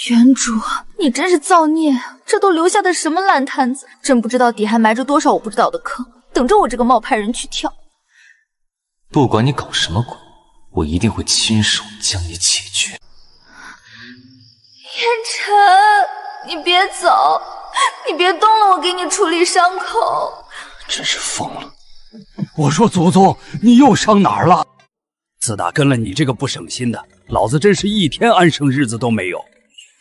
原主，你真是造孽！这都留下的什么烂摊子？真不知道底还埋着多少我不知道的坑，等着我这个冒牌人去跳。不管你搞什么鬼，我一定会亲手将你解决。烟尘，你别走，你别动了，我给你处理伤口。真是疯了！我说祖宗，你又伤哪儿了？自打跟了你这个不省心的，老子真是一天安生日子都没有。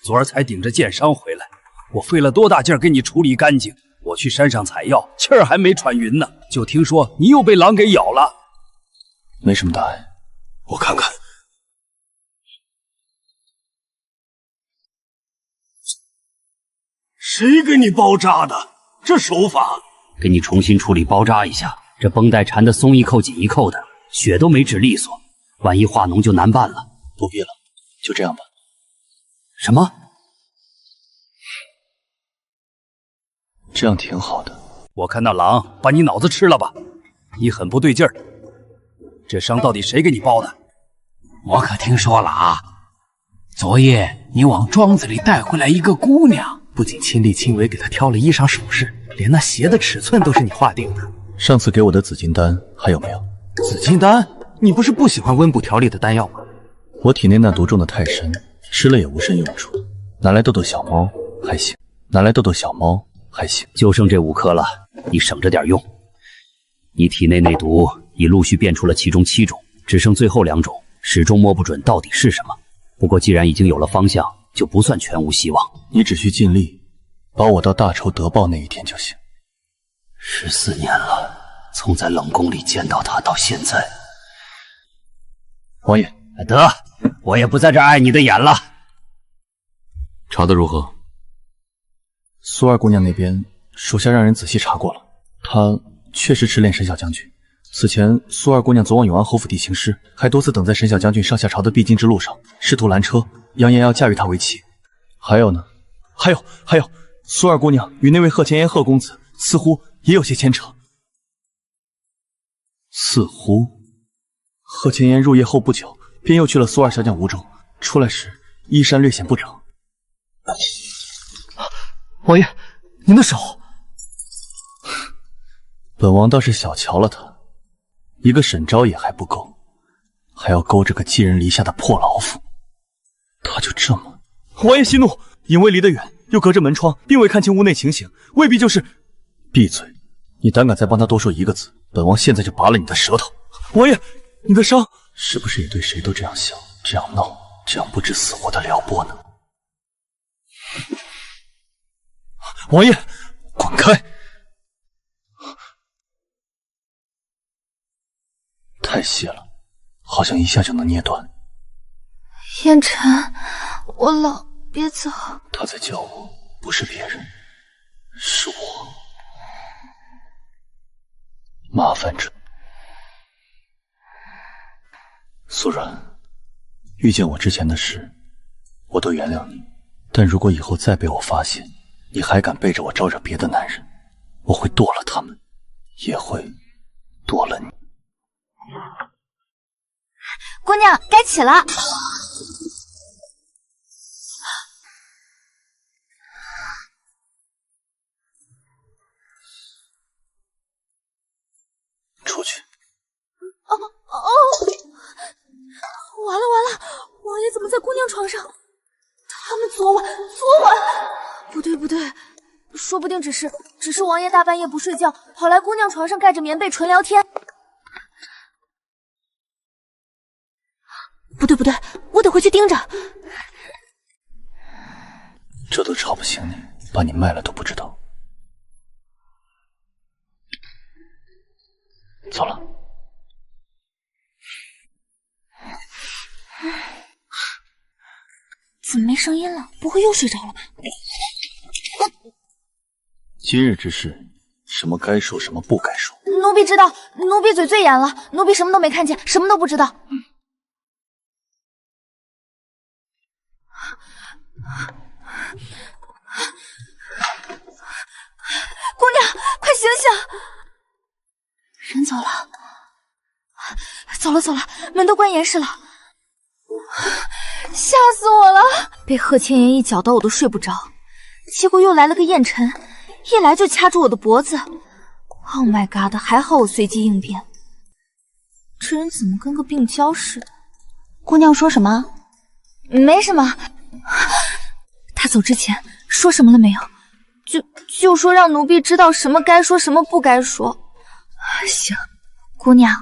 昨儿才顶着剑伤回来，我费了多大劲儿给你处理干净。我去山上采药，气儿还没喘匀呢，就听说你又被狼给咬了。没什么大碍，我看看。谁给你包扎的？这手法！给你重新处理包扎一下，这绷带缠得松一扣紧一扣的，血都没止利索，万一化脓就难办了。不必了，就这样吧。什么？这样挺好的。我看那狼把你脑子吃了吧？你很不对劲儿。这伤到底谁给你包的？我可听说了啊，昨夜你往庄子里带回来一个姑娘，不仅亲力亲为给她挑了衣裳首饰，连那鞋的尺寸都是你划定的。上次给我的紫金丹还有没有？紫金丹？你不是不喜欢温补调理的丹药吗？我体内那毒中的太深，吃了也无甚用处，拿来逗逗小猫还行，拿来逗逗小猫还行。就剩这5颗了，你省着点用。你体内内毒已陆续变出了其中7种，只剩最后2种，始终摸不准到底是什么。不过既然已经有了方向，就不算全无希望。你只需尽力，保我到大仇得报那一天就行。14年了，从在冷宫里见到他到现在。王爷，得，我也不在这碍你的眼了。查得如何？苏二姑娘那边，属下让人仔细查过了，她确实痴恋沈小将军。此前，苏二姑娘总往永安侯府邸行事，还多次等在沈小将军上下朝的必经之路上，试图拦车，扬言要嫁与他为妻。还有呢，还有，苏二姑娘与那位贺前言贺公子似乎也有些牵扯。似乎，贺前言入夜后不久，便又去了苏二小将屋中，出来时衣衫略显不整。王爷，您的手。本王倒是小瞧了他，一个沈昭也还不够，还要勾着个寄人篱下的破老妇，他就这么……王爷息怒，因为离得远，又隔着门窗，并未看清屋内情形，未必就是……闭嘴！你胆敢再帮他多说一个字，本王现在就拔了你的舌头！王爷，你的伤是不是也对谁都这样想，这样闹，这样不知死活的撩拨呢？王爷，滚开！太细了，好像一下就能捏断。燕晨，我老，别走。他在叫我，不是别人，是我。麻烦着。苏然，遇见我之前的事，我都原谅你。但如果以后再被我发现，你还敢背着我招惹别的男人，我会剁了他们，也会剁了你。姑娘，该起了。出去。完了完了，王爷怎么在姑娘床上？他们昨晚不对，说不定只是王爷大半夜不睡觉，跑来姑娘床上盖着棉被纯聊天。不对，我得回去盯着。这都吵不醒你，把你卖了都不知道。走了。怎么没声音了？不会又睡着了吧？今日之事，什么该说，什么不该说。奴婢知道，奴婢嘴最严了，奴婢什么都没看见，什么都不知道。姑娘，快醒醒！人走了，走了，门都关严实了。吓死我了！被贺千言一搅到，我都睡不着。结果又来了个燕晨，一来就掐住我的脖子。Oh my god！ 还好我随机应变。这人怎么跟个病娇似的？姑娘说什么？没什么。他走之前说什么了没有？就说让奴婢知道什么该说，什么不该说。行，姑娘，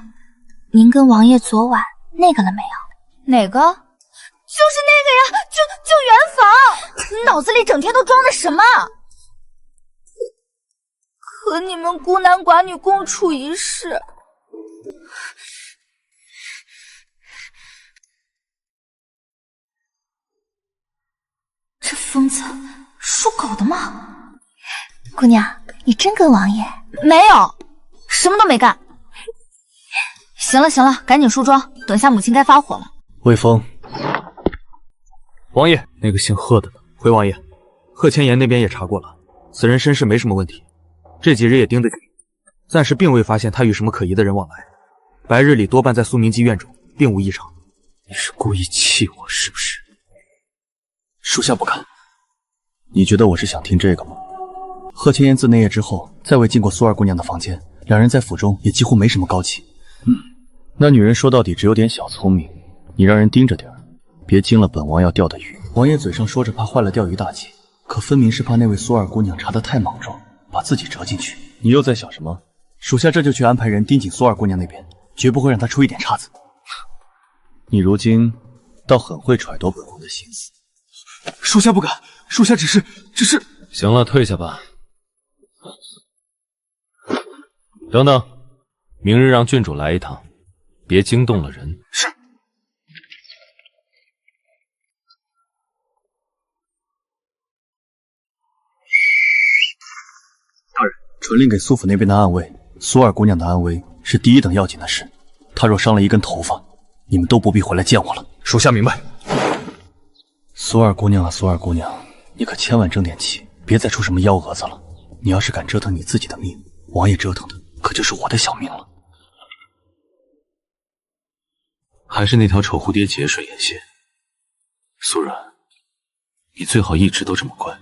您跟王爷昨晚那个了没有？哪个？就是那个呀，就圆房。你脑子里整天都装的什么？和你们孤男寡女共处一室。这疯子属狗的吗？姑娘，你真跟王爷？没有，什么都没干。行了，赶紧梳妆，等下母亲该发火了。魏峰，王爷，那个姓贺的呢？回王爷，贺千言那边也查过了，此人身世没什么问题，这几日也盯得紧，暂时并未发现他与什么可疑的人往来。白日里多半在苏明妓院中，并无异常。你是故意气我是不是？属下不敢。你觉得我是想听这个吗？贺千言自那夜之后，再未进过苏二姑娘的房间，两人在府中也几乎没什么交集。那女人说到底只有点小聪明，你让人盯着点儿，别惊了本王要钓的鱼。王爷嘴上说着怕坏了钓鱼大计，可分明是怕那位苏二姑娘查得太莽撞，把自己折进去。你又在想什么？属下这就去安排人盯紧苏二姑娘那边，绝不会让她出一点岔子。你如今倒很会揣度本王的心思。属下不敢，属下只是……行了，退下吧。等等，明日让郡主来一趟，别惊动了人。是。大人，传令给苏府那边的暗卫，苏二姑娘的安危是第一等要紧的事。她若伤了一根头发，你们都不必回来见我了。属下明白。苏二姑娘啊，苏二姑娘，你可千万争点气，别再出什么幺蛾子了。你要是敢折腾你自己的命，王爷折腾的可就是我的小命了。还是那条丑蝴蝶结水眼线。苏然，你最好一直都这么乖。